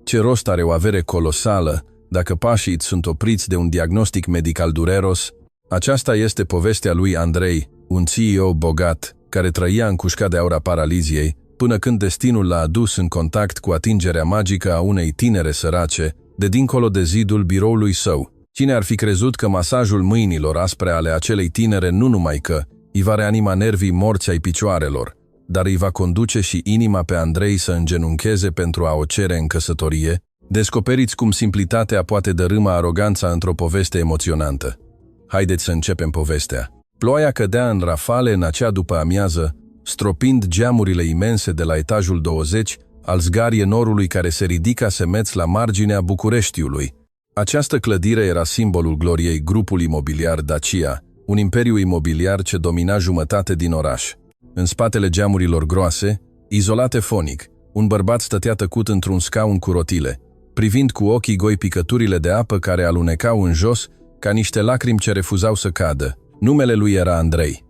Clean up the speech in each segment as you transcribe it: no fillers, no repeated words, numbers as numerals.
Ce rost are o avere colosală dacă pașii îți sunt opriți de un diagnostic medical dureros? Aceasta este povestea lui Andrei, un CEO bogat, care trăia încușcat de aura paraliziei, până când destinul l-a adus în contact cu atingerea magică a unei tinere sărace, de dincolo de zidul biroului său. Cine ar fi crezut că masajul mâinilor aspre ale acelei tinere nu numai că îi va reanima nervii morți ai picioarelor, dar îi va conduce și inima pe Andrei să îngenuncheze pentru a o cere în căsătorie? Descoperiți cum simplitatea poate dărâma aroganța într-o poveste emoționantă. Haideți să începem povestea. Ploaia cădea în rafale în acea după-amiază, stropind geamurile imense de la etajul 20 al zgarie norului care se ridica semeț la marginea Bucureștiului. Această clădire era simbolul gloriei grupului imobiliar Dacia, un imperiu imobiliar ce domina jumătate din oraș. În spatele geamurilor groase, izolate fonic, un bărbat stătea tăcut într-un scaun cu rotile, privind cu ochii goi picăturile de apă care alunecau în jos ca niște lacrimi ce refuzau să cadă. Numele lui era Andrei.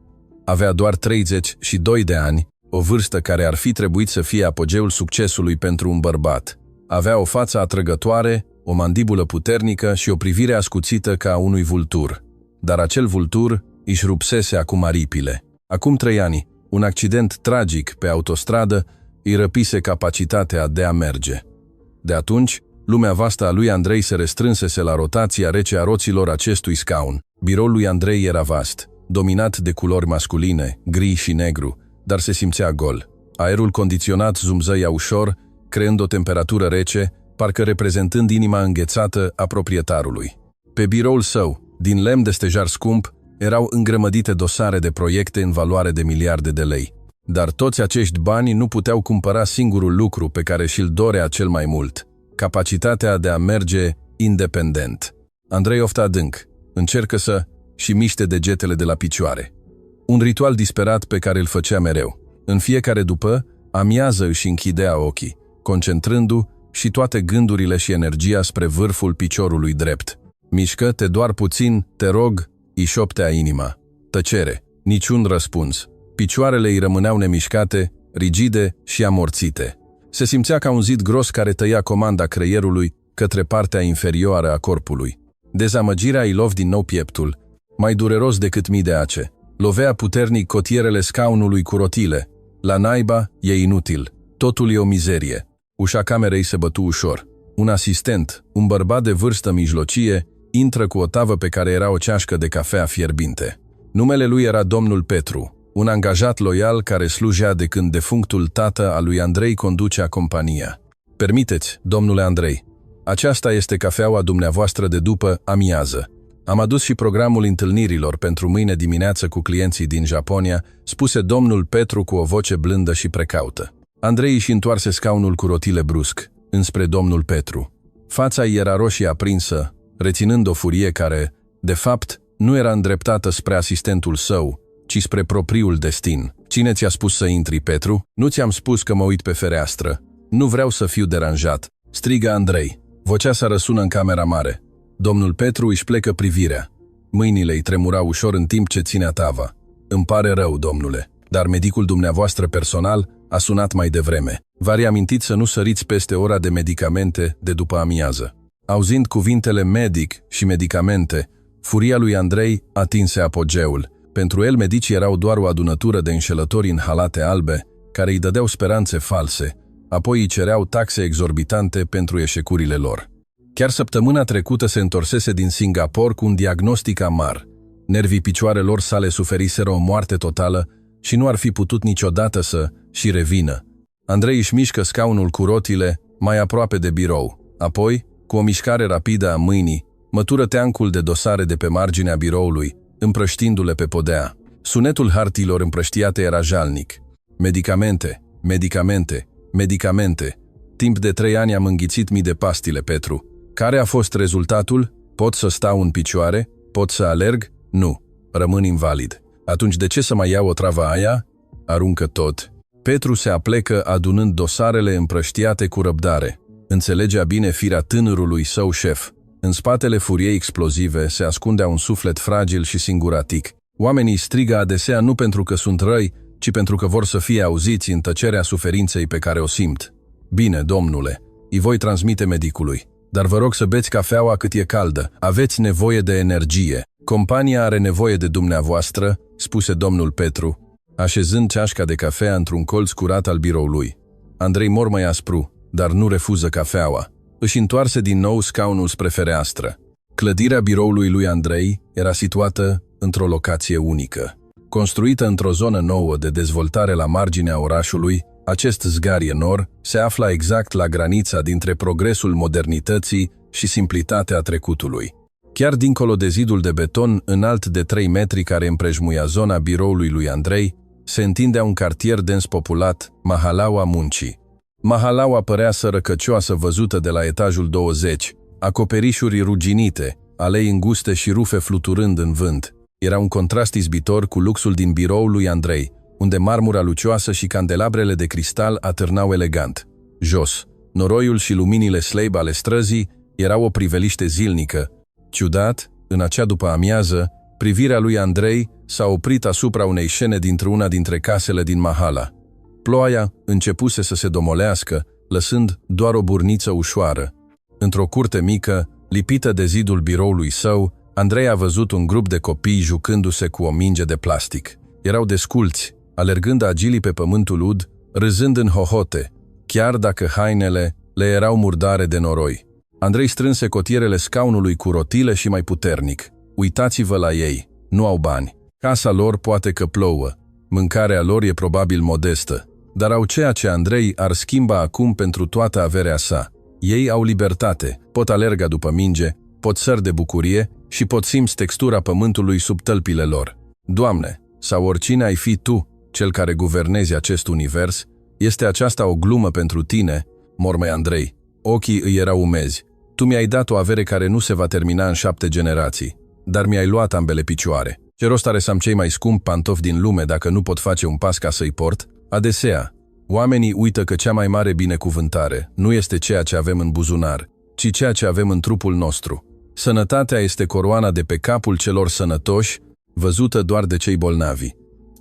Avea doar 32 de ani, o vârstă care ar fi trebuit să fie apogeul succesului pentru un bărbat. Avea o față atrăgătoare, o mandibulă puternică și o privire ascuțită ca a unui vultur. Dar acel vultur își rupsese acum aripile. Acum 3 ani, un accident tragic pe autostradă îi răpise capacitatea de a merge. De atunci, lumea vastă a lui Andrei se restrânsese la rotația rece a roților acestui scaun. Biroul lui Andrei era vast, dominat de culori masculine, gri și negru, dar se simțea gol. Aerul condiționat zumzăia ușor, creând o temperatură rece, parcă reprezentând inima înghețată a proprietarului. Pe biroul său, din lemn de stejar scump, erau îngrămădite dosare de proiecte în valoare de miliarde de lei. Dar toți acești bani nu puteau cumpăra singurul lucru pe care și-l dorea cel mai mult: capacitatea de a merge independent. Andrei ofta adânc, încercă și miște degetele de la picioare. Un ritual disperat pe care îl făcea mereu. În fiecare după amiază își închidea ochii, concentrându și toate gândurile și energia spre vârful piciorului drept. Mișcă-te doar puțin, te rog, îi șoptea inima. Tăcere, niciun răspuns. Picioarele îi rămâneau nemișcate, rigide și amorțite. Se simțea ca un zid gros care tăia comanda creierului către partea inferioară a corpului. Dezamăgirea îi lovi din nou pieptul, mai dureros decât mii de ace. Lovea puternic cotierele scaunului cu rotile. La naiba, e inutil. Totul e o mizerie. Ușa camerei se bătu ușor. Un asistent, un bărbat de vârstă mijlocie, intră cu o tavă pe care era o ceașcă de cafea fierbinte. Numele lui era domnul Petru, un angajat loial care slujea de când defunctul tată al lui Andrei conducea compania. Permiteți, domnule Andrei, aceasta este cafeaua dumneavoastră de după amiază. Am adus și programul întâlnirilor pentru mâine dimineață cu clienții din Japonia, spuse domnul Petru cu o voce blândă și precaută. Andrei își întoarse scaunul cu rotile brusc, înspre domnul Petru. Fața îi era roșie aprinsă, reținând o furie care, de fapt, nu era îndreptată spre asistentul său, ci spre propriul destin. Cine ți-a spus să intri, Petru? Nu ți-am spus că mă uit pe fereastră. Nu vreau să fiu deranjat, strigă Andrei. Vocea sa răsună în camera mare. Domnul Petru își plecă privirea. Mâinile îi tremurau ușor în timp ce ținea tava. Îmi pare rău, domnule, dar medicul dumneavoastră personal a sunat mai devreme. V-a reamintit să nu săriți peste ora de medicamente de după amiază. Auzind cuvintele medic și medicamente, furia lui Andrei atinse apogeul. Pentru el, medicii erau doar o adunătură de înșelători în halate albe, care îi dădeau speranțe false, apoi îi cereau taxe exorbitante pentru eșecurile lor. Chiar săptămâna trecută se întorsese din Singapore cu un diagnostic amar. Nervii picioarelor sale suferiseră o moarte totală și nu ar fi putut niciodată să și revină. Andrei își mișcă scaunul cu rotile mai aproape de birou. Apoi, cu o mișcare rapidă a mâinii, mătură teancul de dosare de pe marginea biroului, împrăștindu-le pe podea. Sunetul hartilor împrăștiate era jalnic. Medicamente, medicamente, medicamente. Timp de 3 ani am înghițit mii de pastile, Petru. Care a fost rezultatul? Pot să stau în picioare? Pot să alerg? Nu. Rămân invalid. Atunci de ce să mai iau o travă aia? Aruncă tot. Petru se aplecă adunând dosarele împrăștiate cu răbdare. Înțelegea bine firea tânărului său șef. În spatele furiei explozive se ascundea un suflet fragil și singuratic. Oamenii strigă adesea nu pentru că sunt răi, ci pentru că vor să fie auziți în tăcerea suferinței pe care o simt. Bine, domnule, îi voi transmite medicului. Dar vă rog să beți cafeaua cât e caldă. Aveți nevoie de energie. Compania are nevoie de dumneavoastră, spuse domnul Petru, așezând ceașca de cafea într-un colț curat al biroului. Andrei mormăi aspru, dar nu refuză cafeaua. Își întoarse din nou scaunul spre fereastră. Clădirea biroului lui Andrei era situată într-o locație unică. Construită într-o zonă nouă de dezvoltare la marginea orașului, acest zgarie nor se afla exact la granița dintre progresul modernității și simplitatea trecutului. Chiar dincolo de zidul de beton înalt de 3 metri care împrejmuia zona biroului lui Andrei, se întindea un cartier dens populat, Mahalaua Muncii. Mahalaua părea sărăcăcioasă văzută de la etajul 20, acoperișuri ruginite, alei înguste și rufe fluturând în vânt. Era un contrast izbitor cu luxul din biroul lui Andrei, unde marmura lucioasă și candelabrele de cristal atârnau elegant. Jos, noroiul și luminile slab ale străzii erau o priveliște zilnică. Ciudat, în acea după-amiază, privirea lui Andrei s-a oprit asupra unei scene dintr-una dintre casele din Mahala. Ploaia începuse să se domolească, lăsând doar o burniță ușoară. Într-o curte mică, lipită de zidul biroului său, Andrei a văzut un grup de copii jucându-se cu o minge de plastic. Erau desculți, alergând agilii pe pământul ud, râzând în hohote, chiar dacă hainele le erau murdare de noroi. Andrei strânse cotierele scaunului cu rotile și mai puternic. Uitați-vă la ei, nu au bani. Casa lor poate că plouă. Mâncarea lor e probabil modestă, dar au ceea ce Andrei ar schimba acum pentru toată averea sa. Ei au libertate, pot alerga după minge, pot sări de bucurie și pot simți textura pământului sub tălpile lor. Doamne, sau oricine ai fi tu, cel care guvernezi acest univers, este aceasta o glumă pentru tine, mormăi Andrei. Ochii îi erau umezi. Tu mi-ai dat o avere care nu se va termina în 7 generații, dar mi-ai luat ambele picioare. Ce rost are să am cei mai scumpi pantofi din lume dacă nu pot face un pas ca să-i port? Adesea, oamenii uită că cea mai mare binecuvântare nu este ceea ce avem în buzunar, ci ceea ce avem în trupul nostru. Sănătatea este coroana de pe capul celor sănătoși, văzută doar de cei bolnavi.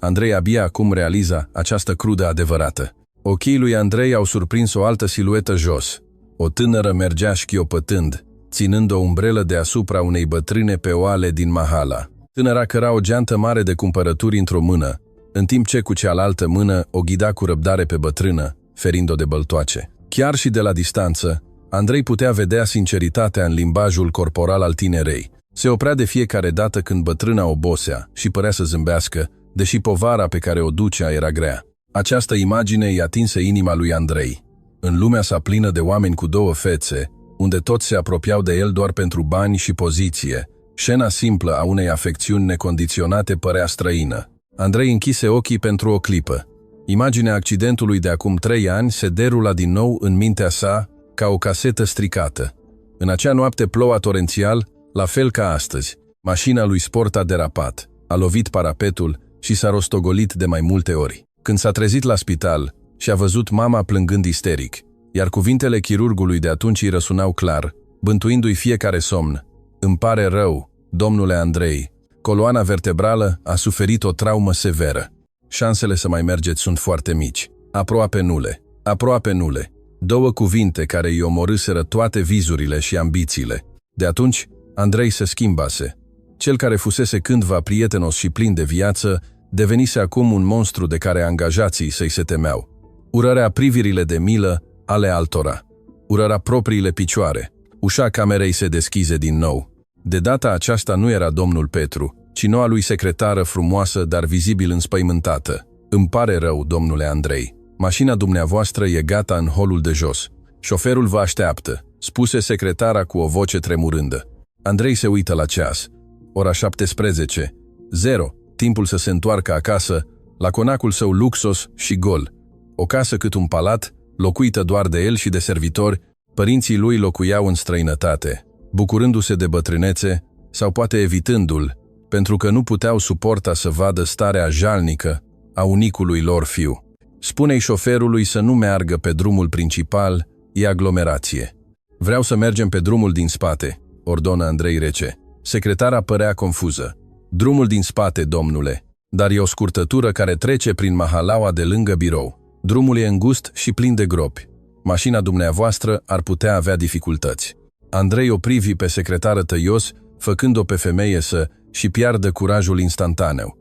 Andrei abia acum realiza această crudă adevărată. Ochii lui Andrei au surprins o altă siluetă jos. O tânără mergea șchiopătând, ținând o umbrelă deasupra unei bătrâne pe oale din Mahala. Tânăra căra o geantă mare de cumpărături într-o mână, în timp ce cu cealaltă mână o ghida cu răbdare pe bătrână, ferind-o de băltoace. Chiar și de la distanță, Andrei putea vedea sinceritatea în limbajul corporal al tinerei. Se oprea de fiecare dată când bătrâna obosea și părea să zâmbească, deși povara pe care o ducea era grea. Această imagine i-a atins inima lui Andrei. În lumea sa plină de oameni cu 2 fețe, unde toți se apropiau de el doar pentru bani și poziție, scena simplă a unei afecțiuni necondiționate părea străină. Andrei închise ochii pentru o clipă. Imaginea accidentului de acum 3 ani se derula din nou în mintea sa ca o casetă stricată. În acea noapte ploua torențial, la fel ca astăzi. Mașina lui Sport a derapat, a lovit parapetul și s-a rostogolit de mai multe ori. Când s-a trezit la spital și-a văzut mama plângând isteric, iar cuvintele chirurgului de atunci îi răsunau clar, bântuindu-i fiecare somn. Îmi pare rău, domnule Andrei, coloana vertebrală a suferit o traumă severă. Șansele să mai mergeți sunt foarte mici. Aproape nule. Aproape nule. 2 cuvinte care îi omorâseră toate vizurile și ambițiile. De atunci, Andrei se schimbase. Cel care fusese cândva prietenos și plin de viață, devenise acum un monstru de care angajații să-i se temeau. Urărea privirile de milă ale altora. Urărea propriile picioare. Ușa camerei se deschize din nou. De data aceasta nu era domnul Petru, ci noua lui secretară frumoasă, dar vizibil înspăimântată. Îmi pare rău, domnule Andrei. Mașina dumneavoastră e gata în holul de jos. Șoferul vă așteaptă, spuse secretara cu o voce tremurândă. Andrei se uită la ceas. Ora 17. 0. Timpul să se întoarcă acasă, la conacul său luxos și gol. O casă cât un palat, locuită doar de el și de servitori, părinții lui locuiau în străinătate, bucurându-se de bătrânețe sau poate evitându-l, pentru că nu puteau suporta să vadă starea jalnică a unicului lor fiu. Spune-i șoferului să nu meargă pe drumul principal, e aglomerație. Vreau să mergem pe drumul din spate, ordonă Andrei rece. Secretara părea confuză. Drumul din spate, domnule, dar e o scurtătură care trece prin Mahalaua de lângă birou. Drumul e îngust și plin de gropi. Mașina dumneavoastră ar putea avea dificultăți. Andrei o privi pe secretară tăios, făcând-o pe femeie să și piardă curajul instantaneu.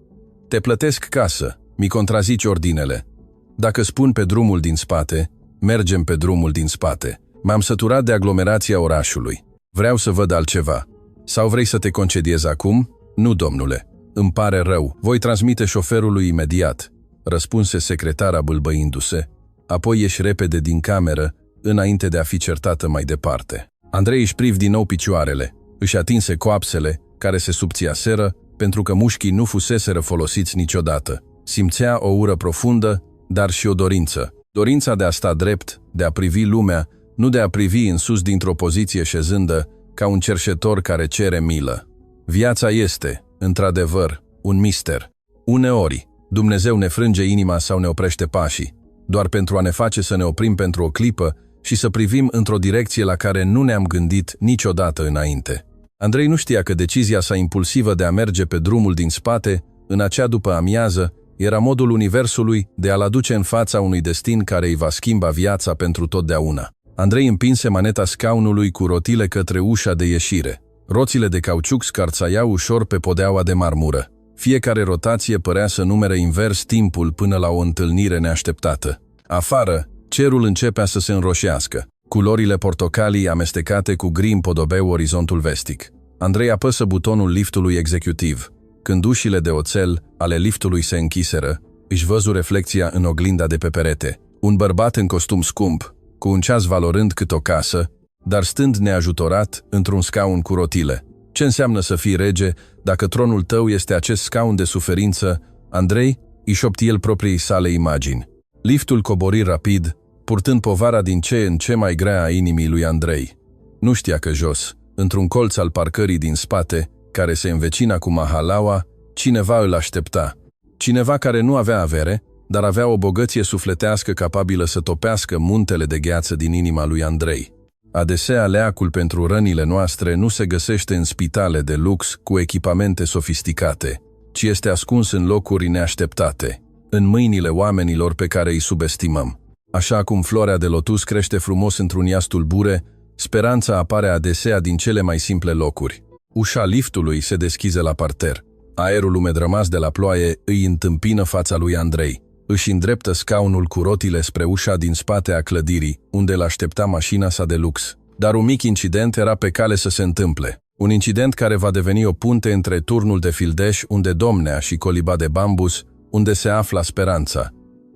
Te plătesc casă, mi contrazici ordinele. Dacă spun pe drumul din spate, mergem pe drumul din spate. M-am săturat de aglomerația orașului. Vreau să văd altceva. Sau vrei să te concediezi acum? Nu, domnule. Îmi pare rău. Voi transmite șoferului imediat, răspunse secretara bâlbăindu-se. Apoi ieși repede din cameră, înainte de a fi certată mai departe. Andrei își privi din nou picioarele. Își atinse coapsele, care se subțiaseră, pentru că mușchii nu fuseseră folosiți niciodată. Simțea o ură profundă, dar și o dorință. Dorința de a sta drept, de a privi lumea, nu de a privi în sus dintr-o poziție șezândă, ca un cerșetor care cere milă. Viața este, într-adevăr, un mister. Uneori, Dumnezeu ne frânge inima sau ne oprește pașii, doar pentru a ne face să ne oprim pentru o clipă și să privim într-o direcție la care nu ne-am gândit niciodată înainte. Andrei nu știa că decizia sa impulsivă de a merge pe drumul din spate, în acea după-amiază, era modul universului de a-l aduce în fața unui destin care îi va schimba viața pentru totdeauna. Andrei împinse maneta scaunului cu rotile către ușa de ieșire. Roțile de cauciuc scarțaiau ușor pe podeaua de marmură. Fiecare rotație părea să numere invers timpul până la o întâlnire neașteptată. Afară, cerul începea să se înroșească. Culorile portocalii amestecate cu gri împodobeau orizontul vestic. Andrei apăsă butonul liftului executiv. Când ușile de oțel ale liftului se închiseră, își văzu reflecția în oglinda de pe perete. Un bărbat în costum scump, cu un ceas valorând cât o casă, dar stând neajutorat într-un scaun cu rotile. Ce înseamnă să fii rege dacă tronul tău este acest scaun de suferință, Andrei? Îi șopti el propriei sale imagini. Liftul cobori rapid, purtând povara din ce în ce mai grea a inimii lui Andrei. Nu știa că jos, într-un colț al parcării din spate, care se învecina cu mahalaua, cineva îl aștepta. Cineva care nu avea avere, dar avea o bogăție sufletească capabilă să topească muntele de gheață din inima lui Andrei. Adesea leacul pentru rănile noastre nu se găsește în spitale de lux cu echipamente sofisticate, ci este ascuns în locuri neașteptate, în mâinile oamenilor pe care îi subestimăm. Așa cum floarea de lotus crește frumos într-un iaz tulbure, speranța apare adesea din cele mai simple locuri. Ușa liftului se deschise la parter. Aerul umed rămas de la ploaie îi întâmpină fața lui Andrei. Își îndreptă scaunul cu rotile spre ușa din spate a clădirii, unde l-aștepta mașina sa de lux. Dar un mic incident era pe cale să se întâmple. Un incident care va deveni o punte între turnul de fildeș, unde domnea, și coliba de bambus, unde se afla speranța.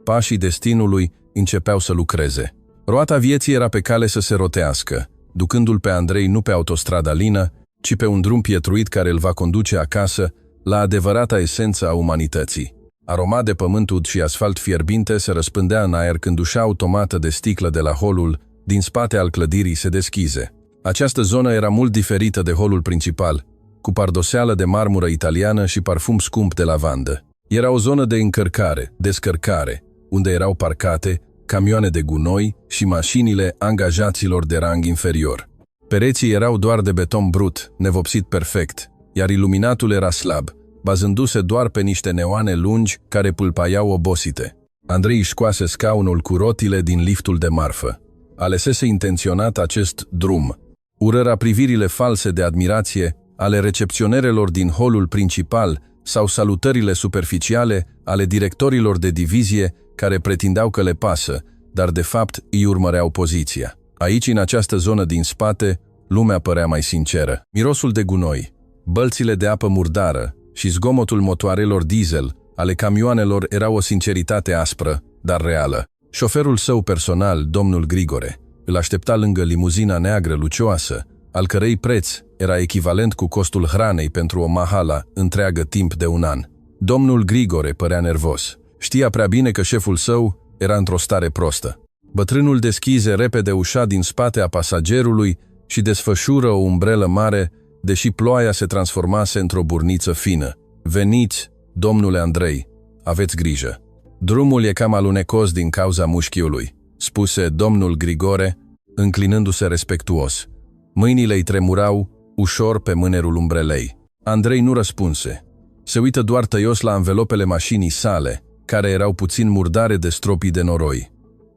Pașii destinului începeau să lucreze. Roata vieții era pe cale să se rotească, ducându-l pe Andrei nu pe autostrada lină, ci pe un drum pietruit care îl va conduce acasă, la adevărata esență a umanității. Aroma de pământ ud și asfalt fierbinte se răspândea în aer când ușa automată de sticlă de la holul din spate al clădirii se deschize. Această zonă era mult diferită de holul principal, cu pardoseală de marmură italiană și parfum scump de lavandă. Era o zonă de încărcare, descărcare, unde erau parcate camioane de gunoi și mașinile angajaților de rang inferior. Pereții erau doar de beton brut, nevopsit perfect, iar iluminatul era slab, bazându-se doar pe niște neoane lungi care pâlpaiau obosite. Andrei își scoase scaunul cu rotile din liftul de marfă. Alesese intenționat acest drum. Urăra privirile false de admirație ale recepționerelor din holul principal sau salutările superficiale ale directorilor de divizie care pretindeau că le pasă, dar de fapt îi urmăreau poziția. Aici, în această zonă din spate, lumea părea mai sinceră. Mirosul de gunoi, bălțile de apă murdară și zgomotul motoarelor diesel ale camioanelor erau o sinceritate aspră, dar reală. Șoferul său personal, domnul Grigore, îl aștepta lângă limuzina neagră lucioasă, al cărei preț era echivalent cu costul hranei pentru o mahala întreagă timp de un an. Domnul Grigore părea nervos. Știa prea bine că șeful său era într-o stare prostă. Bătrânul deschize repede ușa din spate a pasagerului și desfășură o umbrelă mare, deși ploaia se transformase într-o burniță fină. Veniți, domnule Andrei, aveți grijă. Drumul e cam alunecos din cauza mușchiului, spuse domnul Grigore, înclinându-se respectuos. Mâinile îi tremurau ușor pe mânerul umbrelei. Andrei nu răspunse. Se uită doar tăios la anvelopele mașinii sale, care erau puțin murdare de stropii de noroi.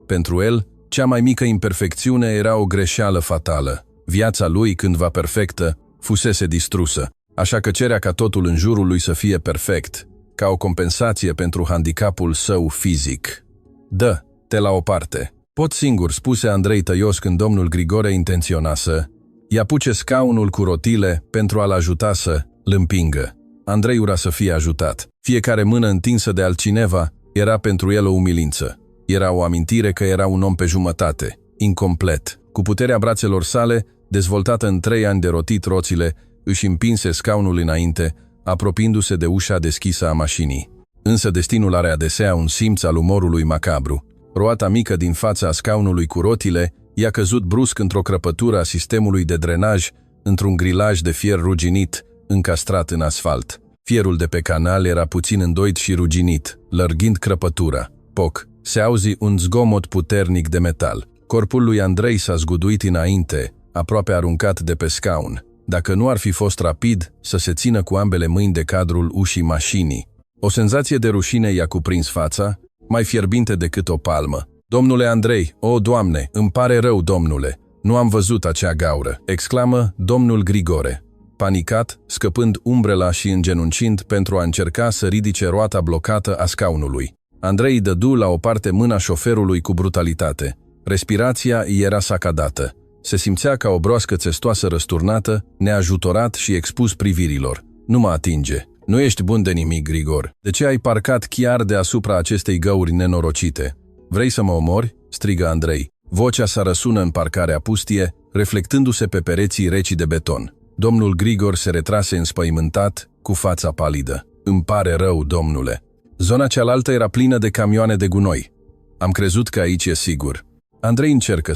Pentru el, Cea mai mică imperfecțiune era o greșeală fatală. Viața lui, cândva perfectă, fusese distrusă, așa că cerea ca totul în jurul lui să fie perfect, ca o compensație pentru handicapul său fizic. Dă-te la o parte. Pot singur, spuse Andrei tăios când domnul Grigore intenționa să-i apuce scaunul cu rotile pentru a-l ajuta să-l împingă. Andrei ura să fie ajutat. Fiecare mână întinsă de altcineva era pentru el o umilință. Era o amintire că era un om pe jumătate, incomplet. Cu puterea brațelor sale, dezvoltată în 3 ani de rotit roțile, își împinse scaunul înainte, apropiindu-se de ușa deschisă a mașinii. Însă destinul are adesea un simț al umorului macabru. Roata mică din fața scaunului cu rotile i-a căzut brusc într-o crăpătură a sistemului de drenaj, într-un grilaj de fier ruginit, încastrat în asfalt. Fierul de pe canal era puțin îndoit și ruginit, lărgind crăpătura. Poc, se auzi un zgomot puternic de metal. Corpul lui Andrei s-a zguduit înainte, aproape aruncat de pe scaun. Dacă nu ar fi fost rapid să se țină cu ambele mâini de cadrul ușii mașinii. O senzație de rușine i-a cuprins fața, mai fierbinte decât o palmă. Domnule Andrei, o, Doamne, îmi pare rău, domnule, nu am văzut acea gaură, exclamă domnul Grigore. Panicat, scăpând umbrela și îngenuncind pentru a încerca să ridice roata blocată a scaunului. Andrei dădu la o parte mâna șoferului cu brutalitate. Respirația îi era sacadată. Se simțea ca o broască țestoasă răsturnată, neajutorat și expus privirilor. Nu mă atinge. Nu ești bun de nimic, Grigor. De ce ai parcat chiar deasupra acestei găuri nenorocite? Vrei să mă omori? Strigă Andrei. Vocea sa răsună în parcarea pustie, reflectându-se pe pereții reci de beton. Domnul Grigor se retrase înspăimântat, cu fața palidă. Îmi pare rău, domnule. Zona cealaltă era plină de camioane de gunoi. Am crezut că aici e sigur. Andrei încercă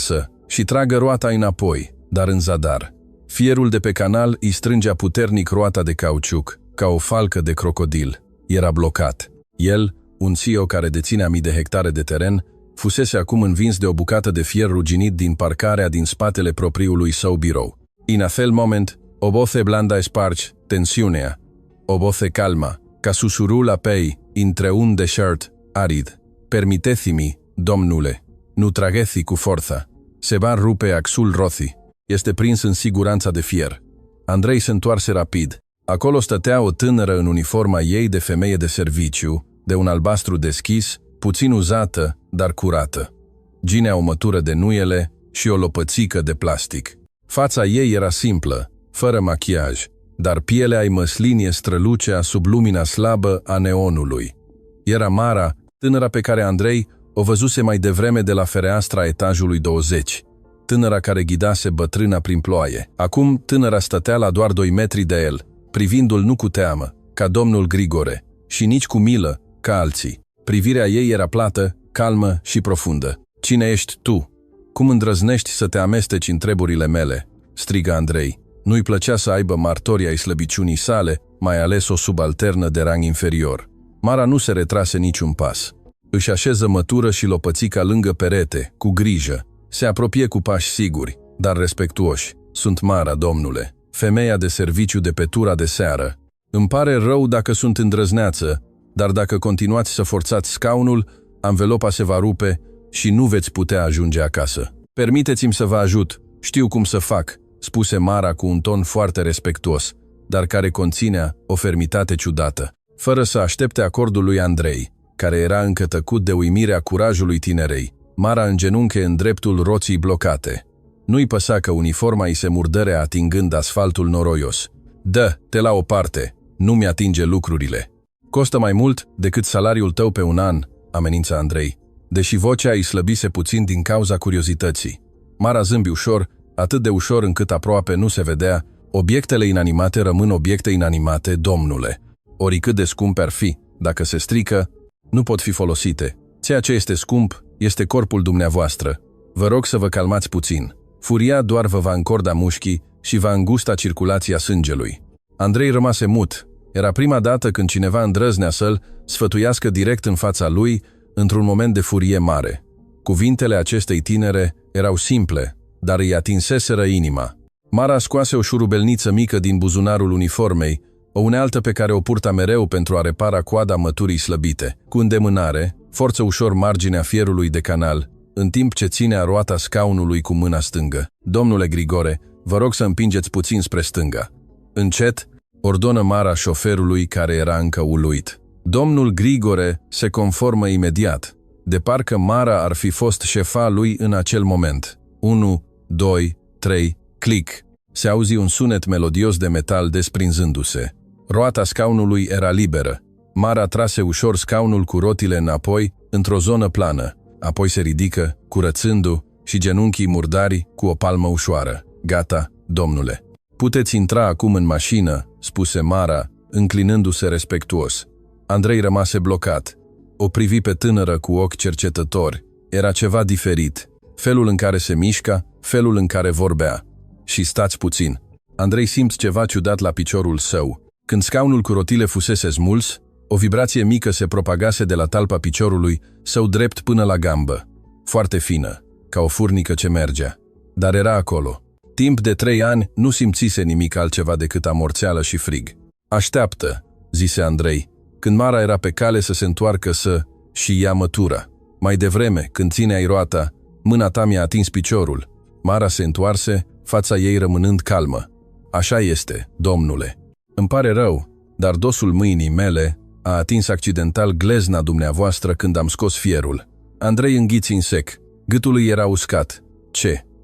și tragă roata înapoi, dar în zadar. Fierul de pe canal îi strângea puternic roata de cauciuc, ca o falcă de crocodil. Era blocat. El, un CEO care deținea mii de hectare de teren, fusese acum învins de o bucată de fier ruginit din parcarea din spatele propriului său birou. In acel moment, o voce blanda sparge tensiunea, o voce calma, ca susurul apei între un deșert arid. Permiteți-mi, domnule, nu trageți cu forța. Se va rupe axul roții. Este prins în siguranța de fier. Andrei se întoarse rapid. Acolo stătea o tânără în uniforma ei de femeie de serviciu, de un albastru deschis, puțin uzată, dar curată. Ginea o mătură de nuiele și o lopățică de plastic. Fața ei era simplă, fără machiaj, dar pielea-i măslinie strălucea sub lumina slabă a neonului. Era Mara, tânăra pe care Andrei o văzuse mai devreme de la fereastra etajului 20. Tânăra care ghidase bătrâna prin ploaie. Acum tânăra stătea la doar 2 metri de el, privindu-l nu cu teamă, ca domnul Grigore, și nici cu milă, ca alții. Privirea ei era plată, calmă și profundă. Cine ești tu? Cum îndrăznești să te amesteci în treburile mele? Strigă Andrei. Nu-i plăcea să aibă martorii ai slăbiciunii sale, mai ales o subalternă de rang inferior. Mara nu se retrase niciun pas. Își așeză mătură și lopățica lângă perete, cu grijă. Se apropie cu pași siguri, dar respectuoși. Sunt Mara, domnule, femeia de serviciu de pe tura de seară. Îmi pare rău dacă sunt îndrăzneață, dar dacă continuați să forțați scaunul, anvelopa se va rupe și nu veți putea ajunge acasă. Permiteți-mi să vă ajut, știu cum să fac, spuse Mara cu un ton foarte respectuos, dar care conținea o fermitate ciudată. Fără să aștepte acordul lui Andrei, care era încă tăcut de uimirea curajului tinerei, Mara îngenunche în dreptul roții blocate. Nu-i păsa că uniforma îi se murdărea atingând asfaltul noroios. Dă-te la o parte, nu mi-atinge lucrurile. Costă mai mult decât salariul tău pe un an, amenința Andrei, deși vocea îi slăbise puțin din cauza curiozității. Mara zâmbi ușor, atât de ușor încât aproape nu se vedea. Obiectele inanimate rămân obiecte inanimate, domnule. Oricât de scump ar fi, dacă se strică, nu pot fi folosite. Ceea ce este scump este corpul dumneavoastră. Vă rog să vă calmați puțin. Furia doar vă va încorda mușchii și va îngusta circulația sângelui. Andrei rămase mut. Era prima dată când cineva îndrăznea să-l sfătuiască direct în fața lui, într-un moment de furie mare. Cuvintele acestei tinere erau simple, dar îi atinseseră inima. Mara scoase o șurubelniță mică din buzunarul uniformei, o unealtă pe care o purta mereu pentru a repara coada măturii slăbite. Cu îndemânare, forță ușor marginea fierului de canal în timp ce ținea roata scaunului cu mâna stângă. Domnule Grigore, vă rog să împingeți puțin spre stânga. Încet, ordonă Mara șoferului care era încă uluit. Domnul Grigore se conformă imediat, de parcă Mara ar fi fost șefa lui în acel moment. 1, 2, 3, clic. Se auzi un sunet melodios de metal desprinzându-se. Roata scaunului era liberă. Mara trase ușor scaunul cu rotile înapoi, într-o zonă plană. Apoi se ridică, curățându, și genunchii murdari cu o palmă ușoară. Gata, domnule. Puteți intra acum în mașină, spuse Mara, înclinându-se respectuos. Andrei rămase blocat. O privi pe tânără cu ochi cercetători. Era ceva diferit. Felul în care se mișca, felul în care vorbea. Și stați puțin. Andrei simți ceva ciudat la piciorul său. Când scaunul cu rotile fusese smuls, o vibrație mică se propagase de la talpa piciorului său drept până la gambă. Foarte fină, ca o furnică ce mergea. Dar era acolo. Timp de 3 ani nu simțise nimic altceva decât amorțeală și frig. Așteaptă, zise Andrei, când Mara era pe cale să se întoarcă și ia mătura. Mai devreme, când țineai roata, mâna ta mi-a atins piciorul. Mara se întoarse, fața ei rămânând calmă. Așa este, domnule. Îmi pare rău, dar dosul mâinii mele a atins accidental glezna dumneavoastră când am scos fierul. Andrei înghiți în sec. Gâtul lui era uscat.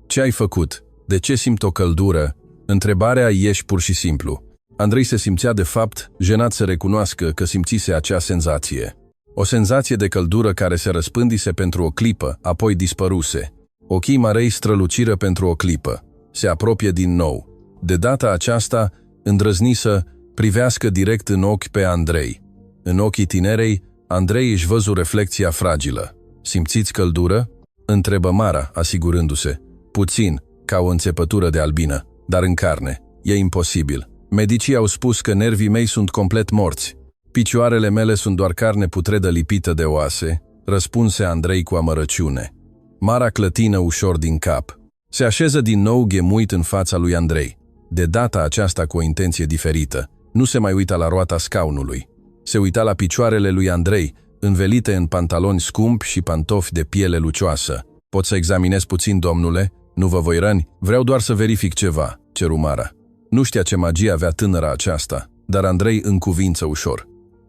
Ce ai făcut? De ce simt o căldură? Întrebarea ieși pur și simplu. Andrei se simțea de fapt jenat să recunoască că simțise acea senzație. O senzație de căldură care se răspândise pentru o clipă, apoi dispăruse. Ochii Marei străluciră pentru o clipă. Se apropie din nou. De data aceasta, îndrăzni să privească direct în ochi pe Andrei. În ochii tinerei, Andrei își văzu reflecția fragilă. Simțiți căldură? Întrebă Mara, asigurându-se. Puțin, ca o înțepătură de albină, dar în carne. E imposibil. Medicii au spus că nervii mei sunt complet morți. Picioarele mele sunt doar carne putredă lipită de oase, răspunse Andrei cu amărăciune. Mara clătină ușor din cap. Se așeză din nou ghemuit în fața lui Andrei. De data aceasta cu o intenție diferită. Nu se mai uita la roata scaunului. Se uita la picioarele lui Andrei, învelite în pantaloni scumpi și pantofi de piele lucioasă. Pot să examinez puțin, domnule? Nu vă voi răni? Vreau doar să verific ceva, ceru Mara. Nu știa ce magie avea tânăra aceasta, dar Andrei încuvință ușor.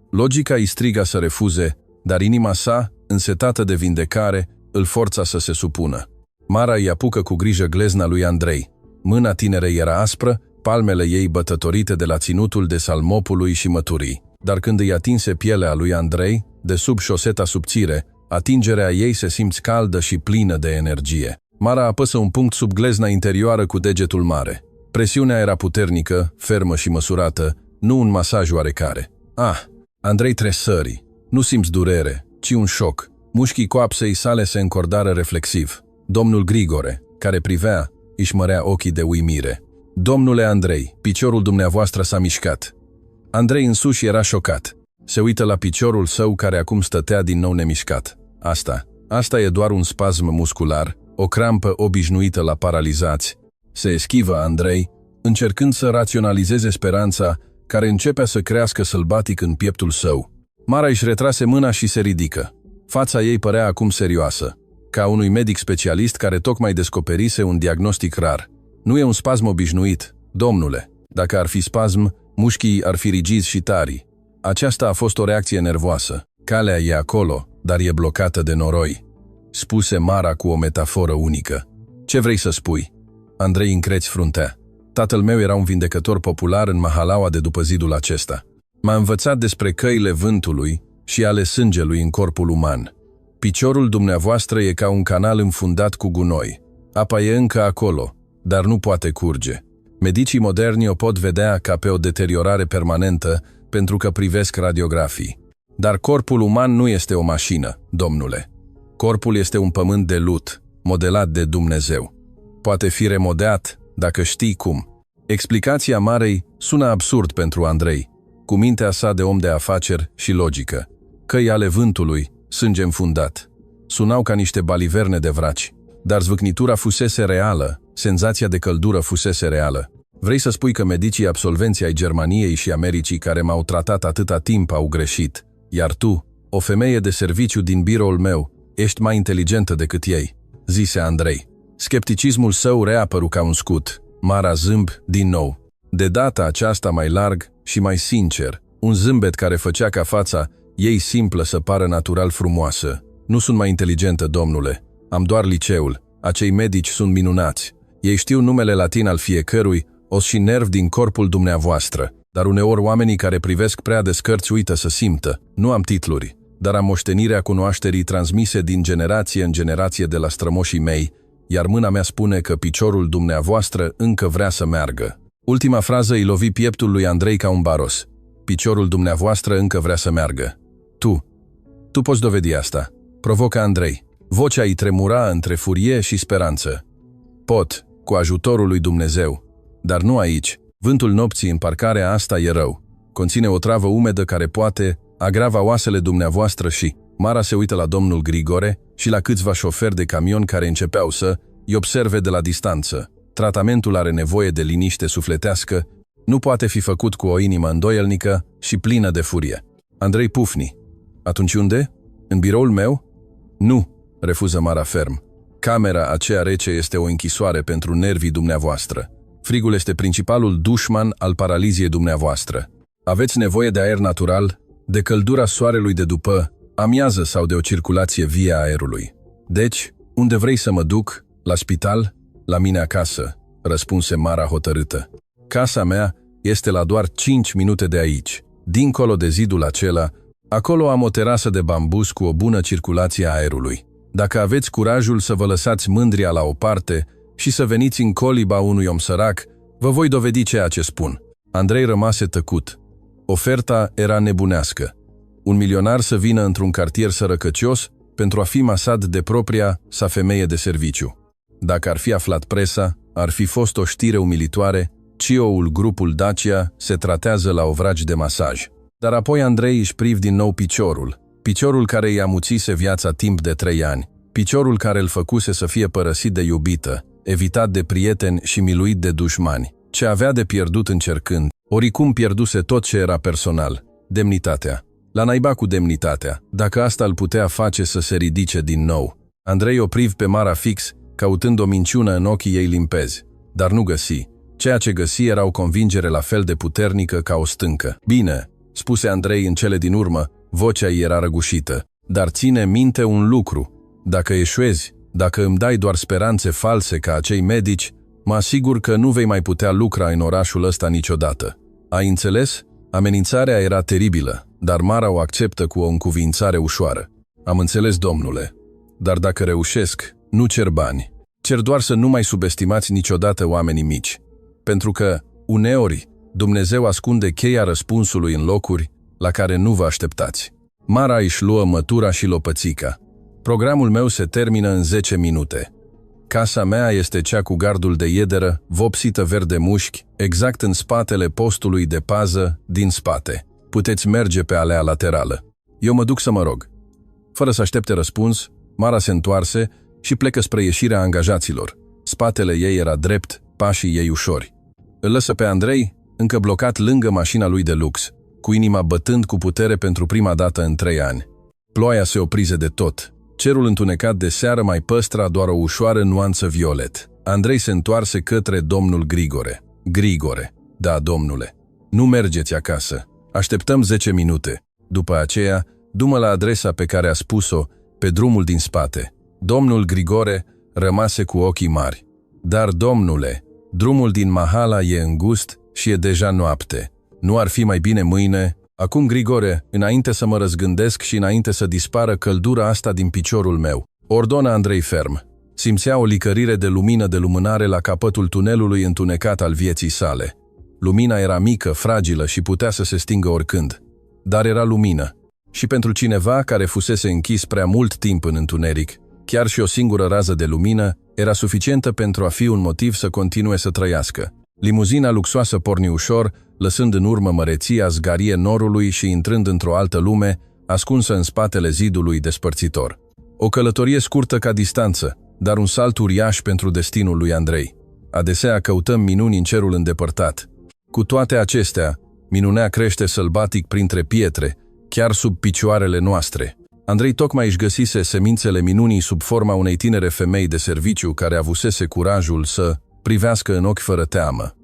Logica îi striga să refuze, dar inima sa, însetată de vindecare, îl forța să se supună. Mara îi apucă cu grijă glezna lui Andrei. Mâna tinerei era aspră, palmele ei bătătorite de la ținutul de salmopului și măturii. Dar când îi atinse pielea lui Andrei, de sub șoseta subțire, atingerea ei se simți caldă și plină de energie. Mara apăsă un punct sub glezna interioară cu degetul mare. Presiunea era puternică, fermă și măsurată, nu un masaj oarecare. Andrei tresări. Nu simți durere, ci un șoc. Mușchii coapsei sale se încordară reflexiv. Domnul Grigore, care privea, își mărea ochii de uimire. Domnule Andrei, piciorul dumneavoastră s-a mișcat. Andrei însuși era șocat. Se uită la piciorul său care acum stătea din nou nemișcat. Asta e doar un spasm muscular, o crampă obișnuită la paralizați. Se eschivă Andrei, încercând să raționalizeze speranța care începea să crească sălbatic în pieptul său. Mara își retrase mâna și se ridică. Fața ei părea acum serioasă, ca unui medic specialist care tocmai descoperise un diagnostic rar. Nu e un spasm obișnuit, domnule. Dacă ar fi spasm, mușchii ar fi rigizi și tari. Aceasta a fost o reacție nervoasă. Calea e acolo, dar e blocată de noroi, spuse Mara cu o metaforă unică. Ce vrei să spui? Andrei încreți fruntea. Tatăl meu era un vindecător popular în Mahalaua de după zidul acesta. M-a învățat despre căile vântului și ale sângelui în corpul uman. Piciorul dumneavoastră e ca un canal înfundat cu gunoi. Apa e încă acolo, dar nu poate curge. Medicii moderni o pot vedea ca pe o deteriorare permanentă pentru că privesc radiografii. Dar corpul uman nu este o mașină, domnule. Corpul este un pământ de lut, modelat de Dumnezeu. Poate fi remodelat, dacă știi cum. Explicația Marei sună absurd pentru Andrei, cu mintea sa de om de afaceri și logică. Căi ale vântului, sânge înfundat. Sunau ca niște baliverne de vraci. Dar zvâcnitura fusese reală, senzația de căldură fusese reală. Vrei să spui că medicii absolvenții ai Germaniei și Americii care m-au tratat atâta timp au greșit, iar tu, o femeie de serviciu din biroul meu, Ești mai inteligentă decât ei, zise Andrei. Scepticismul său reapăru ca un scut. Mara zâmb din nou. De data aceasta mai larg și mai sincer. Un zâmbet care făcea ca fața ei simplă să pară natural frumoasă. Nu sunt mai inteligentă, domnule. Am doar liceul. Acei medici sunt minunați. Ei știu numele latin al fiecărui, os și nerv din corpul dumneavoastră. Dar uneori oamenii care privesc prea des cărți uită să simtă. Nu am titluri, dar am moștenirea cunoașterii transmise din generație în generație de la strămoșii mei, iar mâna mea spune că piciorul dumneavoastră încă vrea să meargă. Ultima frază îi lovi pieptul lui Andrei ca un baros. Piciorul dumneavoastră încă vrea să meargă. Tu poți dovedi asta, provocă Andrei. Vocea îi tremura între furie și speranță. Pot, cu ajutorul lui Dumnezeu. Dar nu aici. Vântul nopții în parcarea asta e rău. Conține o travă umedă care poate agrava oasele dumneavoastră și... Mara se uită la domnul Grigore și la câțiva șoferi de camion care începeau să îi observe de la distanță. Tratamentul are nevoie de liniște sufletească, nu poate fi făcut cu o inimă îndoielnică și plină de furie. Andrei pufni. Atunci unde? În biroul meu? Nu, refuză Mara ferm. Camera aceea rece este o închisoare pentru nervii dumneavoastră. Frigul este principalul dușman al paraliziei dumneavoastră. Aveți nevoie de aer natural, de căldura soarelui de după amiază sau de o circulație vie a aerului. Deci, unde vrei să mă duc? La spital? La mine acasă, răspunse Mara hotărâtă. Casa mea este la doar 5 minute de aici. Dincolo de zidul acela, acolo am o terasă de bambus cu o bună circulație a aerului. Dacă aveți curajul să vă lăsați mândria la o parte și să veniți în coliba unui om sărac, vă voi dovedi ceea ce spun. Andrei rămase tăcut. Oferta era nebunească. Un milionar să vină într-un cartier sărăcăcios pentru a fi masat de propria sa femeie de serviciu. Dacă ar fi aflat presa, ar fi fost o știre umilitoare, CEO-ul grupul Dacia se tratează la ovragi de masaj. Dar apoi Andrei își priv din nou piciorul care îi amuțise viața timp de 3 ani, piciorul care îl făcuse să fie părăsit de iubită, evitat de prieteni și miluit de dușmani. Ce avea de pierdut încercând, oricum pierduse tot ce era personal, demnitatea. La naiba cu demnitatea, dacă asta îl putea face să se ridice din nou. Andrei o priv pe Mara fix, căutând o minciună în ochii ei limpezi, dar nu găsi. Ceea ce găsi era o convingere la fel de puternică ca o stâncă. Bine, spuse Andrei în cele din urmă, vocea ei era răgușită, dar ține minte un lucru. Dacă eșuezi, dacă îmi dai doar speranțe false ca acei medici, mă asigur că nu vei mai putea lucra în orașul ăsta niciodată. Ai înțeles? Amenințarea era teribilă, dar Mara o acceptă cu o încuvințare ușoară. Am înțeles, domnule, dar dacă reușesc, nu cer bani. Cer doar să nu mai subestimați niciodată oamenii mici. Pentru că, uneori, Dumnezeu ascunde cheia răspunsului în locuri la care nu vă așteptați. Mara își luă mătura și lopățica. Programul meu se termină în 10 minute. Casa mea este cea cu gardul de iederă, vopsită verde mușchi, exact în spatele postului de pază din spate. Puteți merge pe alea laterală. Eu mă duc să mă rog. Fără să aștepte răspuns, Mara se întoarse și plecă spre ieșirea angajaților. Spatele ei era drept, pașii ei ușori. Îl lăsă pe Andrei, încă blocat lângă mașina lui de lux, cu inima bătând cu putere pentru prima dată în 3 ani. Ploaia se oprize de tot. Cerul întunecat de seară mai păstra doar o ușoară nuanță violet. Andrei se întoarse către domnul Grigore. Grigore, da, domnule, nu mergeți acasă. Așteptăm 10 minute. După aceea, du-mă la adresa pe care a spus-o, pe drumul din spate. Domnul Grigore rămase cu ochii mari. Dar, domnule, drumul din Mahala e îngust și e deja noapte. Nu ar fi mai bine mâine? Acum, Grigore, înainte să mă răzgândesc și înainte să dispară căldura asta din piciorul meu, ordonă Andrei ferm. Simțea o licărire de lumină de lumânare la capătul tunelului întunecat al vieții sale. Lumina era mică, fragilă și putea să se stingă oricând. Dar era lumină. Și pentru cineva care fusese închis prea mult timp în întuneric, chiar și o singură rază de lumină era suficientă pentru a fi un motiv să continue să trăiască. Limuzina luxoasă porni ușor, lăsând în urmă măreția zgarie norului și intrând într-o altă lume, ascunsă în spatele zidului despărțitor. O călătorie scurtă ca distanță, dar un salt uriaș pentru destinul lui Andrei. Adesea căutăm minuni în cerul îndepărtat. Cu toate acestea, minunea crește sălbatic printre pietre, chiar sub picioarele noastre. Andrei tocmai își găsise semințele minunii sub forma unei tinere femei de serviciu care avusese curajul să privească în ochi fără teamă.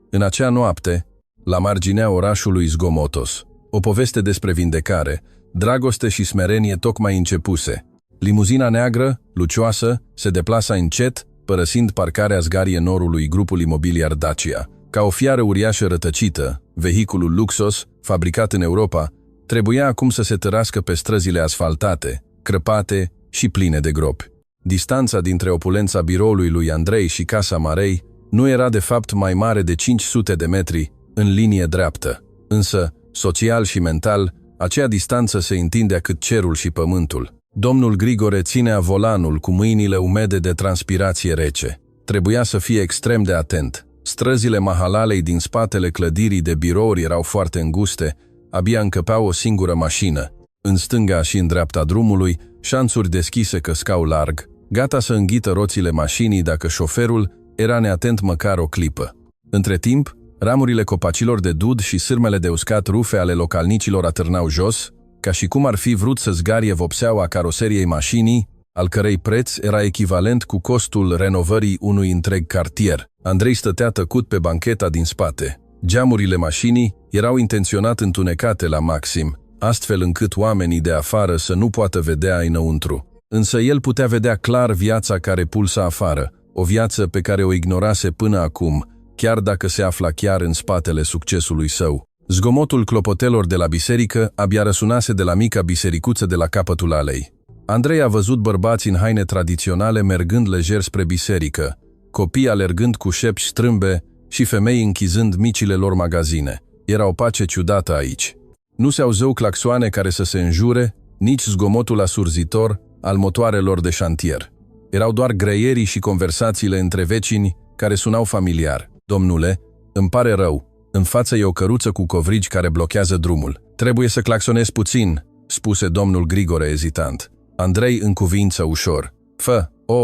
În acea noapte, la marginea orașului zgomotos, o poveste despre vindecare, dragoste și smerenie tocmai începuse. Limuzina neagră, lucioasă, se deplasa încet, părăsind parcarea zgarie norului grupul imobiliar Dacia. Ca o fiară uriașă rătăcită, vehiculul luxos, fabricat în Europa, trebuia acum să se tărască pe străzile asfaltate, crăpate și pline de gropi. Distanța dintre opulența biroului lui Andrei și casa Marei nu era de fapt mai mare de 500 de metri în linie dreaptă, însă, social și mental, acea distanță se întindea cât cerul și pământul. Domnul Grigore ținea volanul cu mâinile umede de transpirație rece. Trebuia să fie extrem de atent. Străzile Mahalalei din spatele clădirii de birouri erau foarte înguste, abia încăpeau o singură mașină. În stânga și în dreapta drumului, șanțuri deschise căscau larg, gata să înghită roțile mașinii dacă șoferul era neatent măcar o clipă. Între timp, ramurile copacilor de dud și sârmele de uscat rufe ale localnicilor atârnau jos, ca și cum ar fi vrut să zgarie vopseaua caroseriei mașinii, al cărei preț era echivalent cu costul renovării unui întreg cartier. Andrei stătea tăcut pe bancheta din spate. Geamurile mașinii erau intenționat întunecate la maxim, astfel încât oamenii de afară să nu poată vedea înăuntru. Însă el putea vedea clar viața care pulsa afară, o viață pe care o ignorase până acum, chiar dacă se afla chiar în spatele succesului său. Zgomotul clopotelor de la biserică abia răsunase de la mica bisericuță de la capătul alei. Andrei a văzut bărbați în haine tradiționale mergând lejer spre biserică, copii alergând cu șepci strâmbe și femei închizând micile lor magazine. Era o pace ciudată aici. Nu se auzeau claxoane care să se înjure, nici zgomotul asurzitor al motoarelor de șantier. Erau doar greierii și conversațiile între vecini care sunau familiar. Domnule, îmi pare rău. În față e o căruță cu covrigi care blochează drumul. Trebuie să claxonez puțin, spuse domnul Grigore ezitant. Andrei în cuvință ușor.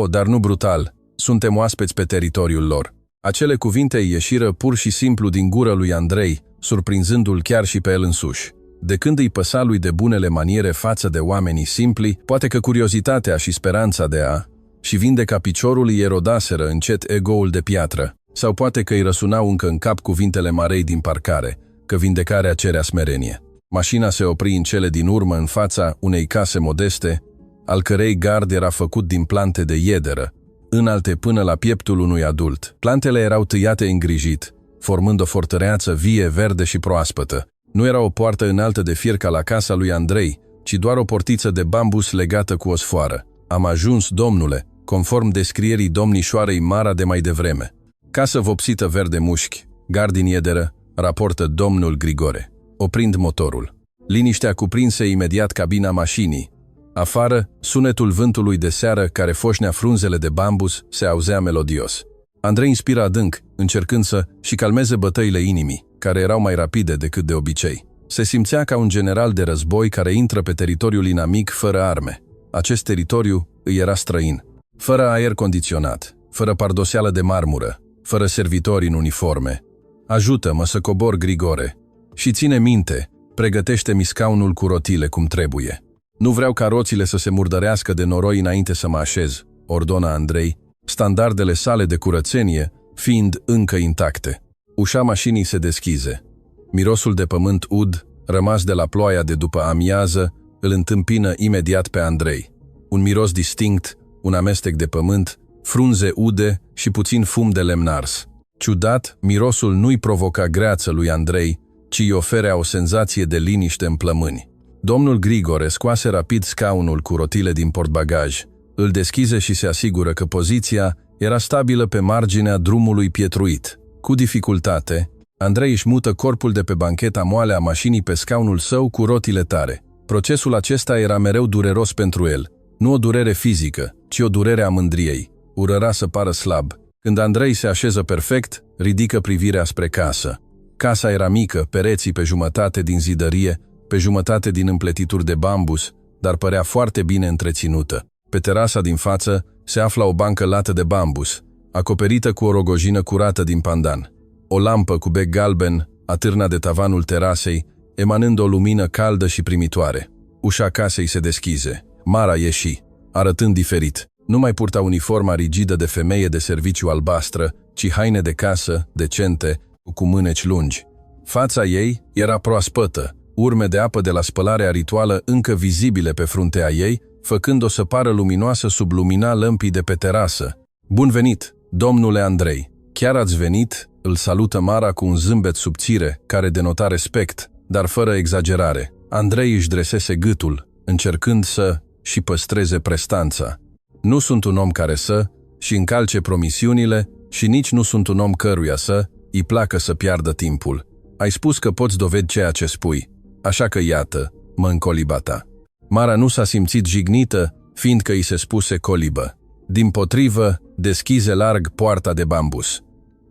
Dar nu brutal. Suntem oaspeți pe teritoriul lor. Acele cuvinte ieșiră pur și simplu din gură lui Andrei, surprinzându-l chiar și pe el însuși. De când îi păsa lui de bunele maniere față de oamenii simpli, poate că curiozitatea și speranța de a și vindeca piciorul îi erodaseră încet ego-ul de piatră. Sau poate că îi răsunau încă în cap cuvintele Marei din parcare, că vindecarea cerea smerenie. Mașina se opri în cele din urmă în fața unei case modeste, al cărei gard era făcut din plante de iederă, înalte până la pieptul unui adult. Plantele erau tăiate îngrijit, formând o fortăreață vie, verde și proaspătă. Nu era o poartă înaltă de fier ca la casa lui Andrei, ci doar o portiță de bambus legată cu o sfoară. Am ajuns, domnule, conform descrierii domnișoarei Mara de mai devreme. Casă vopsită verde mușchi, gard din iederă, raportă domnul Grigore, oprind motorul. Liniștea cuprinse imediat cabina mașinii. Afară, sunetul vântului de seară care foșnea frunzele de bambus se auzea melodios. Andrei inspira adânc, încercând să-și calmeze bătăile inimii, care erau mai rapide decât de obicei. Se simțea ca un general de război care intră pe teritoriul inamic fără arme. Acest teritoriu îi era străin, fără aer condiționat, fără pardoseală de marmură, fără servitori în uniforme. Ajută-mă să cobor, Grigore, și ține minte, pregătește-mi scaunul cu rotile cum trebuie. Nu vreau ca roțile să se murdărească de noroi înainte să mă așez, ordona Andrei, standardele sale de curățenie fiind încă intacte. Ușa mașinii se deschize. Mirosul de pământ ud, rămas de la ploaia de după amiază, îl întâmpină imediat pe Andrei. Un miros distinct, un amestec de pământ, frunze ude și puțin fum de lemn ars. Ciudat, mirosul nu-i provoca greață lui Andrei, ci îi oferea o senzație de liniște în plămâni. Domnul Grigore scoase rapid scaunul cu rotile din portbagaj, îl deschize și se asigură că poziția era stabilă pe marginea drumului pietruit. Cu dificultate, Andrei își mută corpul de pe bancheta moale a mașinii pe scaunul său cu rotile tare. Procesul acesta era mereu dureros pentru el, nu o durere fizică, ci o durere a mândriei. Urăra să pară slab. Când Andrei se așeză perfect, ridică privirea spre casă. Casa era mică, pereții pe jumătate din zidărie, pe jumătate din împletituri de bambus, dar părea foarte bine întreținută. Pe terasa din față se afla o bancă lată de bambus, acoperită cu o rogojină curată din pandan. O lampă cu bec galben atârna de tavanul terasei, emanând o lumină caldă și primitoare. ușa casei se deschize. Mara ieși, arătând diferit. Nu mai purta uniforma rigidă de femeie de serviciu albastră, ci haine de casă, decente, cu mâneci lungi. Fața ei era proaspătă, urme de apă de la spălarea rituală încă vizibile pe fruntea ei, făcând-o să pară luminoasă sub lumina lămpii de pe terasă. Bun venit, domnule Andrei! Chiar ați venit? Îl salută Mara cu un zâmbet subțire, care denota respect, dar fără exagerare. Andrei își dresese gâtul, încercând să și păstreze prestanța. Nu sunt un om care să și încalce promisiunile și nici nu sunt un om căruia să îi placă să piardă timpul. Ai spus că poți dovedi ceea ce spui, așa că iată, mă încoliba ta. Mara nu s-a simțit jignită, fiindcă îi se spuse colibă. Dimpotrivă, deschize larg poarta de bambus.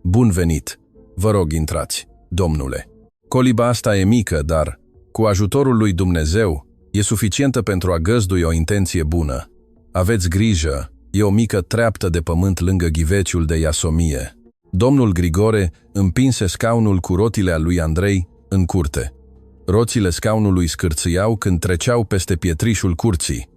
Bun venit! Vă rog, intrați, domnule. Coliba asta e mică, dar, cu ajutorul lui Dumnezeu, e suficientă pentru a găzdui o intenție bună. Aveți grijă, e o mică treaptă de pământ lângă ghiveciul de Iasomie. Domnul Grigore împinse scaunul cu rotile al lui Andrei în curte. Roțile scaunului scârțâiau când treceau peste pietrișul curții.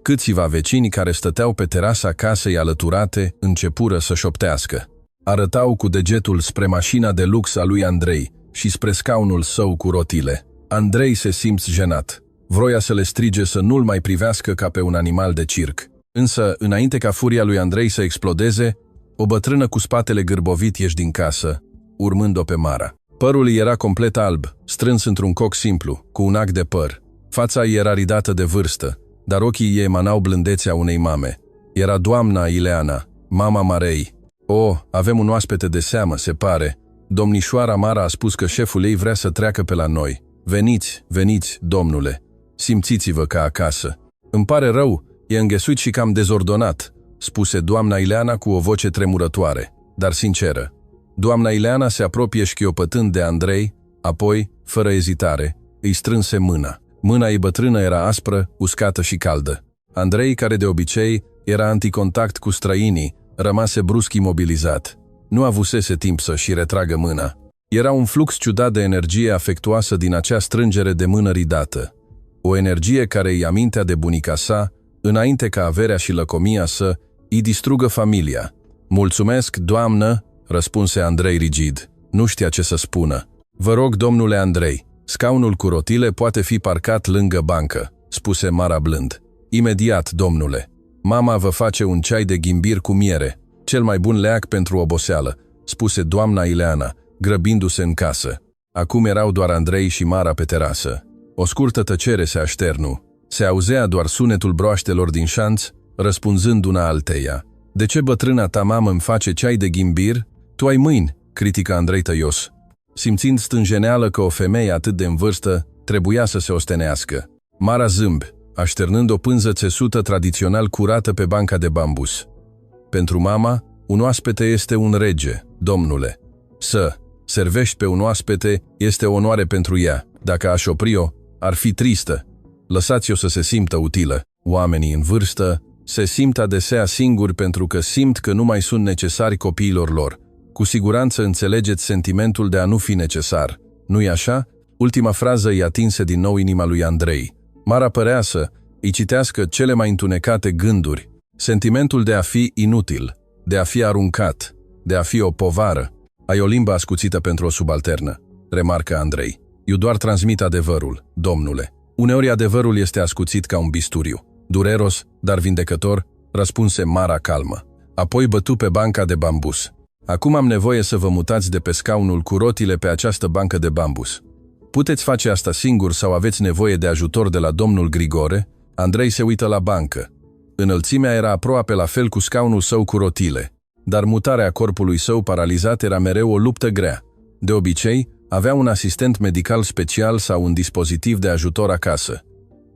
Câțiva vecini care stăteau pe terasa casei alăturate începură să șoptească. Arătau cu degetul spre mașina de lux a lui Andrei și spre scaunul său cu rotile. Andrei se simți jenat. Vroia să le strige să nu-l mai privească ca pe un animal de circ. Însă, înainte ca furia lui Andrei să explodeze, o bătrână cu spatele gârbovit ieși din casă, urmând-o pe Mara. Părul ei era complet alb, strâns într-un coc simplu, cu un ac de păr. Fața ei era ridată de vârstă, dar ochii ei emanau blândețea unei mame. Era doamna Ileana, mama Marei. O, avem un oaspete de seamă, se pare. Domnișoara Mara a spus că șeful ei vrea să treacă pe la noi. Veniți, veniți, domnule. Simțiți-vă ca acasă. Îmi pare rău, e înghesuit și cam dezordonat, spuse doamna Ileana cu o voce tremurătoare, dar sinceră. Doamna Ileana se apropie șchiopătând de Andrei, apoi, fără ezitare, îi strânse mâna. Mâna ei bătrână era aspră, uscată și caldă. Andrei, care de obicei era anticontact cu străinii, rămase brusc imobilizat. Nu avusese timp să-și retragă mâna. Era un flux ciudat de energie afectuoasă din acea strângere de mână ridată. O energie care îi amintea de bunica sa, înainte ca averea și lăcomia să îi distrugă familia. Mulțumesc, doamnă, răspunse Andrei rigid. Nu știa ce să spună. Vă rog, domnule Andrei, scaunul cu rotile poate fi parcat lângă bancă, spuse Mara blând. Imediat, domnule. Mama vă face un ceai de ghimbir cu miere, cel mai bun leac pentru oboseală, spuse doamna Ileana, grăbindu-se în casă. Acum erau doar Andrei și Mara pe terasă. O scurtă tăcere se așternu. Se auzea doar sunetul broaștelor din șanț, răspunzând una alteia. De ce bătrâna ta mamă îmi face ceai de ghimbir? Tu ai mâini, critică Andrei tăios, simțind stânjeneală că o femeie atât de în vârstă trebuia să se ostenească. Mara zâmb, așternând o pânză țesută tradițional curată pe banca de bambus. Pentru mama, un oaspete este un rege, domnule. Să servești pe un oaspete este o onoare pentru ea. Dacă aș opri-o, ar fi tristă. Lăsați-o să se simtă utilă. Oamenii în vârstă se simt adesea singuri pentru că simt că nu mai sunt necesari copiilor lor. Cu siguranță înțelegeți sentimentul de a nu fi necesar. Nu-i așa? Ultima frază îi atinse din nou inima lui Andrei. Mara părea să îi citească cele mai întunecate gânduri. Sentimentul de a fi inutil, de a fi aruncat, de a fi o povară. Ai o limbă ascuțită pentru o subalternă, remarcă Andrei. Eu doar transmit adevărul, domnule. Uneori adevărul este ascuțit ca un bisturiu. Dureros, dar vindecător, răspunse Mara calmă. Apoi bătu pe banca de bambus. Acum am nevoie să vă mutați de pe scaunul cu rotile pe această bancă de bambus. Puteți face asta singur sau aveți nevoie de ajutor de la domnul Grigore? Andrei se uită la bancă. Înălțimea era aproape la fel cu scaunul său cu rotile, dar mutarea corpului său paralizat era mereu o luptă grea. De obicei, avea un asistent medical special sau un dispozitiv de ajutor acasă.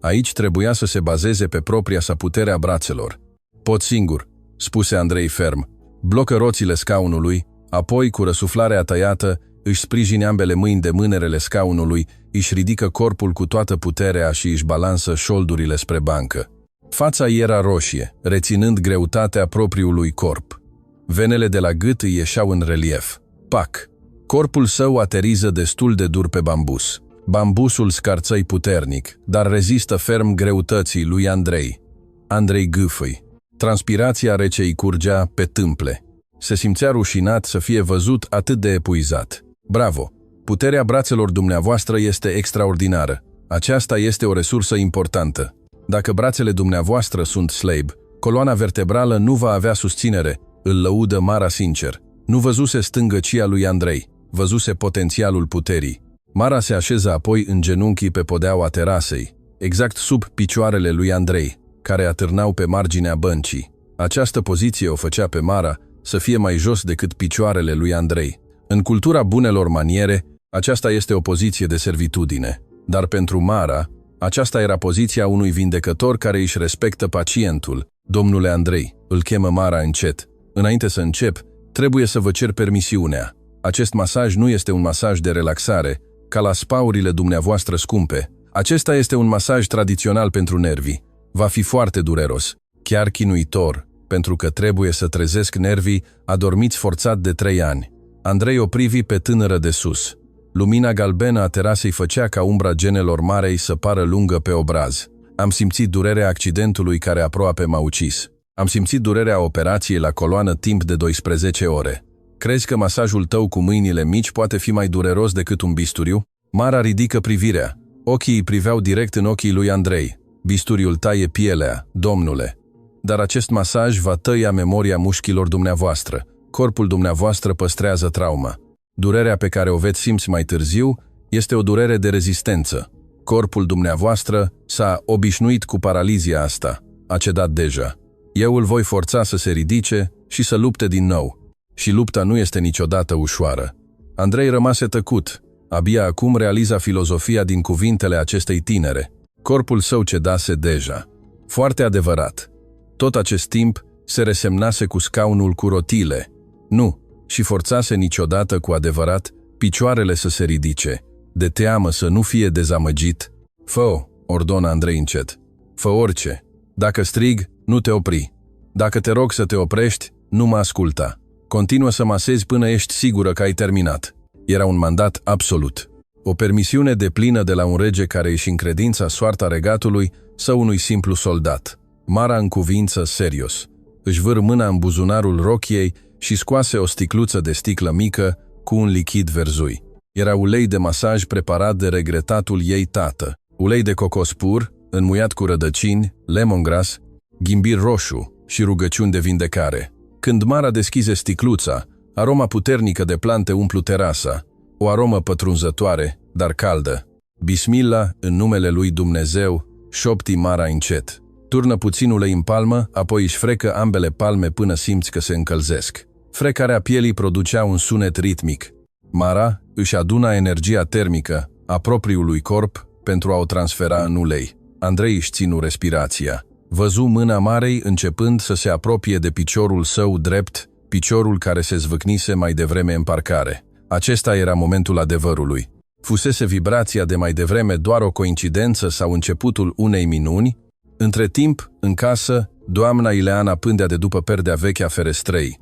Aici trebuia să se bazeze pe propria sa putere a brațelor. Pot singur, spuse Andrei ferm. Blocă roțile scaunului, apoi, cu răsuflarea tăiată, își sprijine ambele mâini de mânerele scaunului, își ridică corpul cu toată puterea și își balansă șoldurile spre bancă. Fața ei era roșie, reținând greutatea propriului corp. Venele de la gât îi ieșeau în relief. Pac! Corpul său ateriză destul de dur pe bambus. Bambusul scarțăi puternic, dar rezistă ferm greutății lui Andrei. Andrei gâfâi. Transpirația rece îi curgea pe tâmple. Se simțea rușinat să fie văzut atât de epuizat. Bravo! Puterea brațelor dumneavoastră este extraordinară. Aceasta este o resursă importantă. Dacă brațele dumneavoastră sunt slab, coloana vertebrală nu va avea susținere, îl lăudă Mara sincer. Nu văzuse stângăcia lui Andrei, văzuse potențialul puterii. Mara se așeză apoi în genunchii pe podeaua terasei, exact sub picioarele lui Andrei, care atârnau pe marginea băncii. Această poziție o făcea pe Mara să fie mai jos decât picioarele lui Andrei. În cultura bunelor maniere, aceasta este o poziție de servitudine, dar pentru Mara, aceasta era poziția unui vindecător care își respectă pacientul. Domnule Andrei, îl chemă Mara încet. Înainte să încep, trebuie să vă cer permisiunea. Acest masaj nu este un masaj de relaxare, ca la spaurile dumneavoastră scumpe. Acesta este un masaj tradițional pentru nervii. Va fi foarte dureros, chiar chinuitor, pentru că trebuie să trezesc nervii adormiți forțat de 3 ani. Andrei o privi pe tânără de sus. Lumina galbenă a terasei făcea ca umbra genelor Marei să pară lungă pe obraz. Am simțit durerea accidentului care aproape m-a ucis. Am simțit durerea operației la coloană timp de 12 ore. Crezi că masajul tău cu mâinile mici poate fi mai dureros decât un bisturiu? Mara ridică privirea. Ochii îi priveau direct în ochii lui Andrei. Bisturiul taie pielea, domnule. Dar acest masaj va tăia memoria mușchilor dumneavoastră. Corpul dumneavoastră păstrează trauma. Durerea pe care o veți simți mai târziu este o durere de rezistență. Corpul dumneavoastră s-a obișnuit cu paralizia asta. A cedat deja. Eu îl voi forța să se ridice și să lupte din nou. Și lupta nu este niciodată ușoară. Andrei rămase tăcut. Abia acum realiza filozofia din cuvintele acestei tinere. Corpul său cedase deja. Foarte adevărat. Tot acest timp se resemnase cu scaunul cu rotile. Nu, și forțase niciodată cu adevărat picioarele să se ridice, de teamă să nu fie dezamăgit. Fă-o, ordonă Andrei încet. Fă orice. Dacă strig, nu te opri. Dacă te rog să te oprești, nu mă asculta. Continuă să masezi până ești sigură că ai terminat. Era un mandat absolut. O permisiune deplină de la un rege care își încredința soarta regatului sau unui simplu soldat. Mara în cuvință serios. Își vâr mâna în buzunarul rochiei și scoase o sticluță de sticlă mică cu un lichid verzui. Era ulei de masaj preparat de regretatul ei tată. Ulei de cocos pur, înmuiat cu rădăcini, lemongrass, ghimbir roșu și rugăciuni de vindecare. Când Mara deschize sticluța, aroma puternică de plante umplu terasa, o aromă pătrunzătoare, dar caldă. Bismillah, în numele lui Dumnezeu, șopti Mara încet. Turnă puțin ulei în palmă, apoi își frecă ambele palme până simți că se încălzesc. Frecarea pielii producea un sunet ritmic. Mara își aduna energia termică a propriului corp pentru a o transfera în ulei. Andrei își ținu respirația. Văzu mâna Marei începând să se apropie de piciorul său drept, piciorul care se zvâcnise mai devreme în parcare. Acesta era momentul adevărului. Fusese vibrația de mai devreme doar o coincidență sau începutul unei minuni? Între timp, în casă, doamna Ileana pândea de după perdea veche a ferestrei.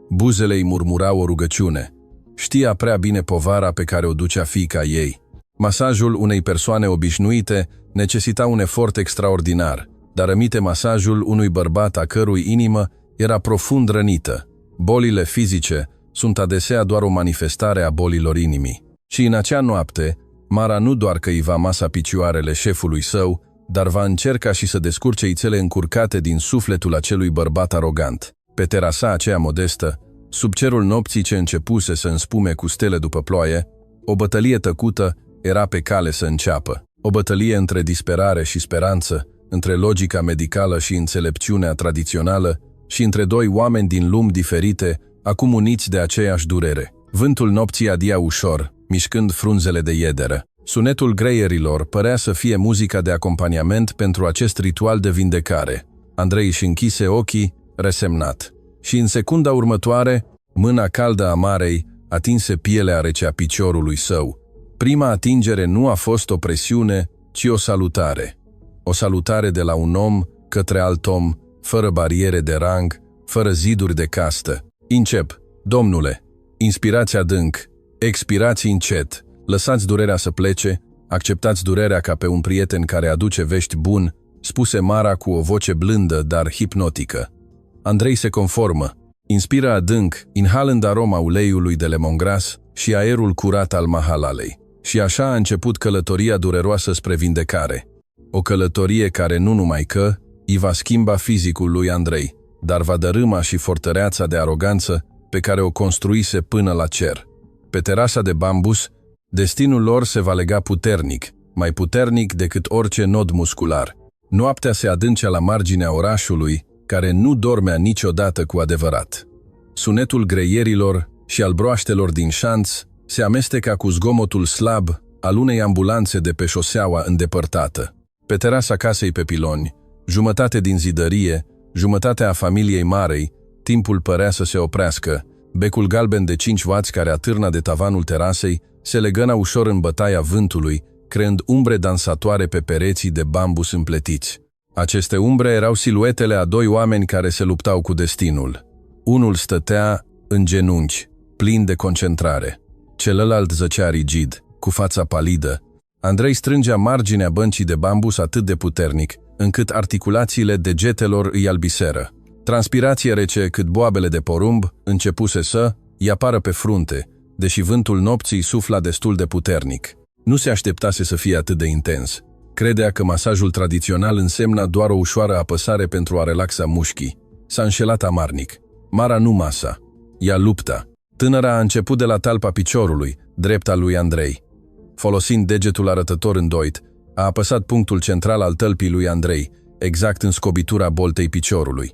Buzele îi murmurau o rugăciune. Știa prea bine povara pe care o ducea fiica ei. Masajul unei persoane obișnuite necesita un efort extraordinar, dar aminte masajul unui bărbat a cărui inimă era profund rănită. Bolile fizice sunt adesea doar o manifestare a bolilor inimii. Și în acea noapte, Mara nu doar că îi va masa picioarele șefului său, dar va încerca și să descurce ițele încurcate din sufletul acelui bărbat arogant. Pe terasa aceea modestă, sub cerul nopții ce începuse să înspume cu stele după ploaie, o bătălie tăcută era pe cale să înceapă. O bătălie între disperare și speranță, între logica medicală și înțelepciunea tradițională și între doi oameni din lumi diferite, acum uniți de aceeași durere. Vântul nopții adia ușor, mișcând frunzele de iederă. Sunetul greierilor părea să fie muzica de acompaniament pentru acest ritual de vindecare. Andrei își închise ochii, resemnat. Și în secunda următoare, mâna caldă a Marei atinse pielea rece a piciorului său. Prima atingere nu a fost o presiune, ci o salutare. O salutare de la un om către alt om, fără bariere de rang, fără ziduri de castă. Încep, domnule. Inspirați adânc, expirați încet. Lăsați durerea să plece, Acceptați durerea ca pe un prieten care aduce vești buni, spuse Mara cu o voce blândă, dar hipnotică. Andrei se conformă. Inspiră adânc, inhalând aroma uleiului de lemongrass și aerul curat al Mahalalei. Și așa a început călătoria dureroasă spre vindecare. O călătorie care nu numai că îi va schimba fizicul lui Andrei, dar va dărâma și fortăreața de aroganță pe care o construise până la cer. Pe terasa de bambus, destinul lor se va lega puternic, mai puternic decât orice nod muscular. Noaptea se adâncea la marginea orașului, care nu dormea niciodată cu adevărat. Sunetul greierilor și al broaștelor din șanț se amesteca cu zgomotul slab al unei ambulanțe de pe șoseaua îndepărtată. Pe terasa casei pe piloni, jumătate din zidărie, jumătate a familiei Marei, timpul părea să se oprească. Becul galben de 5 vați care atârna de tavanul terasei se legăna ușor în bătaia vântului, creând umbre dansatoare pe pereții de bambus împletiți. Aceste umbre erau siluetele a 2 oameni care se luptau cu destinul. Unul stătea în genunchi, plin de concentrare. Celălalt zăcea rigid, cu fața palidă. Andrei strângea marginea băncii de bambus atât de puternic, încât articulațiile degetelor îi albiseră. Transpirație rece cât boabele de porumb începuse să-i apară pe frunte, deși vântul nopții sufla destul de puternic. Nu se așteptase să fie atât de intens. Credea că masajul tradițional însemna doar o ușoară apăsare pentru a relaxa mușchii. S-a înșelat amarnic. Mara nu masa, ea lupta. Tânăra a început de la talpa piciorului, drept al lui Andrei. Folosind degetul arătător îndoit, a apăsat punctul central al tălpii lui Andrei, exact în scobitura boltei piciorului.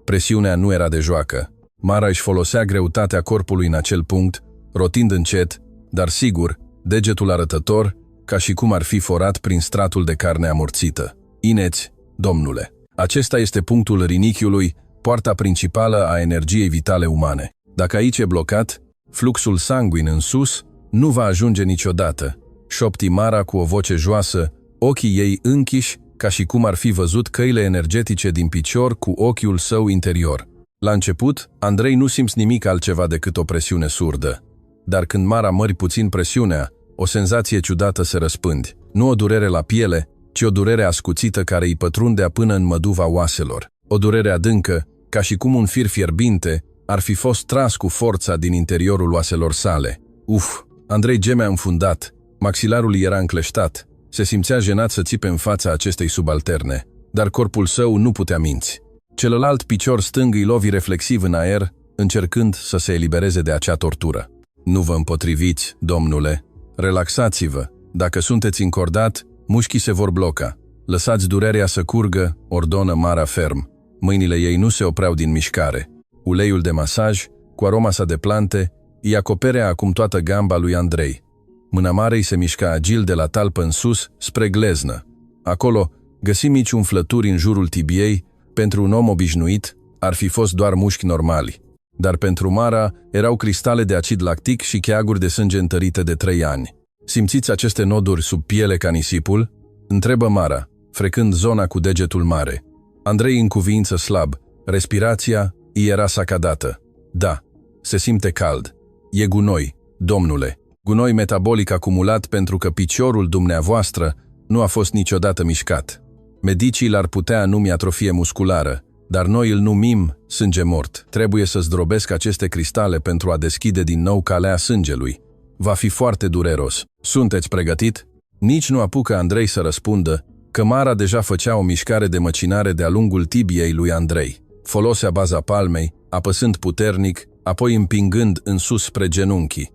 Presiunea nu era de joacă. Mara își folosea greutatea corpului în acel punct, rotind încet, dar sigur, degetul arătător, ca și cum ar fi forat prin stratul de carne amorțită. Ineți, domnule. Acesta este punctul rinichiului, poarta principală a energiei vitale umane. Dacă aici e blocat, fluxul sanguin în sus nu va ajunge niciodată. Șopti Mara cu o voce joasă, ochii ei închiși, ca și cum ar fi văzut căile energetice din picior cu ochiul său interior. La început, Andrei nu simți nimic altceva decât o presiune surdă. Dar când Mara mări puțin presiunea, o senzație ciudată se răspândi. Nu o durere la piele, ci o durere ascuțită care îi pătrundea până în măduva oaselor. O durere adâncă, ca și cum un fir fierbinte ar fi fost tras cu forța din interiorul oaselor sale. Uf! Andrei gemea înfundat, maxilarul era încleștat, se simțea jenat să țipe în fața acestei subalterne, dar corpul său nu putea minți. Celălalt picior stâng îi lovi reflexiv în aer, încercând să se elibereze de acea tortură. Nu vă împotriviți, domnule. Relaxați-vă. Dacă sunteți încordat, mușchii se vor bloca. Lăsați durerea să curgă, ordonă Mara ferm. Mâinile ei nu se opreau din mișcare. Uleiul de masaj, cu aroma sa de plante, îi acoperea acum toată gamba lui Andrei. Mâna Marei se mișca agil de la talpă în sus, spre gleznă. Acolo găsi mici umflături în jurul tibiei. Pentru un om obișnuit, ar fi fost doar mușchi normali. Dar pentru Mara erau cristale de acid lactic și cheaguri de sânge întărite de 3 ani. Simțiți aceste noduri sub piele ca nisipul? Întrebă Mara, frecând zona cu degetul mare. Andrei în cuvință slab. Respirația îi era sacadată. Da, se simte cald. E gunoi, domnule. Gunoi metabolic acumulat pentru că piciorul dumneavoastră nu a fost niciodată mișcat. Medicii l-ar putea numi atrofie musculară, dar noi îl numim sânge mort. Trebuie să zdrobesc aceste cristale pentru a deschide din nou calea sângelui. Va fi foarte dureros. Sunteți pregătit? Nici nu apucă Andrei să răspundă, că Mara deja făcea o mișcare de măcinare de-a lungul tibiei lui Andrei. Folosea baza palmei, apăsând puternic, apoi împingând în sus spre genunchi.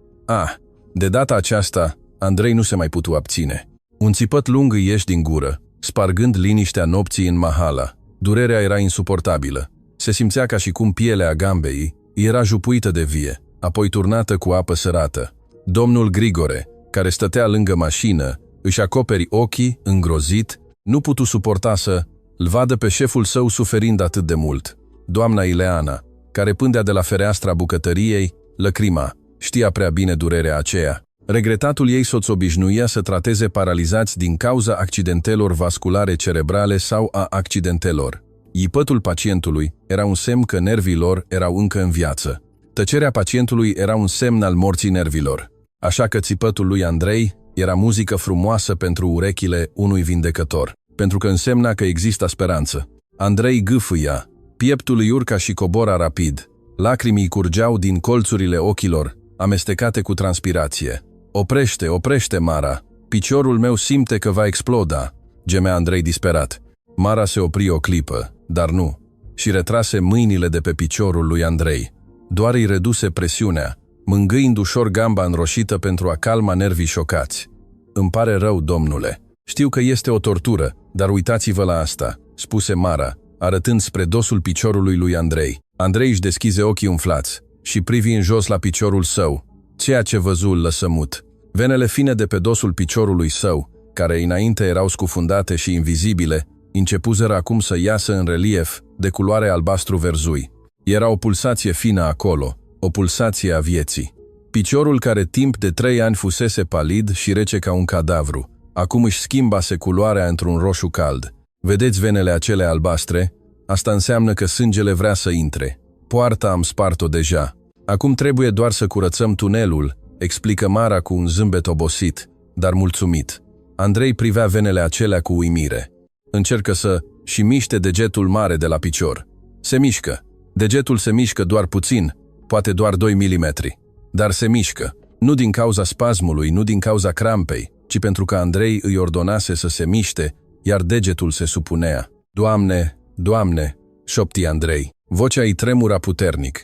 De data aceasta, Andrei nu se mai putu abține. Un țipăt lung îi ieși din gură, spargând liniștea nopții în Mahala. Durerea era insuportabilă. Se simțea ca și cum pielea gambei era jupuită de vie, apoi turnată cu apă sărată. Domnul Grigore, care stătea lângă mașină, își acoperi ochii, îngrozit, nu putu suporta să-l vadă pe șeful său suferind atât de mult. Doamna Ileana, care pândea de la fereastra bucătăriei, lăcrima, știa prea bine durerea aceea. Regretatul ei soț obișnuia să trateze paralizați din cauza accidentelor vasculare cerebrale sau a accidentelor. Ipătul pacientului era un semn că nervii lor erau încă în viață. Tăcerea pacientului era un semn al morții nervilor. Așa că țipătul lui Andrei Era muzică frumoasă pentru urechile unui vindecător, pentru că însemna că există speranță. Andrei gâfâia, pieptul îi urca și cobora rapid. Lacrimii curgeau din colțurile ochilor, amestecate cu transpirație. Oprește, oprește, Mara! Piciorul meu simte că va exploda!" gemea Andrei disperat. Mara se opri o clipă, dar nu, și retrase mâinile de pe piciorul lui Andrei. Doar îi reduse presiunea, mângâind ușor gamba înroșită pentru a calma nervii șocați. "Îmi pare rău, domnule. Știu că este o tortură, dar uitați-vă la asta," spuse Mara, arătând spre dosul piciorului lui Andrei. Andrei își deschize ochii umflați și privi în jos la piciorul său, ceea ce văzu îl lăsă mut. Venele fine de pe dosul piciorului său, care înainte erau scufundate și invizibile, începuseră acum să iasă în relief de culoare albastru-verzui. Era o pulsație fină acolo, o pulsație a vieții. Piciorul care timp de 3 ani fusese palid și rece ca un cadavru, acum își schimbase culoarea într-un roșu cald. "Vedeți venele acele albastre? Asta înseamnă că sângele vrea să intre. Poarta am spart-o deja. Acum trebuie doar să curățăm tunelul," explică Mara cu un zâmbet obosit, dar mulțumit. Andrei privea venele acelea cu uimire. Încercă să și miște degetul mare de la picior. Se mișcă. Degetul se mișcă doar puțin, poate doar 2 milimetri. Dar se mișcă. Nu din cauza spasmului, nu din cauza crampei, ci pentru că Andrei îi ordonase să se miște, iar degetul se supunea. "Doamne, Doamne!" șopti Andrei. Vocea îi tremura puternic.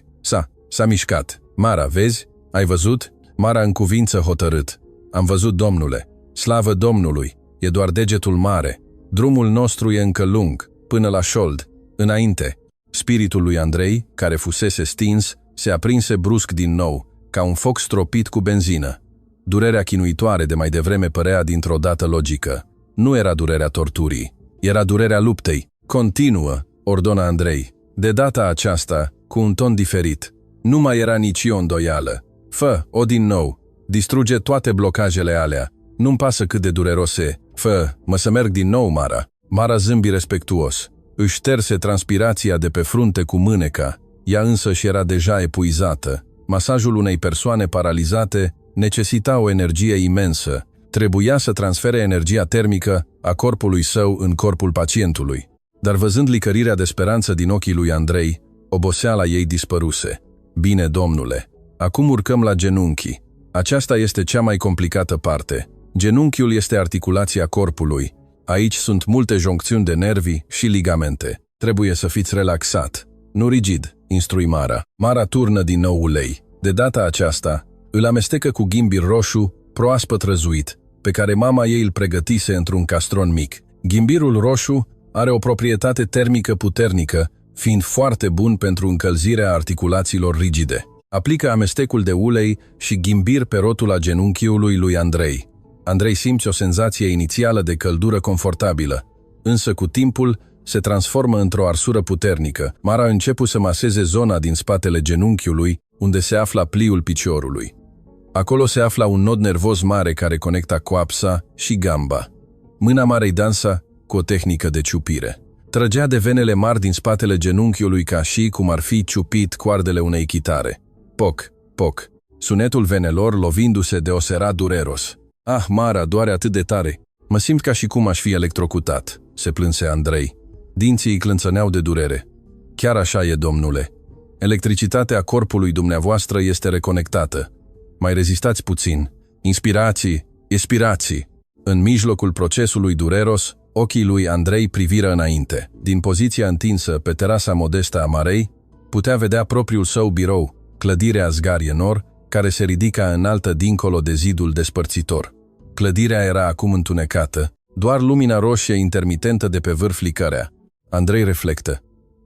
S-a mișcat. "Mara, vezi? Ai văzut?" Mara în cuvință hotărât. "Am văzut, domnule. Slavă Domnului! E doar degetul mare. Drumul nostru e încă lung, până la șold. Înainte." Spiritul lui Andrei, care fusese stins, se aprinse brusc din nou, ca un foc stropit cu benzină. Durerea chinuitoare de mai devreme părea dintr-o dată logică. Nu era durerea torturii, era durerea luptei. "Continuă," ordona Andrei. De data aceasta, cu un ton diferit. Nu mai era nici o îndoială. "Fă-o din nou. Distruge toate blocajele alea. Nu-mi pasă cât de dureros e. Mă să merg din nou, Mara." Mara zâmbi respectuos. Își șterse transpirația de pe frunte cu mâneca. Ea însăși era deja epuizată. Masajul unei persoane paralizate necesita o energie imensă. Trebuia să transfere energia termică a corpului său în corpul pacientului. Dar văzând licărirea de speranță din ochii lui Andrei, oboseala ei dispăruse. "Bine, domnule. Acum urcăm la genunchi. Aceasta este cea mai complicată parte. Genunchiul este articulația corpului. Aici sunt multe joncțiuni de nervi și ligamente. Trebuie să fiți relaxat. Nu rigid," instrui Mara. Mara turnă din nou ulei. De data aceasta, îl amestecă cu ghimbir roșu, proaspăt răzuit, pe care mama ei îl pregătise într-un castron mic. Ghimbirul roșu are o proprietate termică puternică, fiind foarte bun pentru încălzirea articulațiilor rigide. Aplică amestecul de ulei și ghimbir pe rotula genunchiului lui Andrei. Andrei simte o senzație inițială de căldură confortabilă, însă cu timpul se transformă într-o arsură puternică. Mara începe să maseze zona din spatele genunchiului, unde se afla pliul piciorului. Acolo se afla un nod nervos mare care conecta coapsa și gamba. Mâna Marei dansa cu o tehnică de ciupire. Trăgea de venele mari din spatele genunchiului ca și cum ar fi ciupit coardele unei chitare. Poc, poc. Sunetul venelor lovindu-se deosera dureros. "Ah, Mara, doare atât de tare. Mă simt ca și cum aș fi electrocutat," se plânse Andrei. Dinții îi clănțăneau de durere. "Chiar așa e, domnule. Electricitatea corpului dumneavoastră este reconectată. Mai rezistați puțin. Inspirații, expirații." În mijlocul procesului dureros, ochii lui Andrei priviră înainte. Din poziția întinsă pe terasa modestă a Marei, putea vedea propriul său birou, clădirea Zgaryenor, care se ridica înaltă dincolo de zidul despărțitor. Clădirea era acum întunecată, doar lumina roșie intermitentă de pe vârf licărea. Andrei reflectă.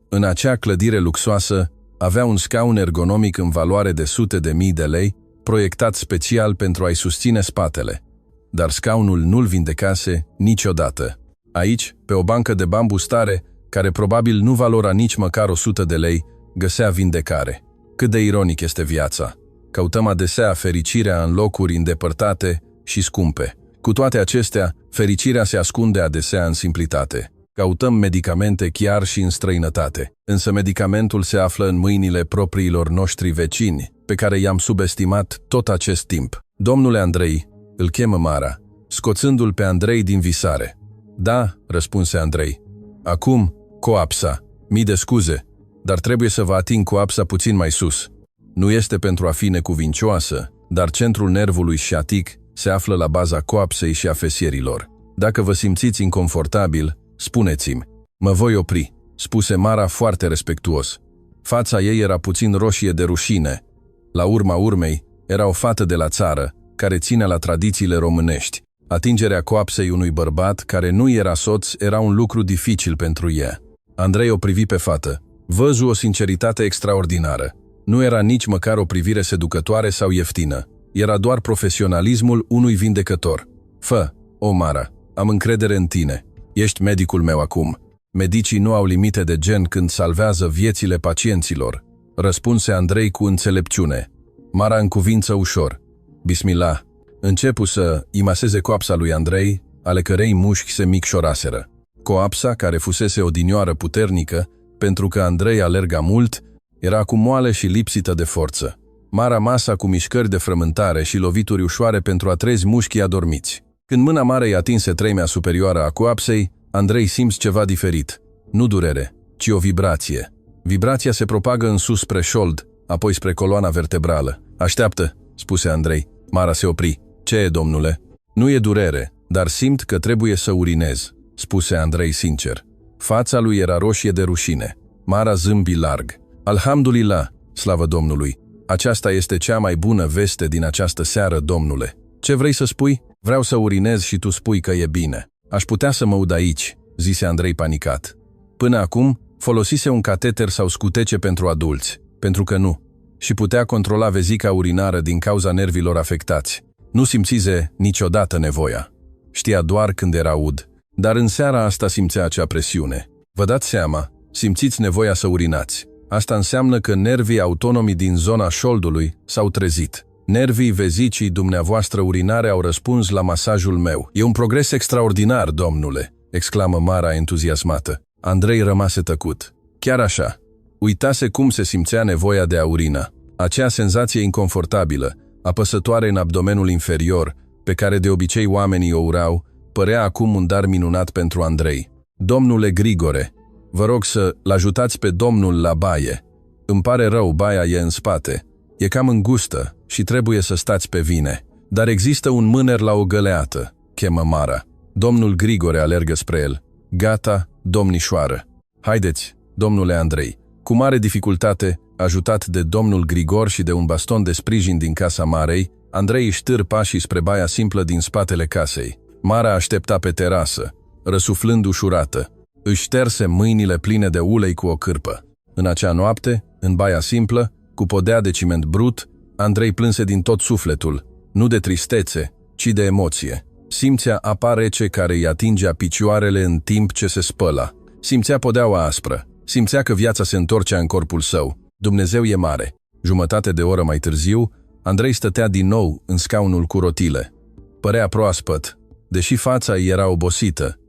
În acea clădire luxoasă avea un scaun ergonomic în valoare de sute de mii de lei, proiectat special pentru a-i susține spatele. Dar scaunul nu-l vindecase niciodată. Aici, pe o bancă de bambu stare, care probabil nu valora nici măcar 100 de lei, găsea vindecare. Cât de ironic este viața. Căutăm adesea fericirea în locuri îndepărtate și scumpe. Cu toate acestea, fericirea se ascunde adesea în simplitate. Căutăm medicamente chiar și în străinătate. Însă medicamentul se află în mâinile propriilor noștri vecini, pe care i-am subestimat tot acest timp. "Domnule Andrei, îl chemă Mara, scoțându-l pe Andrei din visare. Da, răspunse Andrei. Acum, coapsa. Mii de scuze, dar trebuie să vă ating coapsa puțin mai sus. Nu este pentru a fi necuvincioasă, dar centrul nervului sciatic se află la baza coapsei și a fesierilor. Dacă vă simțiți inconfortabil, spuneți-mi. Mă voi opri, spuse Mara foarte respectuos. Fața ei era puțin roșie de rușine. La urma urmei, era o fată de la țară, care ține la tradițiile românești. Atingerea coapsei unui bărbat care nu era soț era un lucru dificil pentru ea. Andrei o privi pe fată. Văzu o sinceritate extraordinară. Nu era nici măcar o privire seducătoare sau ieftină. Era doar profesionalismul unui vindecător. Fă, o Mara, am încredere în tine. Ești medicul meu acum. Medicii nu au limite de gen când salvează viețile pacienților, răspunse Andrei cu înțelepciune. Mara încuvință ușor. Bismillah. Începu să imaseze coapsa lui Andrei, ale cărei mușchi se micșoraseră. Coapsa, care fusese odinioară puternică, pentru că Andrei alerga mult, era acum moale și lipsită de forță. Mara masa cu mișcări de frământare și lovituri ușoare pentru a trezi mușchii adormiți. Când mâna Marei atinse treimea superioară a coapsei, Andrei simți ceva diferit. Nu durere, ci o vibrație. Vibrația se propagă în sus spre șold, apoi spre coloana vertebrală. Așteaptă, spuse Andrei. Mara se opri. Ce e, domnule? Nu e durere, dar simt că trebuie să urinez, spuse Andrei sincer. Fața lui era roșie de rușine. Mara zâmbi larg. Alhamdulillah, slavă Domnului. Aceasta este cea mai bună veste din această seară, domnule. Ce vrei să spui? Vreau să urinez și tu spui că e bine. Aș putea să mă ud aici, zise Andrei panicat. Până acum, folosise un cateter sau scutece pentru adulți, pentru că nu. Și putea controla vezica urinară din cauza nervilor afectați. Nu simțise niciodată nevoia. Știa doar când era ud, dar în seara asta simțea acea presiune. Vă dați seama, simțiți nevoia să urinați. Asta înseamnă că nervii autonomi din zona șoldului s-au trezit. Nervii vezicii dumneavoastră urinare au răspuns la masajul meu. E un progres extraordinar, domnule, exclamă Mara entuziasmată. Andrei rămase tăcut. Chiar așa. Uitase cum se simțea nevoia de a urina. Acea senzație inconfortabilă, apăsătoare în abdomenul inferior, pe care de obicei oamenii o urau, părea acum un dar minunat pentru Andrei. Domnule Grigore, vă rog să-l ajutați pe domnul la baie. Îmi pare rău, baia e în spate. E cam îngustă și trebuie să stați pe vine. Dar există un mâner la o găleată, chemă Mara. Domnul Grigore alergă spre el. Gata, domnișoară. Haideți, domnule Andrei. Cu mare dificultate, ajutat de domnul Grigor și de un baston de sprijin din casa Marei, Andrei își târă pașii spre baia simplă din spatele casei. Mara aștepta pe terasă, răsuflând ușurată. Își șterse mâinile pline de ulei cu o cârpă. În acea noapte, în baia simplă, cu podea de ciment brut, Andrei plânse din tot sufletul, nu de tristețe, ci de emoție. Simțea apa rece care îi atingea picioarele în timp ce se spăla. Simțea podeaua aspră. Simțea că viața se întorcea în corpul său. Dumnezeu e mare. Jumătate de oră mai târziu, Andrei stătea din nou în scaunul cu rotile. Părea proaspăt, deși fața îi era obosită.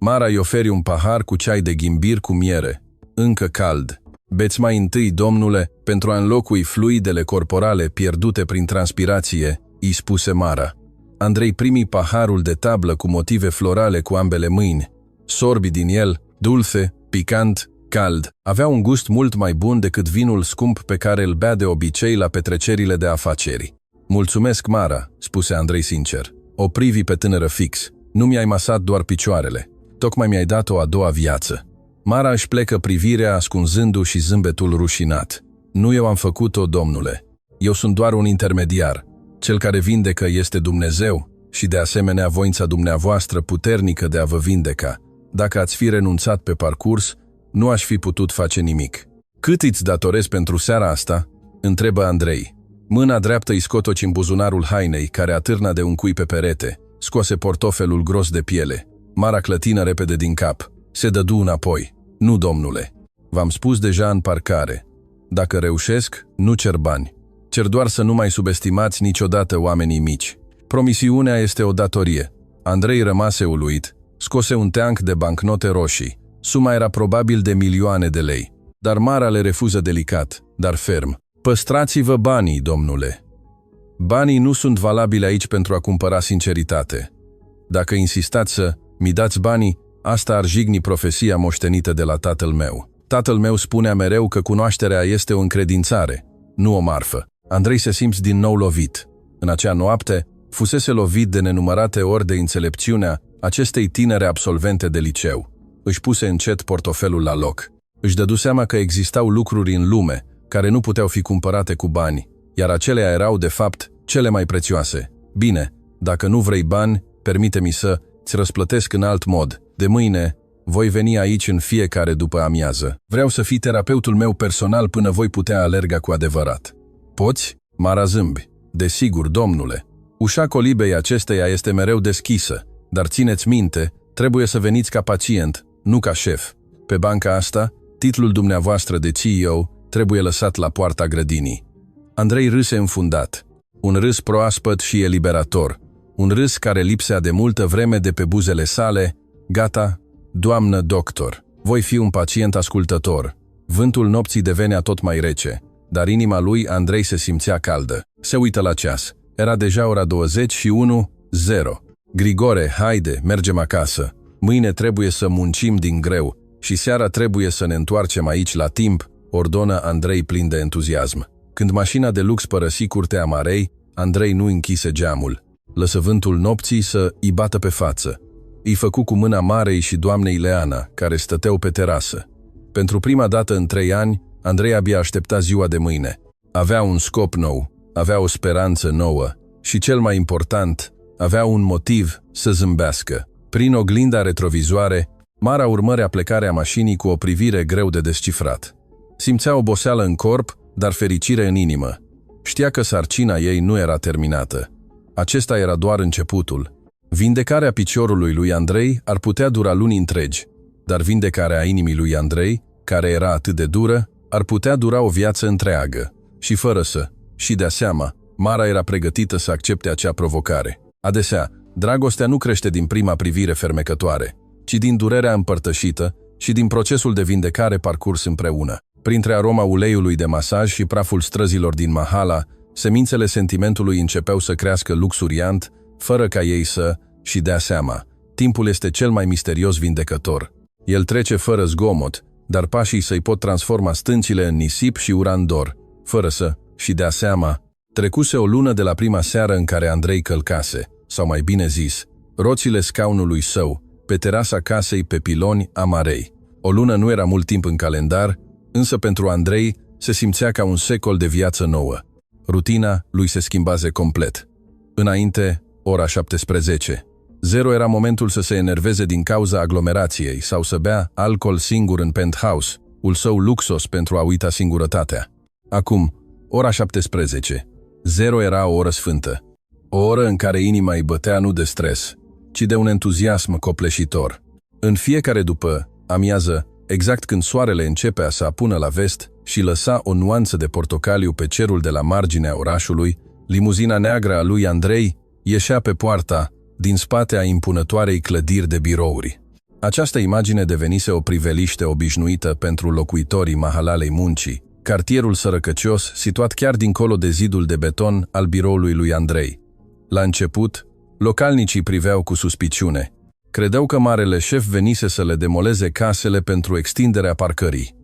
Mara îi oferi un pahar cu ceai de ghimbir cu miere, încă cald. Beți mai întâi, domnule, pentru a înlocui fluidele corporale pierdute prin transpirație, îi spuse Mara. Andrei primi paharul de tablă cu motive florale cu ambele mâini. Sorbi din el, dulce, picant, cald. Avea un gust mult mai bun decât vinul scump pe care îl bea de obicei la petrecerile de afaceri. Mulțumesc, Mara, spuse Andrei sincer. O privi pe tânără fix. Nu mi-ai masat doar picioarele. Tocmai mi-ai dat o a doua viață. Mara își plecă privirea ascunzându-și zâmbetul rușinat. Nu eu am făcut-o, domnule. Eu sunt doar un intermediar. Cel care vindecă este Dumnezeu și de asemenea voința dumneavoastră puternică de a vă vindeca. Dacă ați fi renunțat pe parcurs, nu aș fi putut face nimic. Cât îți datorez pentru seara asta? Întrebă Andrei. Mâna dreaptă îi scotoci în buzunarul hainei, care atârna de un cui pe perete. Scoase portofelul gros de piele. Mara clătină repede din cap. Se dădu înapoi. Nu, domnule. V-am spus deja în parcare. Dacă reușesc, nu cer bani. Cer doar să nu mai subestimați niciodată oamenii mici. Promisiunea este o datorie. Andrei rămase uluit. Scose un teanc de bancnote roșii. Suma era probabil de milioane de lei. Dar Mara le refuză delicat, dar ferm. Păstrați-vă banii, domnule. Banii nu sunt valabili aici pentru a cumpăra sinceritate. Dacă insistați să mi dați banii, asta ar jigni profeția moștenită de la tatăl meu. Tatăl meu spunea mereu că cunoașterea este o încredințare, nu o marfă. Andrei se simți din nou lovit. În acea noapte, fusese lovit de nenumărate ori de înțelepciunea acestei tinere absolvente de liceu. Își puse încet portofelul la loc. Își dădu seama că existau lucruri în lume care nu puteau fi cumpărate cu bani, iar acelea erau, de fapt, cele mai prețioase. Bine, dacă nu vrei bani, permite-mi să-ți răsplătesc în alt mod. De mâine, voi veni aici în fiecare după amiază. Vreau să fii terapeutul meu personal până voi putea alerga cu adevărat. Poți? Mara zâmbi. Desigur, domnule. Ușa colibei acesteia este mereu deschisă, dar țineți minte, trebuie să veniți ca pacient, nu ca șef. Pe banca asta, titlul dumneavoastră de CEO trebuie lăsat la poarta grădinii. Andrei râse înfundat. Un râs proaspăt și eliberator. Un râs care lipsea de multă vreme de pe buzele sale. Gata, doamnă doctor. Voi fi un pacient ascultător. Vântul nopții devenea tot mai rece, dar inima lui Andrei se simțea caldă. Se uită la ceas. Era deja ora 21:00. Grigore, haide, mergem acasă. Mâine trebuie să muncim din greu și seara trebuie să ne întoarcem aici la timp, ordonă Andrei plin de entuziasm. Când mașina de lux părăsi curtea Marei, Andrei nu închise geamul. Lăsă vântul nopții să îi bată pe față. Îi făcu cu mâna Marei și doamnei Leana, care stăteau pe terasă. Pentru prima dată în 3 ani, Andrei abia aștepta ziua de mâine. Avea un scop nou, avea o speranță nouă și, cel mai important, avea un motiv să zâmbească. Prin oglinda retrovizoare, Mara urmărea plecarea mașinii cu o privire greu de descifrat. Simțea oboseală în corp, dar fericire în inimă. Știa că sarcina ei nu era terminată. Acesta era doar începutul. Vindecarea piciorului lui Andrei ar putea dura luni întregi, dar vindecarea inimii lui Andrei, care era atât de dură, ar putea dura o viață întreagă. Și fără să și dea seama, Mara era pregătită să accepte acea provocare. Adesea, dragostea nu crește din prima privire fermecătoare, ci din durerea împărtășită și din procesul de vindecare parcurs împreună. Printre aroma uleiului de masaj și praful străzilor din Mahala, semințele sentimentului începeau să crească luxuriant, fără ca ei să și dea seama. Timpul este cel mai misterios vindecător. El trece fără zgomot, dar pașii săi pot transforma stâncile în nisip și urandor, fără să și dea seama. Trecuse o lună de la prima seară în care Andrei călcase, sau mai bine zis, roțile scaunului său, pe terasa casei pe piloni a Marei. O lună nu era mult timp în calendar, însă pentru Andrei se simțea ca un secol de viață nouă. Rutina lui se schimbase complet. Înainte, ora 17. 0 era momentul să se enerveze din cauza aglomerației sau să bea alcool singur în penthouse, ul său luxos pentru a uita singurătatea. Acum, ora 17. 0 era o oră sfântă. O oră în care inima îi bătea nu de stres, ci de un entuziasm copleșitor. În fiecare după amiază, exact când soarele începea să apună la vest și lăsa o nuanță de portocaliu pe cerul de la marginea orașului, limuzina neagră a lui Andrei ieșea pe poarta din spate a impunătoarei clădiri de birouri. Această imagine devenise o priveliște obișnuită pentru locuitorii Mahalalei Muncii, cartierul sărăcăcios situat chiar dincolo de zidul de beton al biroului lui Andrei. La început, localnicii priveau cu suspiciune. Credeau că marele șef venise să le demoleze casele pentru extinderea parcării.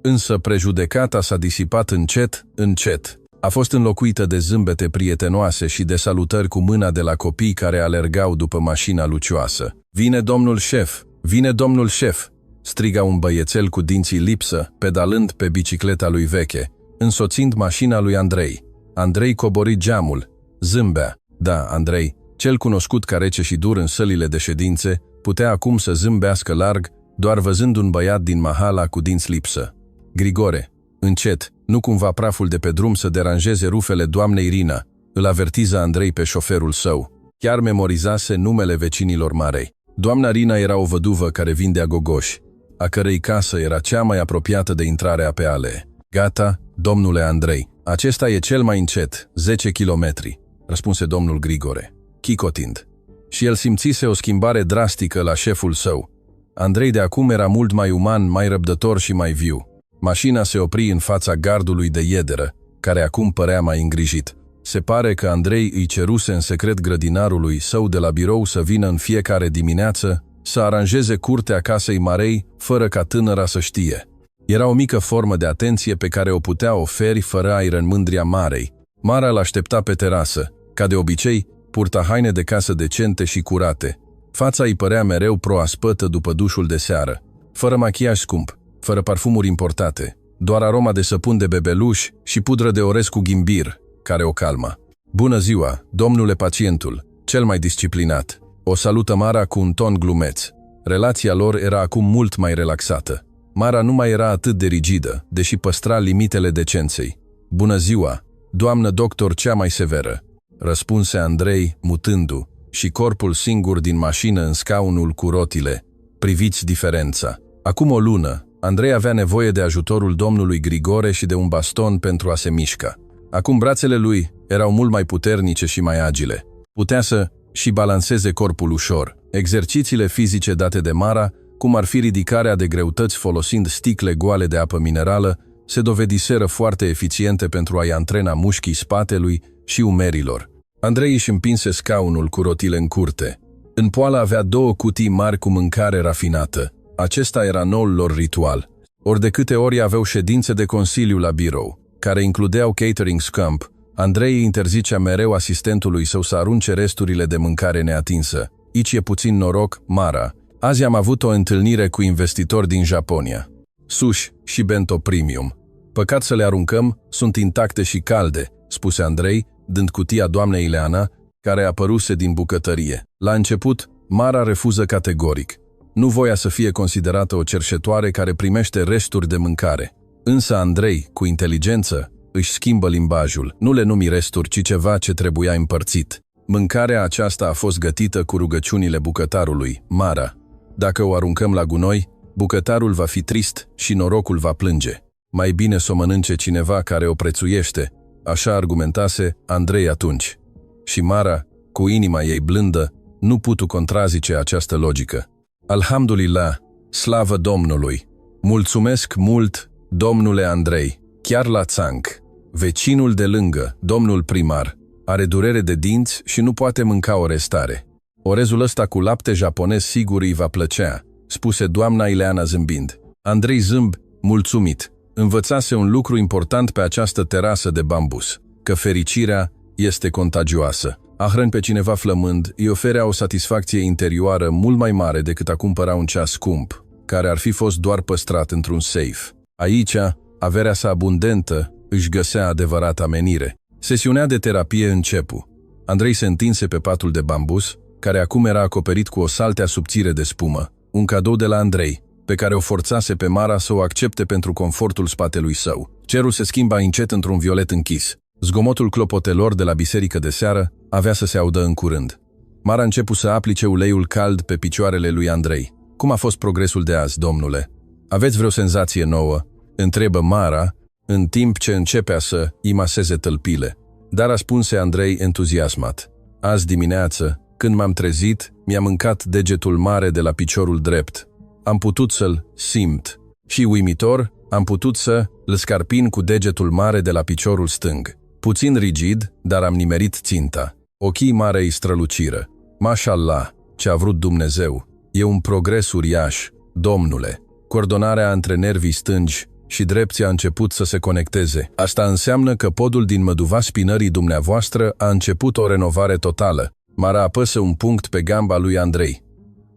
Însă prejudecata s-a disipat încet, încet. A fost înlocuită de zâmbete prietenoase și de salutări cu mâna de la copii care alergau după mașina lucioasă. "Vine domnul șef! Vine domnul șef!" striga un băiețel cu dinții lipsă, pedalând pe bicicleta lui veche, însoțind mașina lui Andrei. Andrei cobori geamul. Zâmbea. Da, Andrei, cel cunoscut ca rece și dur în sălile de ședințe, putea acum să zâmbească larg, doar văzând un băiat din Mahala cu dinți lipsă. "Grigore, încet, nu cumva praful de pe drum să deranjeze rufele doamnei Rina," îl avertiză Andrei pe șoferul său. Chiar memorizase numele vecinilor Marei. Doamna Rina era o văduvă care vindea gogoși, a cărei casă era cea mai apropiată de intrarea pe alee. "Gata, domnule Andrei, acesta e cel mai încet, 10 kilometri," răspunse domnul Grigore, chicotind. Și el simțise o schimbare drastică la șeful său. Andrei de acum era mult mai uman, mai răbdător și mai viu. Mașina se opri în fața gardului de iederă, care acum părea mai îngrijit. Se pare că Andrei îi ceruse în secret grădinarului său de la birou să vină în fiecare dimineață să aranjeze curtea casei Marei, fără ca tânăra să știe. Era o mică formă de atenție pe care o putea oferi fără a-i rămândria Marei. Mara l-aștepta pe terasă. Ca de obicei, purta haine de casă decente și curate. Fața îi părea mereu proaspătă după dușul de seară. Fără machiaj scump, fără parfumuri importate, doar aroma de săpun de bebeluș și pudră de orez cu ghimbir, care o calma. Bună ziua, domnule pacientul, cel mai disciplinat. O salută Mara cu un ton glumeț. Relația lor era acum mult mai relaxată. Mara nu mai era atât de rigidă, deși păstra limitele decenței. Bună ziua, doamnă doctor cea mai severă, răspunse Andrei, mutându, și corpul singur din mașină în scaunul cu rotile. Priviți diferența. Acum o lună, Andrei avea nevoie de ajutorul domnului Grigore și de un baston pentru a se mișca. Acum brațele lui erau mult mai puternice și mai agile. Putea să și balanceze corpul ușor. Exercițiile fizice date de Mara, cum ar fi ridicarea de greutăți folosind sticle goale de apă minerală, se dovediseră foarte eficiente pentru a-i antrena mușchii spatelui și umerilor. Andrei își împinse scaunul cu rotile în curte. În poală avea 2 cutii mari cu mâncare rafinată. Acesta era noul lor ritual. Ori de câte ori aveau ședințe de consiliu la birou, care includeau catering scump, Andrei îi interzicea mereu asistentului său să arunce resturile de mâncare neatinsă. Aici e puțin noroc, Mara. Azi am avut o întâlnire cu investitori din Japonia. Sushi și bento premium. Păcat să le aruncăm, sunt intacte și calde, spuse Andrei, dând cutia doamnei Ileana, care apăruse din bucătărie. La început, Mara refuză categoric. Nu voia să fie considerată o cerșetoare care primește resturi de mâncare. Însă Andrei, cu inteligență, își schimbă limbajul. Nu le numi resturi, ci ceva ce trebuia împărțit. Mâncarea aceasta a fost gătită cu rugăciunile bucătarului, Mara. Dacă o aruncăm la gunoi, bucătarul va fi trist și norocul va plânge. Mai bine să o mănânce cineva care o prețuiește, așa argumentase Andrei atunci. Și Mara, cu inima ei blândă, nu putu contrazice această logică. Alhamdulillah, slavă Domnului! Mulțumesc mult, domnule Andrei, chiar la țanc. Vecinul de lângă, domnul primar, are durere de dinți și nu poate mânca o restare. Orezul ăsta cu lapte japonez sigur îi va plăcea, spuse doamna Ileana zâmbind. Andrei zâmb, mulțumit. Învățase un lucru important pe această terasă de bambus, că fericirea este contagioasă. A hrăni pe cineva flămând îi oferea o satisfacție interioară mult mai mare decât a cumpăra un ceas scump, care ar fi fost doar păstrat într-un safe. Aici, averea sa abundentă își găsea adevărata menire. Sesiunea de terapie începu. Andrei se întinse pe patul de bambus, care acum era acoperit cu o saltea subțire de spumă, un cadou de la Andrei, pe care o forțase pe Mara să o accepte pentru confortul spatelui său. Cerul se schimba încet într-un violet închis. Zgomotul clopotelor de la biserică de seară avea să se audă în curând. Mara începu să aplice uleiul cald pe picioarele lui Andrei. Cum a fost progresul de azi, domnule? Aveți vreo senzație nouă? Întrebă Mara, în timp ce începea să îi maseze tălpile. Dar răspunse Andrei entuziasmat. Azi dimineață, când m-am trezit, mi-a mâncat degetul mare de la piciorul drept. Am putut să-l simt. Și uimitor, am putut să-l scarpin cu degetul mare de la piciorul stâng. Puțin rigid, dar am nimerit ținta. Ochii Marei străluciră. Mașallah, ce a vrut Dumnezeu. E un progres uriaș, domnule. Coordonarea între nervii stângi și drepți a început să se conecteze. Asta înseamnă că podul din măduva spinării dumneavoastră a început o renovare totală. Mara apăsă un punct pe gamba lui Andrei.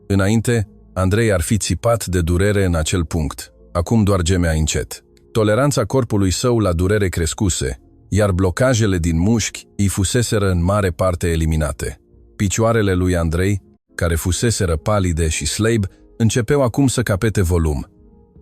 Înainte, Andrei ar fi țipat de durere în acel punct. Acum doar gemea încet. Toleranța corpului său la durere crescuse, iar blocajele din mușchi îi fuseseră în mare parte eliminate. Picioarele lui Andrei, care fuseseră palide și slab, începeau acum să capete volum.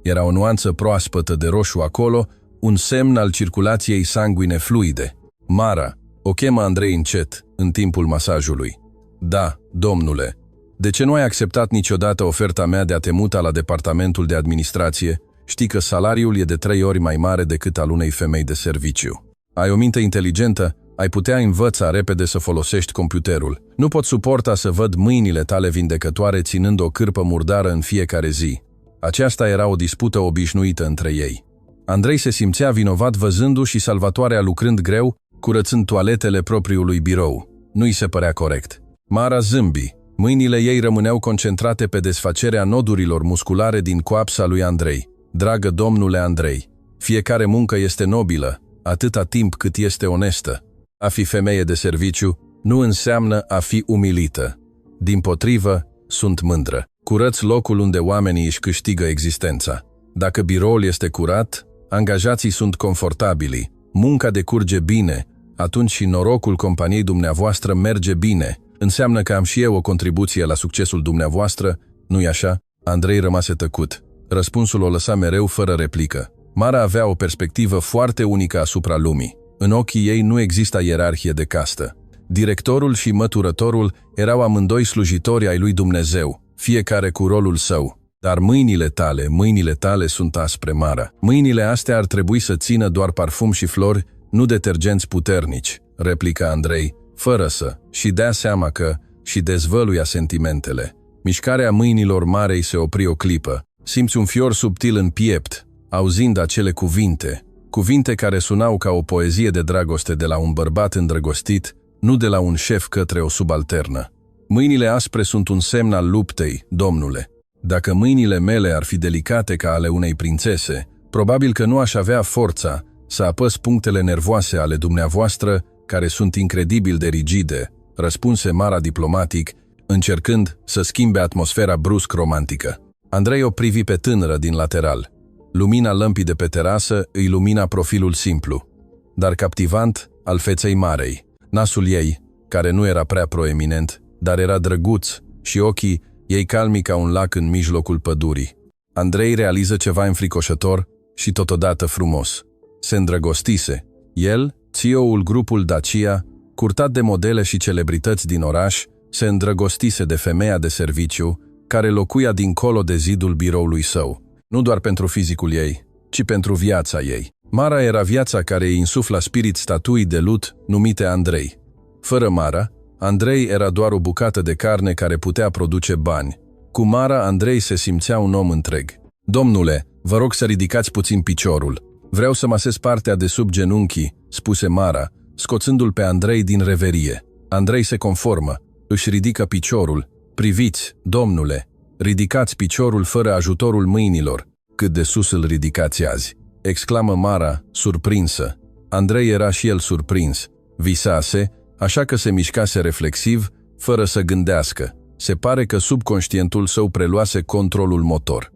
Era o nuanță proaspătă de roșu acolo, un semn al circulației sanguine fluide. Mara o chemă Andrei încet, în timpul masajului. Da, domnule, de ce nu ai acceptat niciodată oferta mea de a te muta la departamentul de administrație? Știi că salariul e de 3 ori mai mare decât al unei femei de serviciu. Ai o minte inteligentă, ai putea învăța repede să folosești computerul. Nu pot suporta să văd mâinile tale vindecătoare ținând o cârpă murdară în fiecare zi. Aceasta era o dispută obișnuită între ei. Andrei se simțea vinovat văzându-și Salvatoarea lucrând greu, curățând toaletele propriului birou. Nu-i se părea corect. Mara zâmbi. Mâinile ei rămâneau concentrate pe desfacerea nodurilor musculare din coapsa lui Andrei. Dragă domnule Andrei, fiecare muncă este nobilă, atâta timp cât este onestă. A fi femeie de serviciu nu înseamnă a fi umilită. Dimpotrivă, sunt mândră. Curăț locul unde oamenii își câștigă existența. Dacă biroul este curat, angajații sunt confortabili, munca decurge bine, atunci și norocul companiei dumneavoastră merge bine. Înseamnă că am și eu o contribuție la succesul dumneavoastră, nu-i așa? Andrei rămase tăcut. Răspunsul o lăsa mereu fără replică. Mara avea o perspectivă foarte unică asupra lumii. În ochii ei nu exista ierarhie de castă. Directorul și măturătorul erau amândoi slujitori ai lui Dumnezeu, fiecare cu rolul său. Dar mâinile tale sunt aspre, Mara. Mâinile astea ar trebui să țină doar parfum și flori, nu detergenți puternici, replica Andrei, fără să și dea seama că și dezvăluia sentimentele. Mișcarea mâinilor Marei se opri o clipă. Simți un fior subtil în piept, auzind acele cuvinte care sunau ca o poezie de dragoste de la un bărbat îndrăgostit, nu de la un șef către o subalternă. Mâinile aspre sunt un semn al luptei, domnule. Dacă mâinile mele ar fi delicate ca ale unei prințese, probabil că nu aș avea forța să apăs punctele nervoase ale dumneavoastră, care sunt incredibil de rigide, răspunse Mara diplomatic, încercând să schimbe atmosfera brusc romantică. Andrei o privi pe tânără din lateral. Lumina lămpii de pe terasă îi lumina profilul simplu, dar captivant al feței Marei. Nasul ei, care nu era prea proeminent, dar era drăguț, și ochii ei calmi ca un lac în mijlocul pădurii. Andrei realiză ceva înfricoșător și totodată frumos. Se îndrăgostise. El, CEO-ul grupul Dacia, curtat de modele și celebrități din oraș, se îndrăgostise de femeia de serviciu, care locuia dincolo de zidul biroului său. Nu doar pentru fizicul ei, ci pentru viața ei. Mara era viața care îi insufla spirit statuii de lut numite Andrei. Fără Mara, Andrei era doar o bucată de carne care putea produce bani. Cu Mara, Andrei se simțea un om întreg. Domnule, vă rog să ridicați puțin piciorul. Vreau să masez partea de sub genunchii, spuse Mara, scoțându-l pe Andrei din reverie. Andrei se conformă, își ridică piciorul. Priviți, domnule, ridicați piciorul fără ajutorul mâinilor. Cât de sus îl ridicați azi, exclamă Mara, surprinsă. Andrei era și el surprins. Visase, așa că se mișcase reflexiv, fără să gândească. Se pare că subconștientul său preluase controlul motor.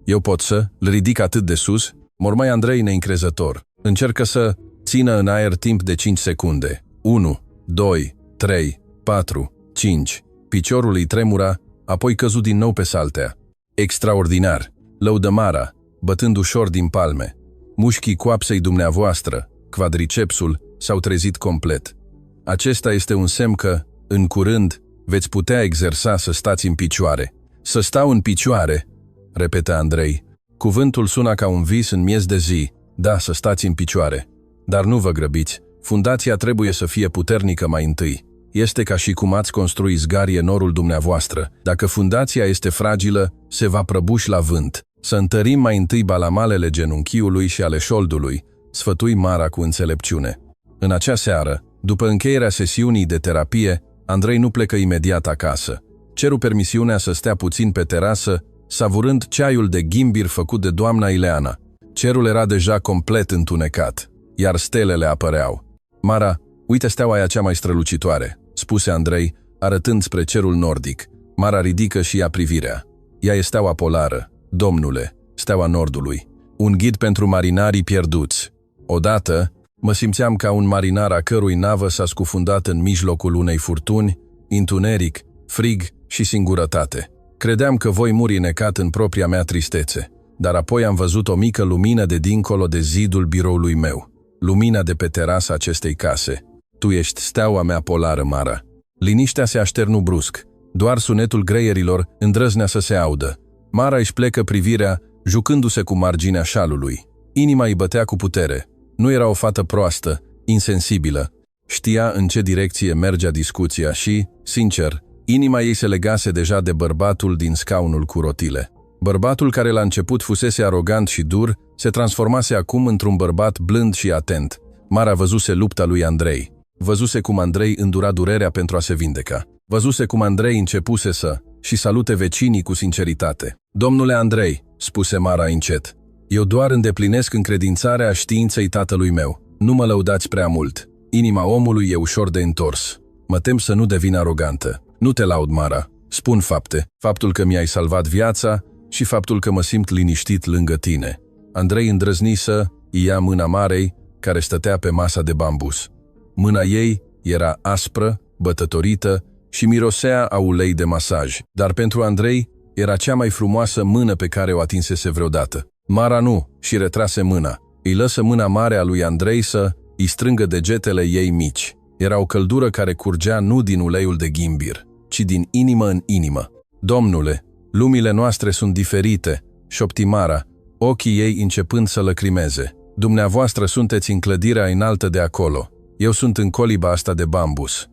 Eu pot să-l ridic atât de sus? Mormai Andrei neîncrezător. Încercă să țină în aer timp de 5 secunde. 1, 2, 3, 4, 5. Piciorul îi tremura, apoi căzu din nou pe saltea. Extraordinar, lăudă Mara, bătând ușor din palme. Mușchii coapsei dumneavoastră, quadricepsul, s-au trezit complet. Acesta este un semn că, în curând, veți putea exersa să stați în picioare. Să stau în picioare, repetă Andrei. Cuvântul suna ca un vis în miez de zi. Da, să stați în picioare. Dar nu vă grăbiți. Fundația trebuie să fie puternică mai întâi. Este ca și cum ați construi zgarie norul dumneavoastră. Dacă fundația este fragilă, se va prăbuși la vânt. Să întărim mai întâi balamalele genunchiului și ale șoldului, sfătui Mara cu înțelepciune. În acea seară, după încheierea sesiunii de terapie, Andrei nu plecă imediat acasă. Ceru permisiunea să stea puțin pe terasă, savurând ceaiul de ghimbir făcut de doamna Ileana. Cerul era deja complet întunecat, iar stelele apăreau. Mara, uite steaua aia cea mai strălucitoare, spuse Andrei, arătând spre cerul nordic. Mara ridică și ea privirea. Ea e steaua polară, domnule, steaua nordului. Un ghid pentru marinarii pierduți. Odată, mă simțeam ca un marinar a cărui navă s-a scufundat în mijlocul unei furtuni, întuneric, frig și singurătate. Credeam că voi muri necat în propria mea tristețe, dar apoi am văzut o mică lumină de dincolo de zidul biroului meu. Lumina de pe terasa acestei case. Tu ești steaua mea polară, Mara. Liniștea se așternu brusc. Doar sunetul greierilor îndrăznea să se audă. Mara își plecă privirea, jucându-se cu marginea șalului. Inima îi bătea cu putere. Nu era o fată proastă, insensibilă. Știa în ce direcție mergea discuția și, sincer, inima ei se legase deja de bărbatul din scaunul cu rotile. Bărbatul care la început fusese arogant și dur, se transformase acum într-un bărbat blând și atent. Mara văzuse lupta lui Andrei. Văzuse cum Andrei îndura durerea pentru a se vindeca. Văzuse cum Andrei începuse să și salute vecinii cu sinceritate. Domnule Andrei, spuse Mara încet, eu doar îndeplinesc încredințarea științei tatălui meu. Nu mă lăudați prea mult. Inima omului e ușor de întors. Mă tem să nu devin arogantă. Nu te laud, Mara. Spun fapte. Faptul că mi-ai salvat viața și faptul că mă simt liniștit lângă tine. Andrei îndrăzni să ia mâna Marei, care stătea pe masa de bambus. Mâna ei era aspră, bătătorită și mirosea a ulei de masaj. Dar pentru Andrei era cea mai frumoasă mână pe care o atinsese vreodată. Mara nu și retrase mâna. Îi lăsă mâna mare a lui Andrei să îi strângă degetele ei mici. Era o căldură care curgea nu din uleiul de ghimbir, ci din inimă în inimă. Domnule, lumile noastre sunt diferite, șopti Mara, ochii ei începând să lăcrimeze. Dumneavoastră sunteți în clădirea înaltă de acolo. Eu sunt în coliba asta de bambus.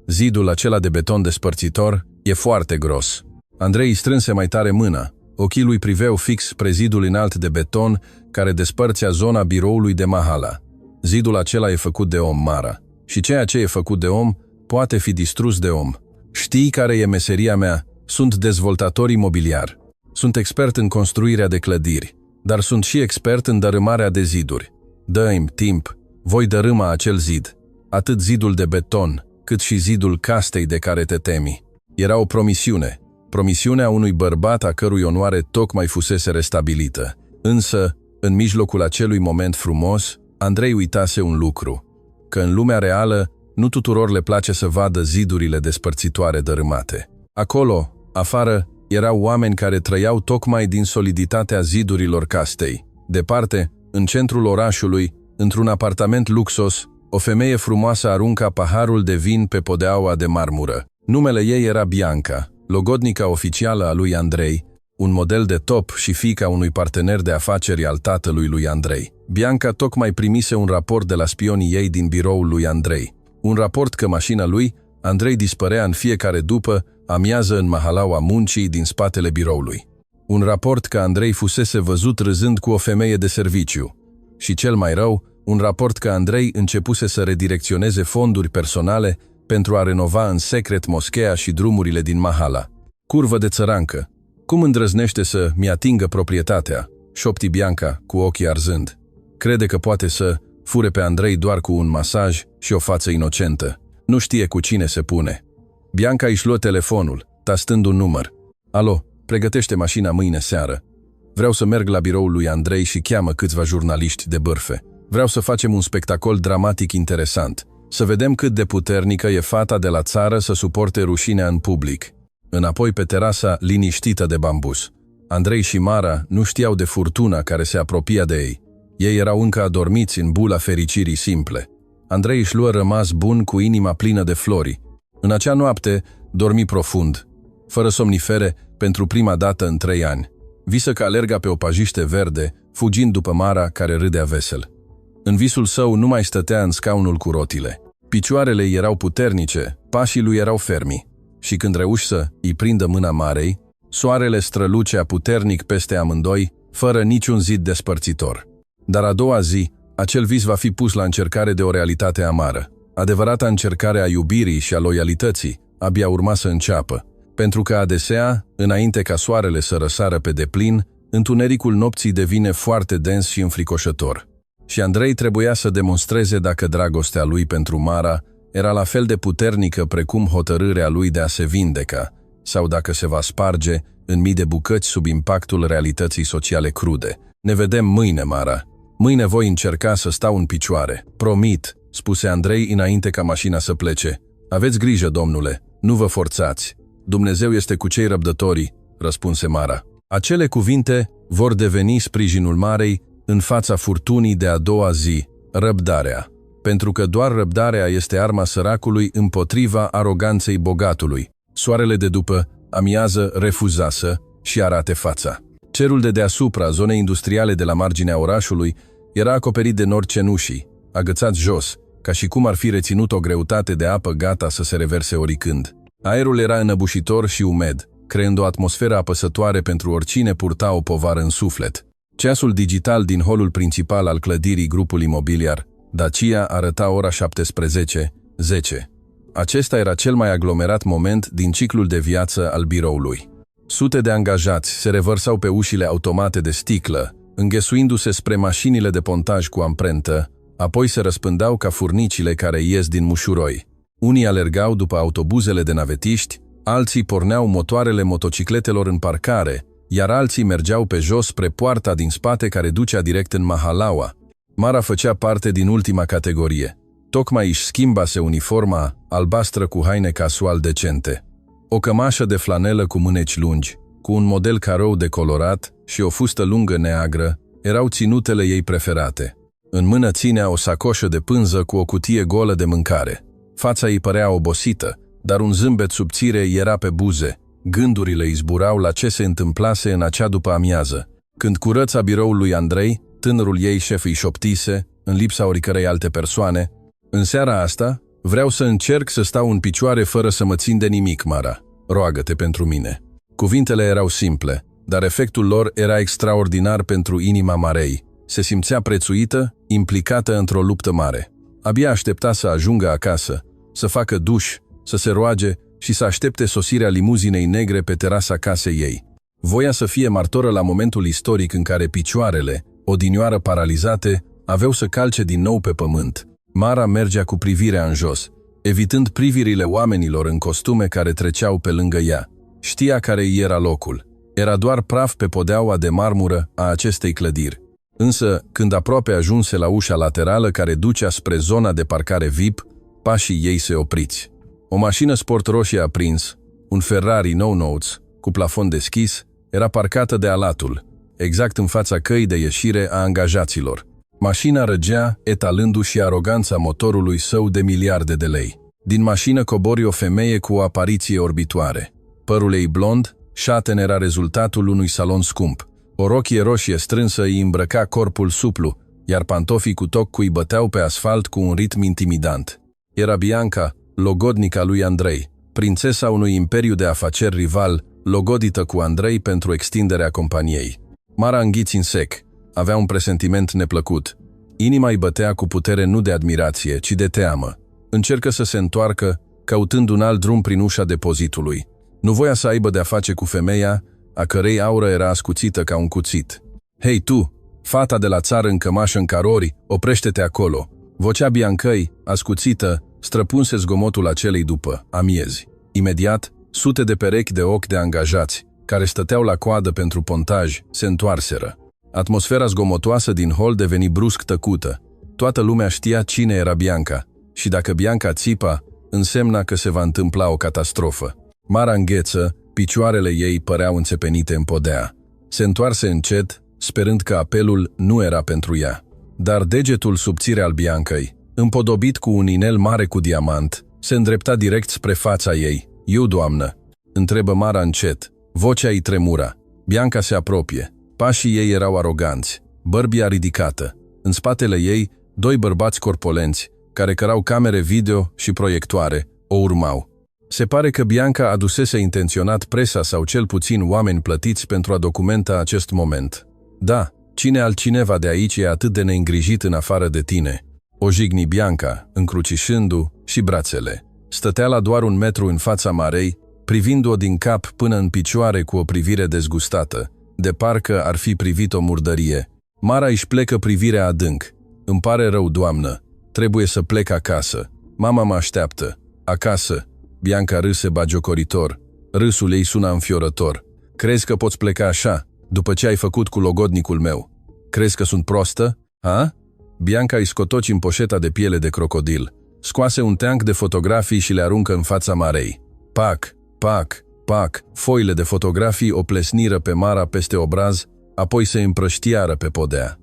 Zidul acela de beton despărțitor e foarte gros. Andrei îi strânse mai tare mâna. Ochii lui priveau fix spre zidul înalt de beton care despărțea zona biroului de Mahala. Zidul acela e făcut de om, Mara. Și ceea ce e făcut de om poate fi distrus de om. Știi care e meseria mea? Sunt dezvoltator imobiliar. Sunt expert în construirea de clădiri, dar sunt și expert în dărâmarea de ziduri. Dă-mi timp, voi dărâma acel zid. Atât zidul de beton, cât și zidul castei de care te temi. Era o promisiune. Promisiunea unui bărbat a cărui onoare tocmai fusese restabilită. Însă, în mijlocul acelui moment frumos, Andrei uitase un lucru. Că în lumea reală, nu tuturor le place să vadă zidurile despărțitoare dărâmate. Acolo, afară, erau oameni care trăiau tocmai din soliditatea zidurilor castei. Departe, în centrul orașului, într-un apartament luxos, o femeie frumoasă arunca paharul de vin pe podeaua de marmură. Numele ei era Bianca, logodnica oficială a lui Andrei, un model de top și fiica unui partener de afaceri al tatălui lui Andrei. Bianca tocmai primise un raport de la spionii ei din biroul lui Andrei. Un raport că mașina lui, Andrei, dispărea în fiecare după amiază în mahalaua muncii din spatele biroului. Un raport că Andrei fusese văzut râzând cu o femeie de serviciu. Și cel mai rău, un raport că Andrei începuse să redirecționeze fonduri personale pentru a renova în secret moscheea și drumurile din Mahala. Curvă de țărancă! Cum îndrăznește să mi-atingă proprietatea? Șopti Bianca, cu ochii arzând. Crede că poate să fure pe Andrei doar cu un masaj și o față inocentă. Nu știe cu cine se pune. Bianca își luă telefonul, tastând un număr. Alo, pregătește mașina mâine seară. Vreau să merg la biroul lui Andrei și cheamă câțiva jurnaliști de bârfe. Vreau să facem un spectacol dramatic interesant. Să vedem cât de puternică e fata de la țară să suporte rușinea în public. Înapoi pe terasa liniștită de bambus. Andrei și Mara nu știau de furtuna care se apropia de ei. Ei erau încă adormiți în bula fericirii simple. Andrei își luă rămas bun cu inima plină de flori. În acea noapte dormi profund, fără somnifere, pentru prima dată în 3 ani. Visă că alerga pe o pajiște verde, fugind după Mara care râdea vesel. În visul său nu mai stătea în scaunul cu rotile. Picioarele erau puternice, pașii lui erau fermi. Și când reuși să îi prindă mâna Marei, soarele strălucea puternic peste amândoi, fără niciun zid despărțitor. Dar a doua zi, acel vis va fi pus la încercare de o realitate amară. Adevărata încercare a iubirii și a loialității abia urma să înceapă, pentru că adesea, înainte ca soarele să răsară pe deplin, întunericul nopții devine foarte dens și înfricoșător. Și Andrei trebuia să demonstreze dacă dragostea lui pentru Mara era la fel de puternică precum hotărârea lui de a se vindeca, sau dacă se va sparge în mii de bucăți sub impactul realității sociale crude. Ne vedem mâine, Mara. Mâine voi încerca să stau în picioare. Promit, spuse Andrei înainte ca mașina să plece. Aveți grijă, domnule, nu vă forțați. Dumnezeu este cu cei răbdători, răspunse Mara. Acele cuvinte vor deveni sprijinul Marei în fața furtunii de a doua zi, răbdarea. Pentru că doar răbdarea este arma săracului împotriva aroganței bogatului. Soarele de după amiază refuza să și arate fața. Cerul de deasupra zonei industriale de la marginea orașului era acoperit de nori cenușii, agățat jos, ca și cum ar fi reținut o greutate de apă gata să se reverse oricând. Aerul era înăbușitor și umed, creând o atmosferă apăsătoare pentru oricine purta o povară în suflet. Ceasul digital din holul principal al clădirii grupului imobiliar Dacia arăta ora 17:10. Acesta era cel mai aglomerat moment din ciclul de viață al biroului. Sute de angajați se revărsau pe ușile automate de sticlă, înghesuindu-se spre mașinile de pontaj cu amprentă, apoi se răspândeau ca furnicile care ies din mușuroi. Unii alergau după autobuzele de navetiști, alții porneau motoarele motocicletelor în parcare, iar alții mergeau pe jos spre poarta din spate care ducea direct în Mahalaua. Mara făcea parte din ultima categorie. Tocmai își schimbase uniforma albastră cu haine casual decente. O cămașă de flanelă cu mâneci lungi, cu un model carou decolorat și o fustă lungă neagră, erau ținutele ei preferate. În mână ținea o sacoșă de pânză cu o cutie golă de mâncare. Fața ei părea obosită, dar un zâmbet subțire era pe buze. Gândurile îi zburau la ce se întâmplase în acea după amiază. Când curăța biroul lui Andrei, tânărul ei șef îi șoptise, în lipsa oricărei alte persoane: "În seara asta, vreau să încerc să stau în picioare fără să mă țin de nimic, Mara. Roagă-te pentru mine." Cuvintele erau simple, dar efectul lor era extraordinar pentru inima Marei. Se simțea prețuită, implicată într-o luptă mare. Abia aștepta să ajungă acasă, să facă duș, să se roage și să aștepte sosirea limuzinei negre pe terasa casei ei. Voia să fie martoră la momentul istoric în care picioarele, odinioară paralizate, aveau să calce din nou pe pământ. Mara mergea cu privirea în jos, evitând privirile oamenilor în costume care treceau pe lângă ea. Știa care îi era locul. Era doar praf pe podeaua de marmură a acestei clădiri. Însă, când aproape ajunse la ușa laterală care ducea spre zona de parcare VIP, pașii ei se opriți. O mașină sport roșie aprins, un Ferrari nou-nouț, cu plafon deschis, era parcată de alatul, exact în fața căii de ieșire a angajaților. Mașina răgea, etalându-și aroganța motorului său de miliarde de lei. Din mașină cobori o femeie cu o apariție orbitoare. Părul ei blond, șaten, era rezultatul unui salon scump. O rochie roșie strânsă îi îmbrăca corpul suplu, iar pantofii cu toc îi băteau pe asfalt cu un ritm intimidant. Era Bianca, logodnica lui Andrei, prințesa unui imperiu de afaceri rival, logodită cu Andrei pentru extinderea companiei. Mara înghiți în sec. Avea un presentiment neplăcut. Inima îi bătea cu putere nu de admirație, ci de teamă. Încercă să se întoarcă, căutând un alt drum prin ușa depozitului. Nu voia să aibă de-a face cu femeia, a cărei aură era ascuțită ca un cuțit. "Hei tu, fata de la țară în cămașă în carori, oprește-te acolo!" Vocea Biancăi, ascuțită, străpunse zgomotul acelei după amiezi. Imediat, sute de perechi de ochi de angajați, care stăteau la coadă pentru pontaj, se întoarseră. Atmosfera zgomotoasă din hol deveni brusc tăcută. Toată lumea știa cine era Bianca și dacă Bianca țipa, însemna că se va întâmpla o catastrofă. Mara îngheță, picioarele ei păreau înțepenite în podea. Se întoarse încet, sperând că apelul nu era pentru ea. Dar degetul subțire al Biancăi, împodobit cu un inel mare cu diamant, se îndrepta direct spre fața ei. "Eu, doamnă?" întrebă Mara încet. Vocea îi tremura. Bianca se apropie. Pașii ei erau aroganți, bărbia ridicată. În spatele ei, doi bărbați corpolenți, care cărau camere video și proiectoare, o urmau. Se pare că Bianca adusese intenționat presa sau cel puțin oameni plătiți pentru a documenta acest moment. "Da, cine altcineva de aici e atât de neîngrijit în afară de tine?" O jigni Bianca, încrucișându și brațele. Stătea la doar 1 metru în fața Marei, privind-o din cap până în picioare cu o privire dezgustată, de parcă ar fi privit o murdărie. Mara își plecă privirea adânc. "Îmi pare rău, doamnă. Trebuie să plec acasă. Mama mă așteaptă." "Acasă?" Bianca râse bagiocoritor. Râsul ei suna înfiorător. "Crezi că poți pleca așa, după ce ai făcut cu logodnicul meu? Crezi că sunt prostă? Ha?" Bianca îi scotoci în poșeta de piele de crocodil. Scoase un teanc de fotografii și le aruncă în fața Marei. Pac, pac, pac, foile de fotografii o plesniră pe Mara peste obraz, apoi se împrăștiară pe podea.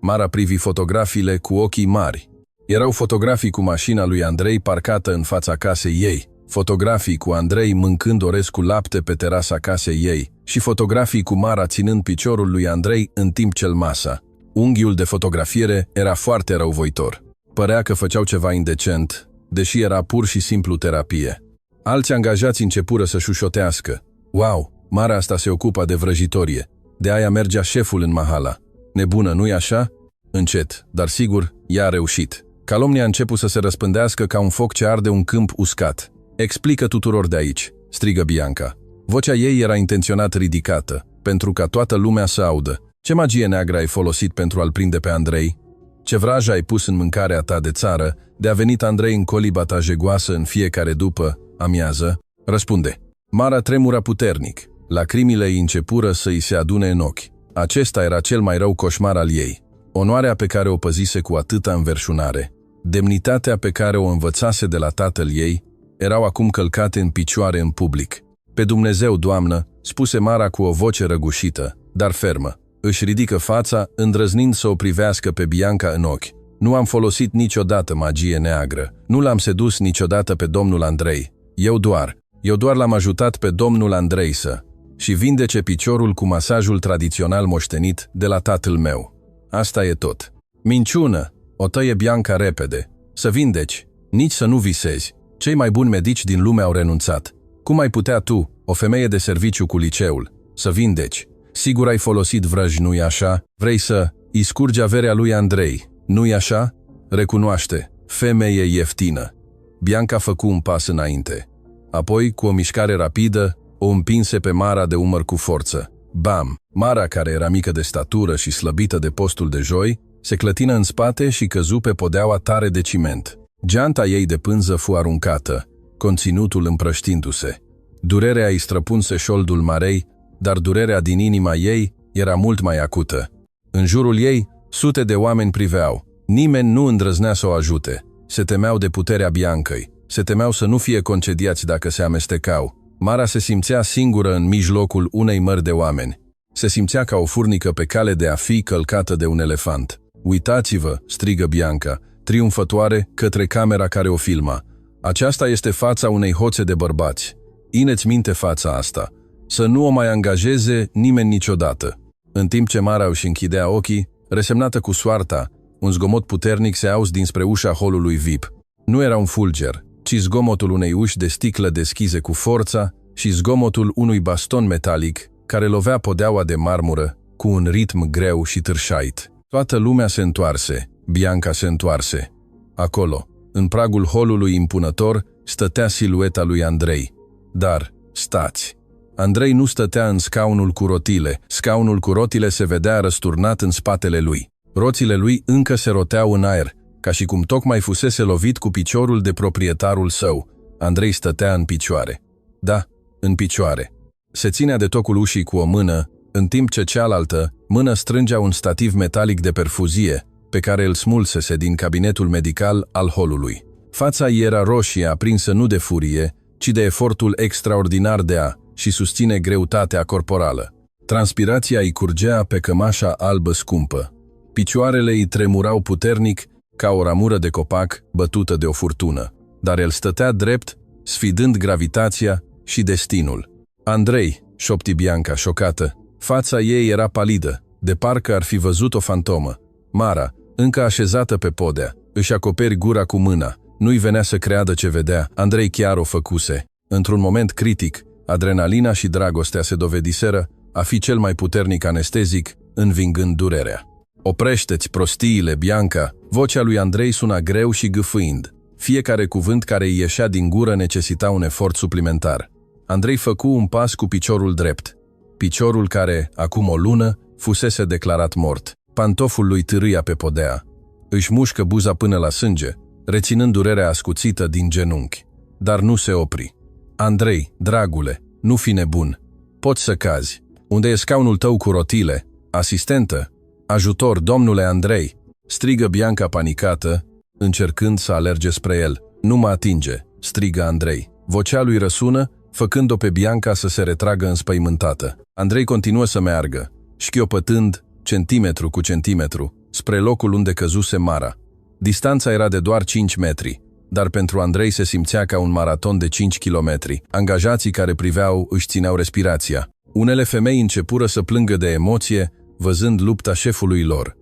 Mara privi fotografiile cu ochii mari. Erau fotografii cu mașina lui Andrei parcată în fața casei ei, fotografii cu Andrei mâncând orez cu lapte pe terasa casei ei și fotografii cu Mara ținând piciorul lui Andrei în timp ce îl masa. Unghiul de fotografiere era foarte răuvoitor. Părea că făceau ceva indecent, deși era pur și simplu terapie. Alți angajați începură să șușotească. "Wow, Mara asta se ocupa de vrăjitorie. De aia mergea șeful în Mahala." Nebună, nu-i așa? Încet, dar sigur, ea a reușit. Calomnia a început să se răspândească ca un foc ce arde un câmp uscat. Explică tuturor de aici, strigă Bianca. Vocea ei era intenționat ridicată, pentru ca toată lumea să audă. Ce magie neagră ai folosit pentru a-l prinde pe Andrei? Ce vrajă ai pus în mâncarea ta de țară, de a venit Andrei în coliba ta jegoasă în fiecare după amiază? Răspunde. Mara tremura puternic. Lacrimile îi începură să îi se adune în ochi. Acesta era cel mai rău coșmar al ei. Onoarea pe care o păzise cu atâta înverșunare, demnitatea pe care o învățase de la tatăl ei, erau acum călcate în picioare în public. Pe Dumnezeu, doamnă, spuse Mara cu o voce răgușită, dar fermă. Își ridică fața, îndrăznind să o privească pe Bianca în ochi. Nu am folosit niciodată magie neagră. Nu l-am sedus niciodată pe domnul Andrei. Eu doar l-am ajutat pe domnul Andrei și vindece piciorul cu masajul tradițional moștenit de la tatăl meu. Asta e tot. Minciună, o tăie Bianca repede. Să vindeci, nici să nu visezi. Cei mai buni medici din lume au renunțat. Cum ai putea tu, o femeie de serviciu cu liceul, să vindeci? Sigur ai folosit vrăji, nu-i așa? Vrei să îi scurgi averea lui Andrei, nu-i așa? Recunoaște, femeie ieftină. Bianca făcu un pas înainte. Apoi, cu o mișcare rapidă, o împinse pe Mara de umăr cu forță. Bam! Mara, care era mică de statură și slăbită de postul de joi, se clătină în spate și căzu pe podeaua tare de ciment. Geanta ei de pânză fu aruncată, conținutul împrăștindu-se. Durerea îi străpunse șoldul Marei, dar durerea din inima ei era mult mai acută. În jurul ei, sute de oameni priveau. Nimeni nu îndrăznea să o ajute. Se temeau de puterea Biancăi. Se temeau să nu fie concediați dacă se amestecau. Mara se simțea singură în mijlocul unei mări de oameni. Se simțea ca o furnică pe cale de a fi călcată de un elefant. Uitați-vă, strigă Bianca, triumfătoare, către camera care o filma. Aceasta este fața unei hoțe de bărbați. Ineți minte fața asta. Să nu o mai angajeze nimeni niciodată. În timp ce Mara își închidea ochii, resemnată cu soarta, un zgomot puternic se auzi dinspre ușa holului VIP. Nu era un fulger, ci zgomotul unei uși de sticlă deschise cu forța și zgomotul unui baston metalic care lovea podeaua de marmură cu un ritm greu și târșait. Toată lumea se întoarse, Bianca se întoarse. Acolo, în pragul holului impunător, stătea silueta lui Andrei. Dar, stați! Andrei nu stătea în scaunul cu rotile. Scaunul cu rotile se vedea răsturnat în spatele lui. Roțile lui încă se roteau în aer, ca și cum tocmai fusese lovit cu piciorul de proprietarul său. Andrei stătea în picioare. Da, în picioare. Se ținea de tocul ușii cu o mână, în timp ce cealaltă mână strângea un stativ metalic de perfuzie, pe care îl smulsese din cabinetul medical al holului. Fața ei era roșie, aprinsă nu de furie, ci de efortul extraordinar de a și susține greutatea corporală. Transpirația îi curgea pe cămașa albă scumpă. Picioarele îi tremurau puternic ca o ramură de copac bătută de o furtună, dar el stătea drept, sfidând gravitația și destinul. Andrei, șopti Bianca, șocată. Fața ei era palidă, de parcă ar fi văzut o fantomă. Mara, încă așezată pe podea, își acoperi gura cu mâna. Nu-i venea să creadă ce vedea. Andrei chiar o făcuse. Într-un moment critic, adrenalina și dragostea se dovediseră a fi cel mai puternic anestezic, învingând durerea. Oprește-ți prostiile, Bianca! Vocea lui Andrei suna greu și gâfâind. Fiecare cuvânt care îi ieșea din gură necesita un efort suplimentar. Andrei făcu un pas cu piciorul drept. Piciorul care, acum o lună, fusese declarat mort. Pantoful lui târâia pe podea. Își mușcă buza până la sânge, reținând durerea ascuțită din genunchi. Dar nu se opri. Andrei, dragule, nu fi nebun. Poți să cazi. Unde e scaunul tău cu rotile? Asistentă? Ajutor, domnule Andrei! Strigă Bianca panicată, încercând să alerge spre el. Nu mă atinge, strigă Andrei. Vocea lui răsună, făcând-o pe Bianca să se retragă înspăimântată. Andrei continuă să meargă, șchiopătând, centimetru cu centimetru, spre locul unde căzuse Mara. Distanța era de doar 5 metri, dar pentru Andrei se simțea ca un maraton de 5 kilometri. Angajații care priveau își țineau respirația. Unele femei începură să plângă de emoție, văzând lupta șefului lor.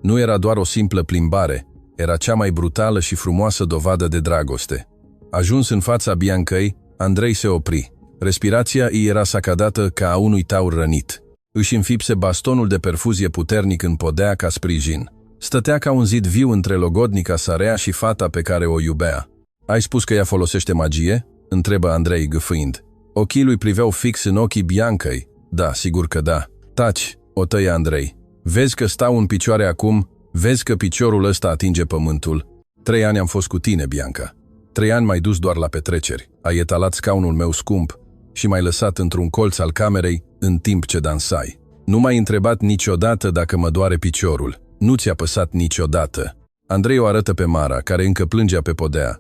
Nu era doar o simplă plimbare, era cea mai brutală și frumoasă dovadă de dragoste. Ajuns în fața Biancăi, Andrei se opri. Respirația îi era sacadată ca a unui taur rănit. Își înfipse bastonul de perfuzie puternic în podea ca sprijin. Stătea ca un zid viu între logodnica sa rea și fata pe care o iubea. Ai spus că ea folosește magie?" întrebă Andrei gâfâind. Ochii lui priveau fix în ochii Biancăi. Da, sigur că da. Taci, o tăie Andrei. Vezi că stau în picioare acum? Vezi că piciorul ăsta atinge pământul? 3 ani am fost cu tine, Bianca. 3 ani m-ai dus doar la petreceri. Ai etalat scaunul meu scump și m-ai lăsat într-un colț al camerei în timp ce dansai. Nu m-ai întrebat niciodată dacă mă doare piciorul. Nu ți-a păsat niciodată. Andrei o arătă pe Mara, care încă plângea pe podea.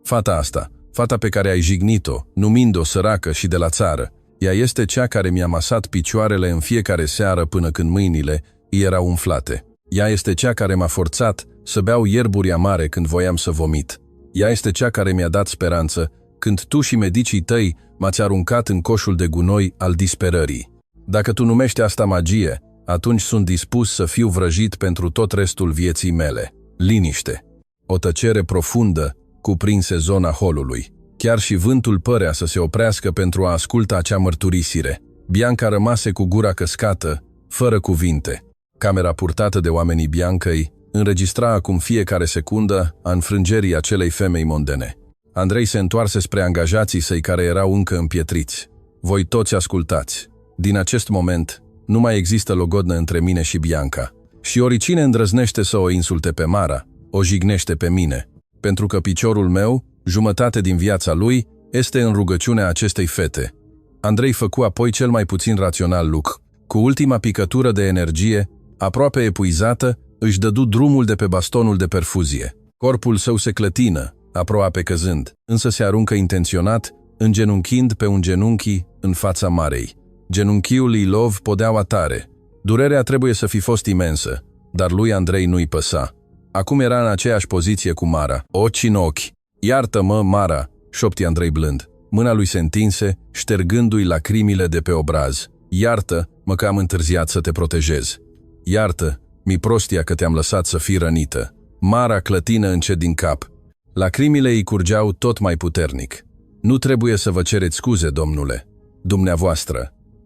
Fata asta, fata pe care ai jignit-o, numind-o săracă și de la țară, ea este cea care mi-a masat picioarele în fiecare seară până când mâinile îi erau umflate. Ea este cea care m-a forțat să beau ierburi amare când voiam să vomit. Ea este cea care mi-a dat speranță când tu și medicii tăi m-ați aruncat în coșul de gunoi al disperării. Dacă tu numești asta magie, atunci sunt dispus să fiu vrăjit pentru tot restul vieții mele. Liniște. O tăcere profundă cuprinse zona holului. Chiar și vântul părea să se oprească pentru a asculta acea mărturisire. Bianca rămase cu gura căscată, fără cuvinte. Camera purtată de oamenii Biancăi înregistra acum fiecare secundă a înfrângerii acelei femei mondene. Andrei se întoarse spre angajații săi care erau încă împietriți. Voi toți ascultați. Din acest moment, nu mai există logodnă între mine și Bianca. Și oricine îndrăznește să o insulte pe Mara, o jignește pe mine. Pentru că piciorul meu, jumătate din viața lui, este în rugăciunea acestei fete. Andrei făcu apoi cel mai puțin rațional lucru. Cu ultima picătură de energie, aproape epuizată, își dădu drumul de pe bastonul de perfuzie. Corpul său se clătină, aproape căzând, însă se aruncă intenționat, îngenunchind pe un genunchi în fața Marei. Genunchiul îi lov podeaua tare. Durerea trebuie să fi fost imensă, dar lui Andrei nu-i păsa. Acum era în aceeași poziție cu Mara, ochi în ochi. Iartă-mă, Mara, șopti Andrei blând. Mâna lui se întinse, ștergându-i lacrimile de pe obraz. Iartă-mă că am întârziat să te protejez. Iartă, mi prostia că te-am lăsat să fii rănită. Mara clătină încet din cap. Lacrimile îi curgeau tot mai puternic. Nu trebuie să vă cereți scuze, domnule.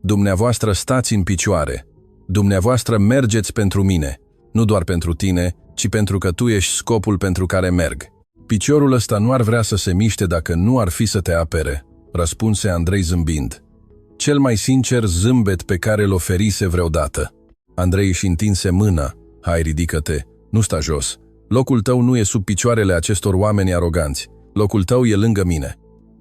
Dumneavoastră stați în picioare. Dumneavoastră mergeți pentru mine. Nu doar pentru tine, ci pentru că tu ești scopul pentru care merg. Piciorul ăsta nu ar vrea să se miște dacă nu ar fi să te apere, răspunse Andrei zâmbind. Cel mai sincer zâmbet pe care îl oferise vreodată. Andrei își întinse mâna. Hai, ridică-te, nu sta jos. Locul tău nu e sub picioarele acestor oameni aroganți. Locul tău e lângă mine.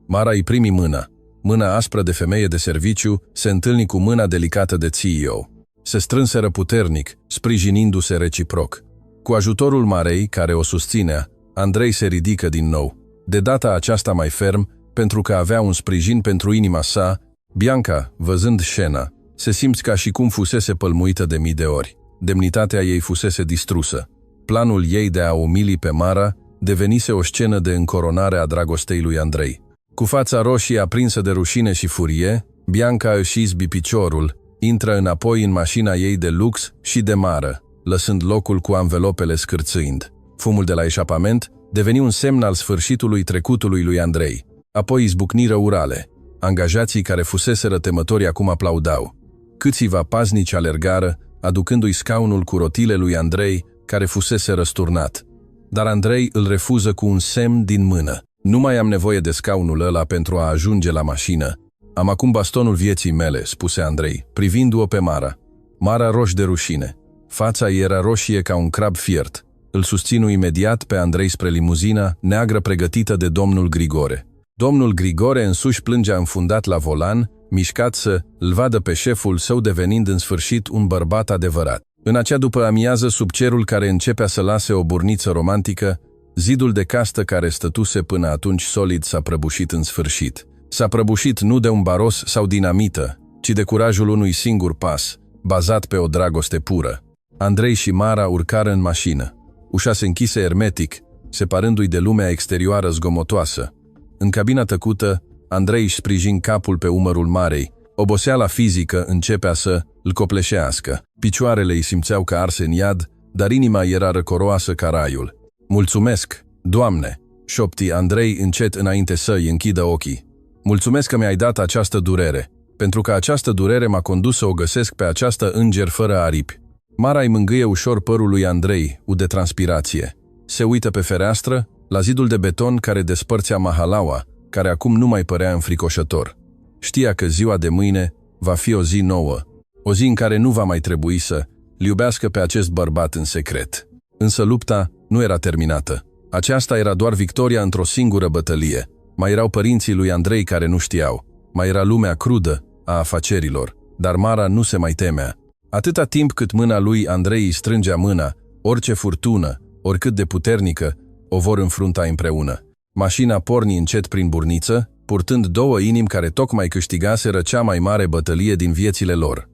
Mara îi primi mâna. Mâna aspră de femeie de serviciu se întâlni cu mâna delicată de CEO. Se strânseră puternic, sprijinindu-se reciproc. Cu ajutorul Marei, care o susținea, Andrei se ridică din nou. De data aceasta mai ferm, pentru că avea un sprijin pentru inima sa. Bianca, văzând scena, se simți ca și cum fusese pălmuită de mii de ori. Demnitatea ei fusese distrusă. Planul ei de a umili pe Mara devenise o scenă de încoronare a dragostei lui Andrei. Cu fața roșie aprinsă de rușine și furie, Bianca își izbi piciorul, intră înapoi în mașina ei de lux și de mară, lăsând locul cu anvelopele scârțâind. Fumul de la eșapament deveni un semn al sfârșitului trecutului lui Andrei. Apoi izbucniră urale. Angajații care fuseseră temători acum aplaudau. Câțiva paznici alergară, aducându-i scaunul cu rotile lui Andrei, care fusese răsturnat. Dar Andrei îl refuză cu un semn din mână. Nu mai am nevoie de scaunul ăla pentru a ajunge la mașină. Am acum bastonul vieții mele, spuse Andrei, privindu-o pe Mara. Mara roș de rușine. Fața ei era roșie ca un crab fiert. Îl susținu imediat pe Andrei spre limuzina neagră pregătită de domnul Grigore. Domnul Grigore însuși plângea înfundat la volan, mișcat să îl vadă pe șeful său devenind în sfârșit un bărbat adevărat. În acea după-amiază, sub cerul care începea să lase o burniță romantică, zidul de castă care stătuse până atunci solid s-a prăbușit în sfârșit. S-a prăbușit nu de un baros sau dinamită, ci de curajul unui singur pas, bazat pe o dragoste pură. Andrei și Mara urcară în mașină. Ușa se închise hermetic, separându-i de lumea exterioară zgomotoasă. În cabina tăcută, Andrei își sprijin capul pe umărul Marei. Oboseala fizică începea să îl copleșească. Picioarele îi simțeau ca arse în iad, dar inima era răcoroasă ca raiul. Mulțumesc, Doamne, șopti Andrei încet înainte să îi închidă ochii. Mulțumesc că mi-ai dat această durere. pentru că această durere m-a condus să o găsesc pe această înger fără aripi. Mara îi mângâie ușor părul lui Andrei, ud de transpirație. Se uită pe fereastră, la zidul de beton care despărțea Mahalaua, care acum nu mai părea înfricoșător. Știa că ziua de mâine va fi o zi nouă, o zi în care nu va mai trebui să iubească pe acest bărbat în secret. Însă lupta nu era terminată. Aceasta era doar victoria într-o singură bătălie. Mai erau părinții lui Andrei care nu știau. Mai era lumea crudă a afacerilor. Dar Mara nu se mai temea. Atâta timp cât mâna lui Andrei îi strângea mâna, orice furtună, oricât de puternică, o vor înfrunta împreună. Mașina porni încet prin burniță, purtând două inimi care tocmai câștigaseră cea mai mare bătălie din viețile lor.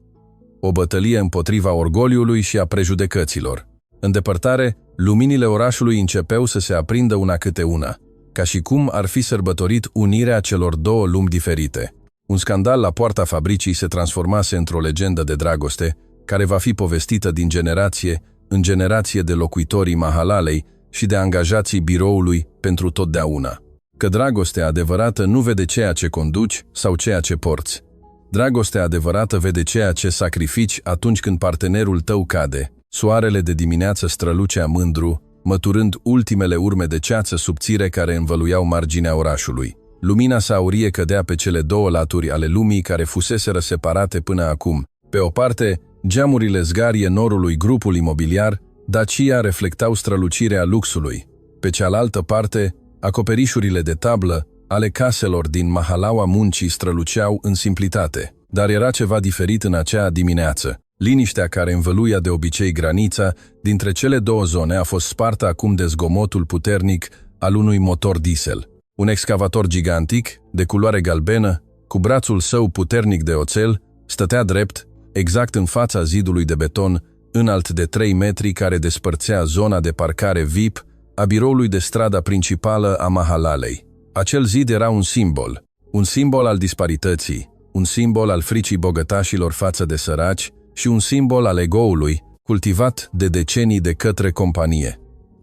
O bătălie împotriva orgoliului și a prejudecăților. În depărtare, luminile orașului începeau să se aprindă una câte una, ca și cum ar fi sărbătorit unirea celor două lumi diferite. Un scandal la poarta fabricii se transformase într-o legendă de dragoste, care va fi povestită din generație în generație de locuitorii Mahalalei și de angajații biroului pentru totdeauna. Că dragostea adevărată nu vede ceea ce conduci sau ceea ce porți. Dragostea adevărată vede ceea ce sacrifici atunci când partenerul tău cade. Soarele de dimineață strălucea mândru, măturând ultimele urme de ceață subțire care învăluiau marginea orașului. Lumina sa aurie cădea pe cele două laturi ale lumii care fuseseră separate până acum. Pe o parte, geamurile zgarie norului grupul imobiliar, Dacia reflectau strălucirea luxului. Pe cealaltă parte, acoperișurile de tablă ale caselor din Mahalaua Muncii străluceau în simplitate. Dar era ceva diferit în acea dimineață. Liniștea care învăluia de obicei granița dintre cele două zone a fost spartă acum de zgomotul puternic al unui motor diesel. Un excavator gigantic, de culoare galbenă, cu brațul său puternic de oțel, stătea drept, exact în fața zidului de beton, înalt de 3 metri care despărțea zona de parcare VIP a biroului de strada principală a Mahalalei. Acel zid era un simbol al disparității, un simbol al fricii bogătașilor față de săraci și un simbol al egoului, cultivat de decenii de către companie.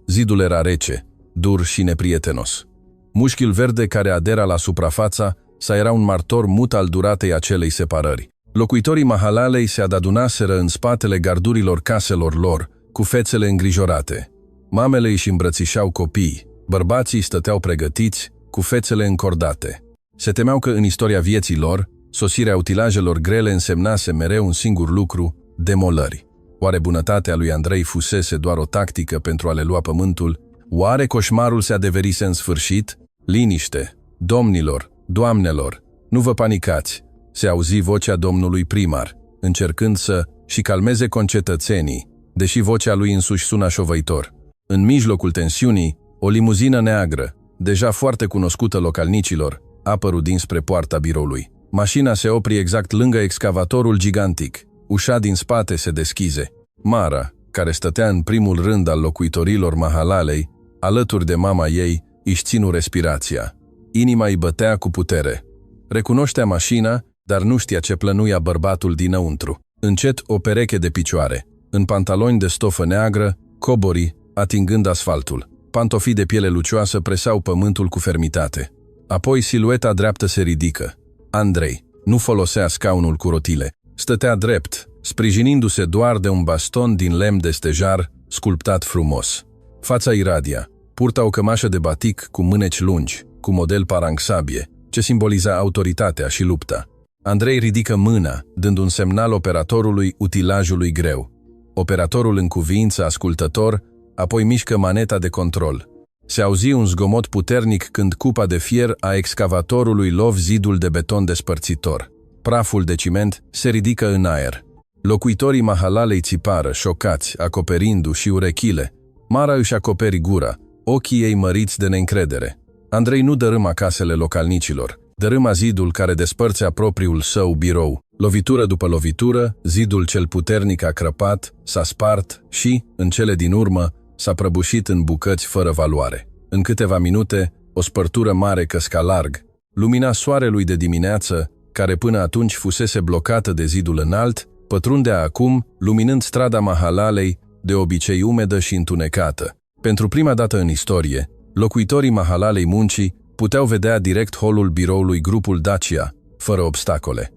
Zidul era rece, dur și neprietenos. Mușchiul verde care adera la suprafața sa era un martor mut al duratei acelei separări. Locuitorii Mahalalei se adadunaseră în spatele gardurilor caselor lor, cu fețele îngrijorate. Mamele își îmbrățișau copiii, bărbații stăteau pregătiți, cu fețele încordate. Se temeau că în istoria vieții lor, sosirea utilajelor grele însemnase mereu un singur lucru, demolări. Oare bunătatea lui Andrei fusese doar o tactică pentru a le lua pământul? Oare coșmarul se adeverise în sfârșit? Liniște! Domnilor, doamnelor, nu vă panicați! Se auzi vocea domnului primar, încercând să și calmeze concetățenii, deși vocea lui însuși suna șovăitor. În mijlocul tensiunii, o limuzină neagră, deja foarte cunoscută localnicilor, apărut dinspre poarta biroului. Mașina se opri exact lângă excavatorul gigantic. Ușa din spate se deschize. Mara, care stătea în primul rând al locuitorilor Mahalalei, alături de mama ei, își ținu respirația. Inima îi bătea cu putere. Recunoștea mașina, dar nu știa ce plănuia bărbatul dinăuntru. Încet o pereche de picioare, în pantaloni de stofă neagră, coborii, atingând asfaltul. Pantofii de piele lucioasă presau pământul cu fermitate. Apoi silueta dreaptă se ridică. Andrei nu folosea scaunul cu rotile. Stătea drept, sprijinindu-se doar de un baston din lemn de stejar, sculptat frumos. Fața iradia. Purta o cămașă de batic cu mâneci lungi, cu model paranxabie, ce simboliza autoritatea și lupta. Andrei ridică mâna, dând un semnal operatorului utilajului greu. Operatorul în cuvință ascultător, apoi mișcă maneta de control. Se auzi un zgomot puternic când cupa de fier a excavatorului lov zidul de beton despărțitor. Praful de ciment se ridică în aer. Locuitorii Mahalalei țipară, șocați, acoperindu și urechile. Mara își acoperi gura, ochii ei măriți de neîncredere. Andrei nu dărâma casele localnicilor, dărâma zidul care despărțea propriul său birou. Lovitură după lovitură, zidul cel puternic a crăpat, s-a spart și, în cele din urmă, s-a prăbușit în bucăți fără valoare. În câteva minute, o spărtură mare căsca larg. Lumina soarelui de dimineață, care până atunci fusese blocată de zidul înalt, pătrundea acum, luminând strada Mahalalei, de obicei umedă și întunecată. Pentru prima dată în istorie, locuitorii Mahalalei Muncii puteau vedea direct holul biroului grupul Dacia, fără obstacole.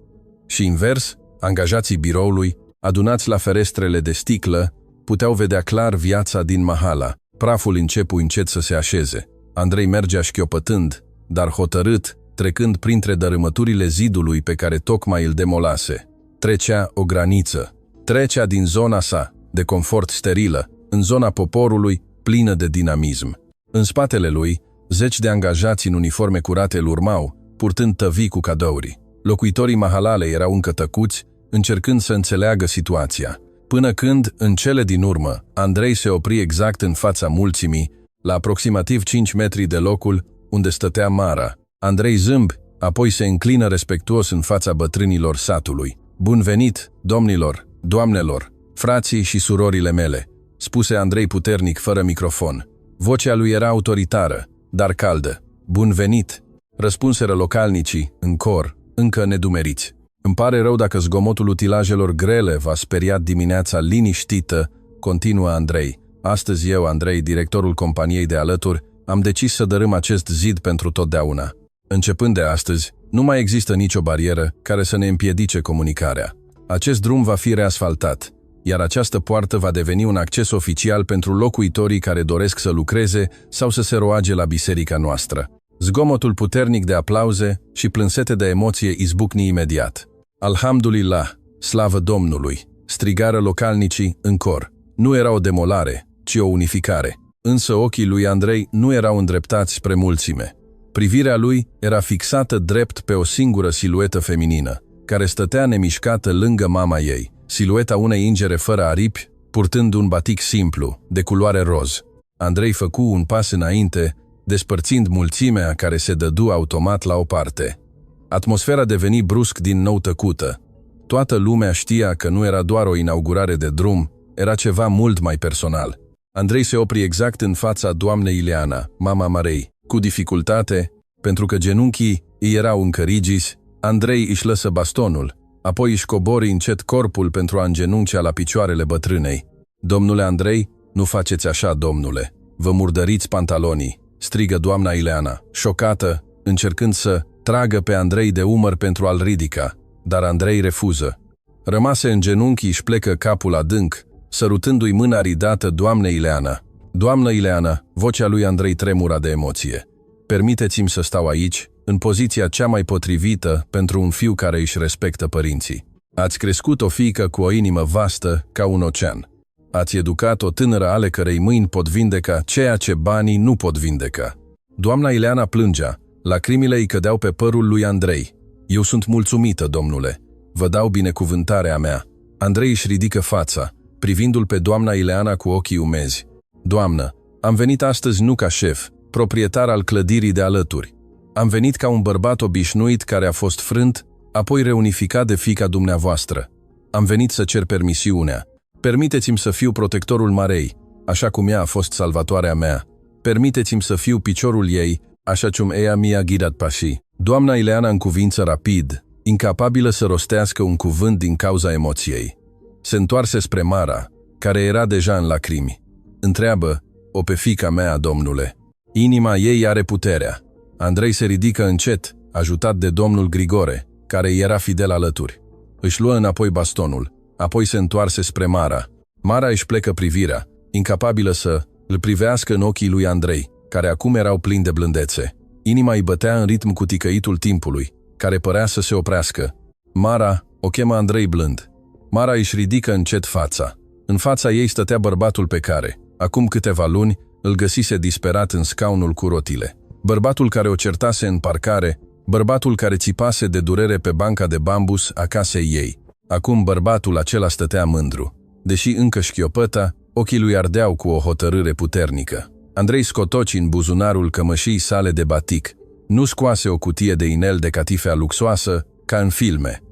Și invers, angajații biroului, adunați la ferestrele de sticlă, puteau vedea clar viața din mahala. Praful începu încet să se așeze. Andrei mergea șchiopătând, dar hotărât, trecând printre dărâmăturile zidului pe care tocmai îl demolase. Trecea o graniță. Trecea din zona sa, de confort sterilă, în zona poporului, plină de dinamism. În spatele lui, 10 de angajați în uniforme curate îl urmau, purtând tăvii cu cadouri. Locuitorii mahalalei erau încă tăcuți, încercând să înțeleagă situația. Până când, în cele din urmă, Andrei se opri exact în fața mulțimii, la aproximativ 5 metri de locul unde stătea Mara. Andrei zâmbi, apoi se înclină respectuos în fața bătrânilor satului. "Bun venit, domnilor, doamnelor, frații și surorile mele," spuse Andrei puternic, fără microfon. Vocea lui era autoritară, dar caldă. "Bun venit," răspunseră localnicii, în cor, încă nedumeriți. "Îmi pare rău dacă zgomotul utilajelor grele v-a speriat dimineața liniștită," continuă Andrei. "Astăzi eu, Andrei, directorul companiei de alături, am decis să dărâm acest zid pentru totdeauna. Începând de astăzi, nu mai există nicio barieră care să ne împiedice comunicarea. Acest drum va fi reasfaltat, iar această poartă va deveni un acces oficial pentru locuitorii care doresc să lucreze sau să se roage la biserica noastră." Zgomotul puternic de aplauze și plânsete de emoție izbucni imediat. "Alhamdulillah, slavă Domnului!" strigară localnicii în cor. Nu era o demolare, ci o unificare. Însă ochii lui Andrei nu erau îndreptați spre mulțime. Privirea lui era fixată drept pe o singură siluetă feminină, care stătea nemișcată lângă mama ei, silueta unei îngere fără aripi, purtând un batic simplu, de culoare roz. Andrei făcu un pas înainte, despărțind mulțimea care se dădu automat la o parte. Atmosfera deveni brusc din nou tăcută. Toată lumea știa că nu era doar o inaugurare de drum, era ceva mult mai personal. Andrei se opri exact în fața doamnei Ileana, mama Marei. Cu dificultate, pentru că genunchii îi erau încă rigisi, Andrei își lăsă bastonul, apoi își cobori încet corpul pentru a îngenuncea la picioarele bătrânei. "Domnule Andrei, nu faceți așa, domnule. Vă murdăriți pantalonii," strigă doamna Ileana, șocată, încercând să tragă pe Andrei de umăr pentru a-l ridica, dar Andrei refuză. Rămase în genunchi, își plecă capul adânc, sărutându-i mâna ridată doamnei Ileana. "Doamnă Ileana," vocea lui Andrei tremura de emoție, "permiteți-mi să stau aici, în poziția cea mai potrivită pentru un fiu care își respectă părinții. Ați crescut o fiică cu o inimă vastă ca un ocean. Ați educat o tânără ale cărei mâini pot vindeca ceea ce banii nu pot vindeca." Doamna Ileana plângea, lacrimile îi cădeau pe părul lui Andrei. "Eu sunt mulțumită, domnule. Vă dau binecuvântarea mea." Andrei își ridică fața, privindu-l pe doamna Ileana cu ochii umezi. "Doamnă, am venit astăzi nu ca șef, proprietar al clădirii de alături. Am venit ca un bărbat obișnuit care a fost frânt, apoi reunificat de fiica dumneavoastră. Am venit să cer permisiunea. Permiteți-mi să fiu protectorul Marei, așa cum ea a fost salvatoarea mea. Permiteți-mi să fiu piciorul ei, așa cum ea mi-a ghidat pașii." Doamna Ileana încuvință rapid, incapabilă să rostească un cuvânt din cauza emoției. Se întoarse spre Mara, care era deja în lacrimi. "Întreabă, o pe fiica mea, domnule. Inima ei are puterea." Andrei se ridică încet, ajutat de domnul Grigore, care îi era fidel alături. Își luă înapoi bastonul, apoi se întoarse spre Mara. Mara își plecă privirea, incapabilă să îl privească în ochii lui Andrei, care acum erau plini de blândețe. Inima îi bătea în ritm cu ticăitul timpului, care părea să se oprească. Mara o chemă Andrei blând. Mara își ridică încet fața. În fața ei stătea bărbatul pe care, acum câteva luni, îl găsise disperat în scaunul cu rotile. Bărbatul care o certase în parcare, bărbatul care țipase de durere pe banca de bambus a casei ei. Acum bărbatul acela stătea mândru. Deși încă șchiopăta, ochii lui ardeau cu o hotărâre puternică. Andrei scotoci în buzunarul cămășii sale de batic. Nu scoase o cutie de inel de catifea luxoasă, ca în filme.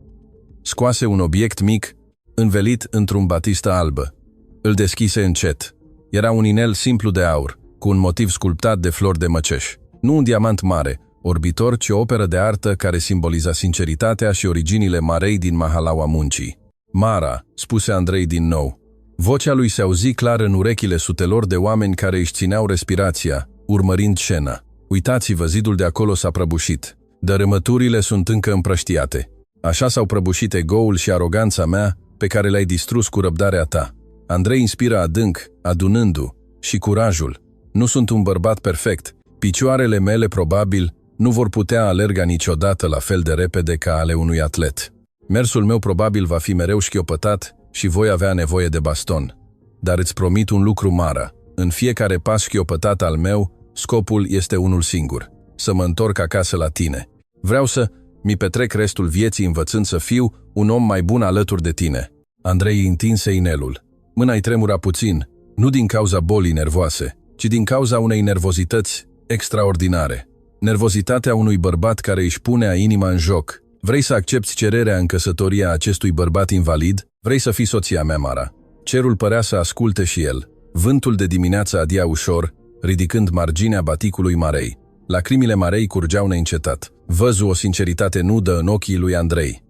Scoase un obiect mic, învelit într-un batistă albă. Îl deschise încet. Era un inel simplu de aur, cu un motiv sculptat de flori de măceș. Nu un diamant mare, orbitor, ci o operă de artă care simboliza sinceritatea și originile Marei din Mahalaua Muncii. "Mara," spuse Andrei din nou. Vocea lui se auzi clar în urechile sutelor de oameni care își țineau respirația, urmărind scena. "Uitați-vă, zidul de acolo s-a prăbușit. Dărâmăturile sunt încă împrăștiate. Așa s-au prăbușit ego-ul și aroganța mea pe care le-ai distrus cu răbdarea ta. Andrei inspiră adânc, adunându, și curajul. Nu sunt un bărbat perfect. Picioarele mele probabil nu vor putea alerga niciodată la fel de repede ca ale unui atlet. Mersul meu probabil va fi mereu șchiopătat și voi avea nevoie de baston. Dar îți promit un lucru, Mara. În fiecare pas șchiopătat al meu, scopul este unul singur. Să mă întorc acasă la tine. Vreau să mi petrec restul vieții învățând să fiu un om mai bun alături de tine. Andrei întinse inelul. Mâna-i tremura puțin, nu din cauza bolii nervoase, ci din cauza unei nervozități extraordinare. Nervozitatea unui bărbat care își pune inima în joc. Vrei să accepți cererea în căsătorie a acestui bărbat invalid? Vrei să fii soția mea, Mara? Cerul părea să asculte și el. Vântul de dimineață adia ușor, ridicând marginea baticului Marei. Lacrimile Marei curgeau neîncetat. Văzu o sinceritate nudă în ochii lui Andrei.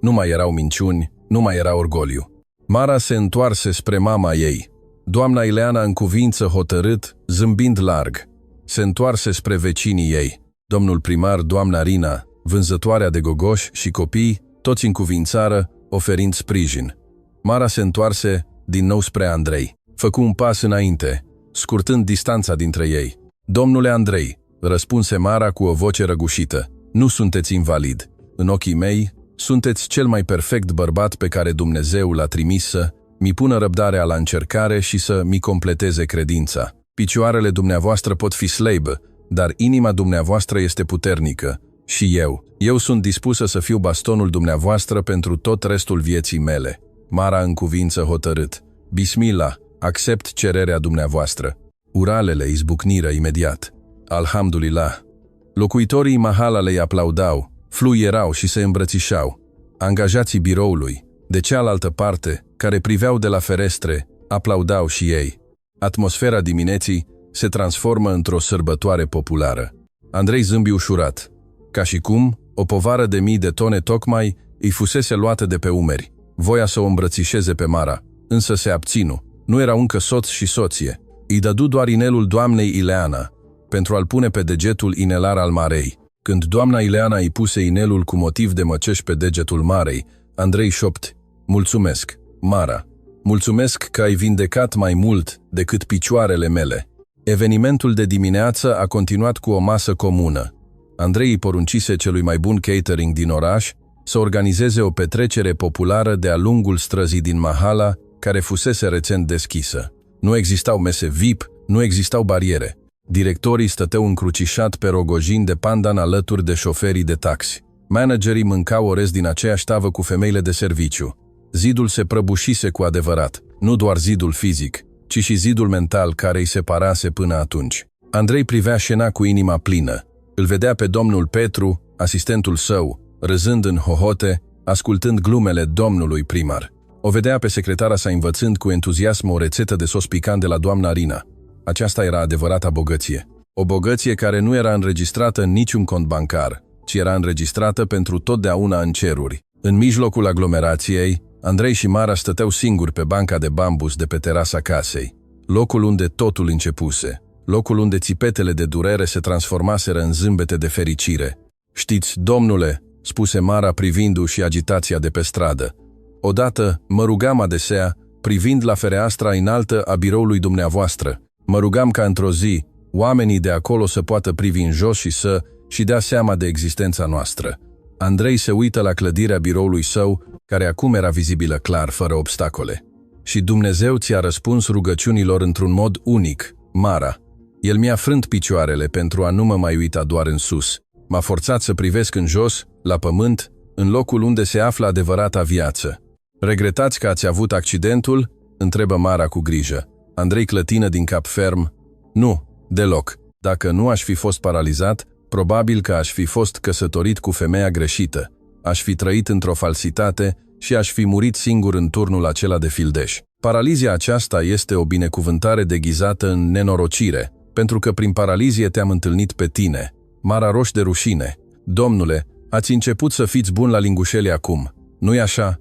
Nu mai erau minciuni, nu mai era orgoliu. Mara se întoarse spre mama ei. Doamna Ileana în cuvință hotărât, zâmbind larg. Se întoarse spre vecinii ei. Domnul primar, doamna Rina, vânzătoarea de gogoși și copii, toți în cuvințară, oferind sprijin. Mara se întoarse din nou spre Andrei. Făcu un pas înainte, scurtând distanța dintre ei. Domnule Andrei, răspunse Mara cu o voce răgușită, nu sunteți invalid. În ochii mei, sunteți cel mai perfect bărbat pe care Dumnezeu l-a trimis să mi pună răbdarea la încercare și să mi completeze credința. Picioarele dumneavoastră pot fi slabe, dar inima dumneavoastră este puternică. Și eu sunt dispusă să fiu bastonul dumneavoastră pentru tot restul vieții mele. Mara în cuvință hotărât. Bismillah, accept cererea dumneavoastră. Uralele izbucniră imediat. Alhamdulillah. Locuitorii Mahalalei aplaudau, fluierau și se îmbrățișau. Angajații biroului, de cealaltă parte, care priveau de la ferestre, aplaudau și ei. Atmosfera dimineții se transformă într-o sărbătoare populară. Andrei zâmbi ușurat. Ca și cum, o povară de mii de tone tocmai îi fusese luată de pe umeri. Voia să o îmbrățișeze pe Mara, însă se abținu. Nu erau încă soț și soție. Îi dădu doar inelul doamnei Ileana, pentru a-l pune pe degetul inelar al Marei. Când doamna Ileana îi puse inelul cu motiv de măceș pe degetul Marei, Andrei șopti, mulțumesc, Mara. Mulțumesc că ai vindecat mai mult decât picioarele mele. Evenimentul de dimineață a continuat cu o masă comună. Andrei îi poruncise celui mai bun catering din oraș să organizeze o petrecere populară de-a lungul străzii din Mahala, care fusese recent deschisă. Nu existau mese VIP, nu existau bariere. Directorii stăteau încrucișat pe rogojini de pandan alături de șoferii de taxi. Managerii mâncau orez din aceeași tavă cu femeile de serviciu. Zidul se prăbușise cu adevărat, nu doar zidul fizic, ci și zidul mental care îi separase până atunci. Andrei privea scena cu inima plină. Îl vedea pe domnul Petru, asistentul său, râzând în hohote, ascultând glumele domnului primar. O vedea pe secretara sa învățând cu entuziasm o rețetă de sos picant de la doamna Rina. Aceasta era adevărata bogăție. O bogăție care nu era înregistrată în niciun cont bancar, ci era înregistrată pentru totdeauna în ceruri. În mijlocul aglomerației, Andrei și Mara stăteau singuri pe banca de bambus de pe terasa casei. Locul unde totul începuse. Locul unde țipetele de durere se transformaseră în zâmbete de fericire. Știți, domnule, spuse Mara privindu-și agitația de pe stradă. Odată mă rugam adesea, privind la fereastra înaltă a biroului dumneavoastră. Mă rugam ca într-o zi, oamenii de acolo să poată privi în jos și dea seama de existența noastră. Andrei se uită la clădirea biroului său, care acum era vizibilă clar, fără obstacole. Și Dumnezeu ți-a răspuns rugăciunilor într-un mod unic, Mara. El mi-a frânt picioarele pentru a nu mă mai uita doar în sus. M-a forțat să privesc în jos, la pământ, în locul unde se află adevărata viață. Regretați că ați avut accidentul? Întrebă Mara cu grijă. Andrei clătină din cap ferm. Nu, deloc. Dacă nu aș fi fost paralizat, probabil că aș fi fost căsătorit cu femeia greșită. Aș fi trăit într-o falsitate și aș fi murit singur în turnul acela de fildeș. Paralizia aceasta este o binecuvântare deghizată în nenorocire, pentru că prin paralizie te-am întâlnit pe tine. Mara roș de rușine. Domnule, ați început să fiți bun la lingușeli acum. Nu-i așa?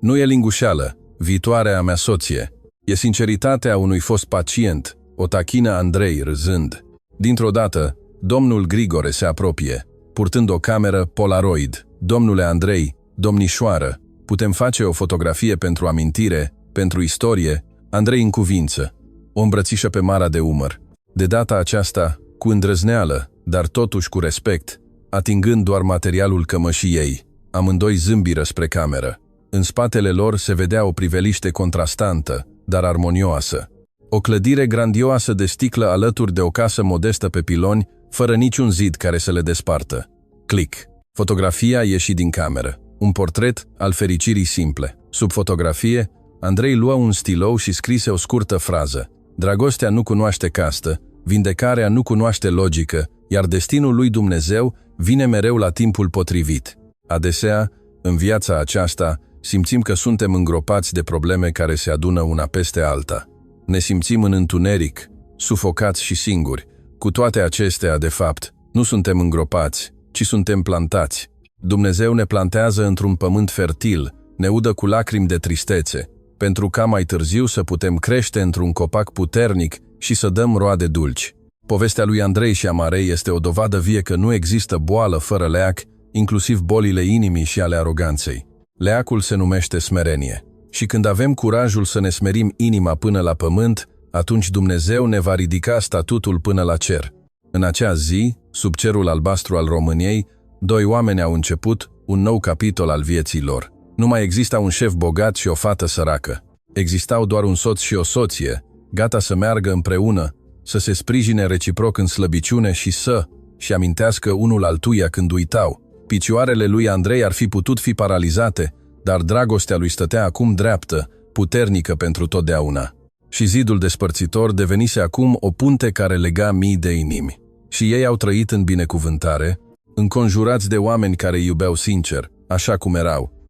Nu e lingușeală, viitoarea mea soție. E sinceritatea unui fost pacient, o tachină Andrei râzând. Dintr-o dată, domnul Grigore se apropie, purtând o cameră Polaroid. Domnule Andrei, Domnișoară, putem face o fotografie pentru amintire, pentru istorie?" Andrei în cuvință. O îmbrățișă pe Mara de umăr. De data aceasta, cu îndrăzneală, dar totuși cu respect, atingând doar materialul cămășiei. Amândoi zâmbiră spre cameră. În spatele lor se vedea o priveliște contrastantă, dar armonioasă. O clădire grandioasă de sticlă alături de o casă modestă pe piloni, fără niciun zid care să le despartă. Click. Fotografia ieși din cameră. Un portret al fericirii simple. Sub fotografie, Andrei luă un stilou și scrise o scurtă frază. Dragostea nu cunoaște castă, vindecarea nu cunoaște logică, iar destinul lui Dumnezeu vine mereu la timpul potrivit. Adesea, în viața aceasta, simțim că suntem îngropați de probleme care se adună una peste alta. Ne simțim în întuneric, sufocați și singuri. Cu toate acestea, de fapt, nu suntem îngropați, ci suntem plantați. Dumnezeu ne plantează într-un pământ fertil, ne udă cu lacrimi de tristețe, pentru ca mai târziu să putem crește într-un copac puternic și să dăm roade dulci. Povestea lui Andrei și a Marei este o dovadă vie că nu există boală fără leac, inclusiv bolile inimii și ale aroganței. Leacul se numește smerenie. Și când avem curajul să ne smerim inima până la pământ, atunci Dumnezeu ne va ridica statutul până la cer. În acea zi, sub cerul albastru al României, doi oameni au început un nou capitol al vieții lor. Nu mai exista un șef bogat și o fată săracă. Existau doar un soț și o soție, gata să meargă împreună, să se sprijine reciproc în slăbiciune și amintească unul altuia când uitau. Picioarele lui Andrei ar fi putut fi paralizate, dar dragostea lui stătea acum dreaptă, puternică pentru totdeauna. Și zidul despărțitor devenise acum o punte care lega mii de inimi. Și ei au trăit în binecuvântare, înconjurați de oameni care îi iubeau sincer, așa cum erau.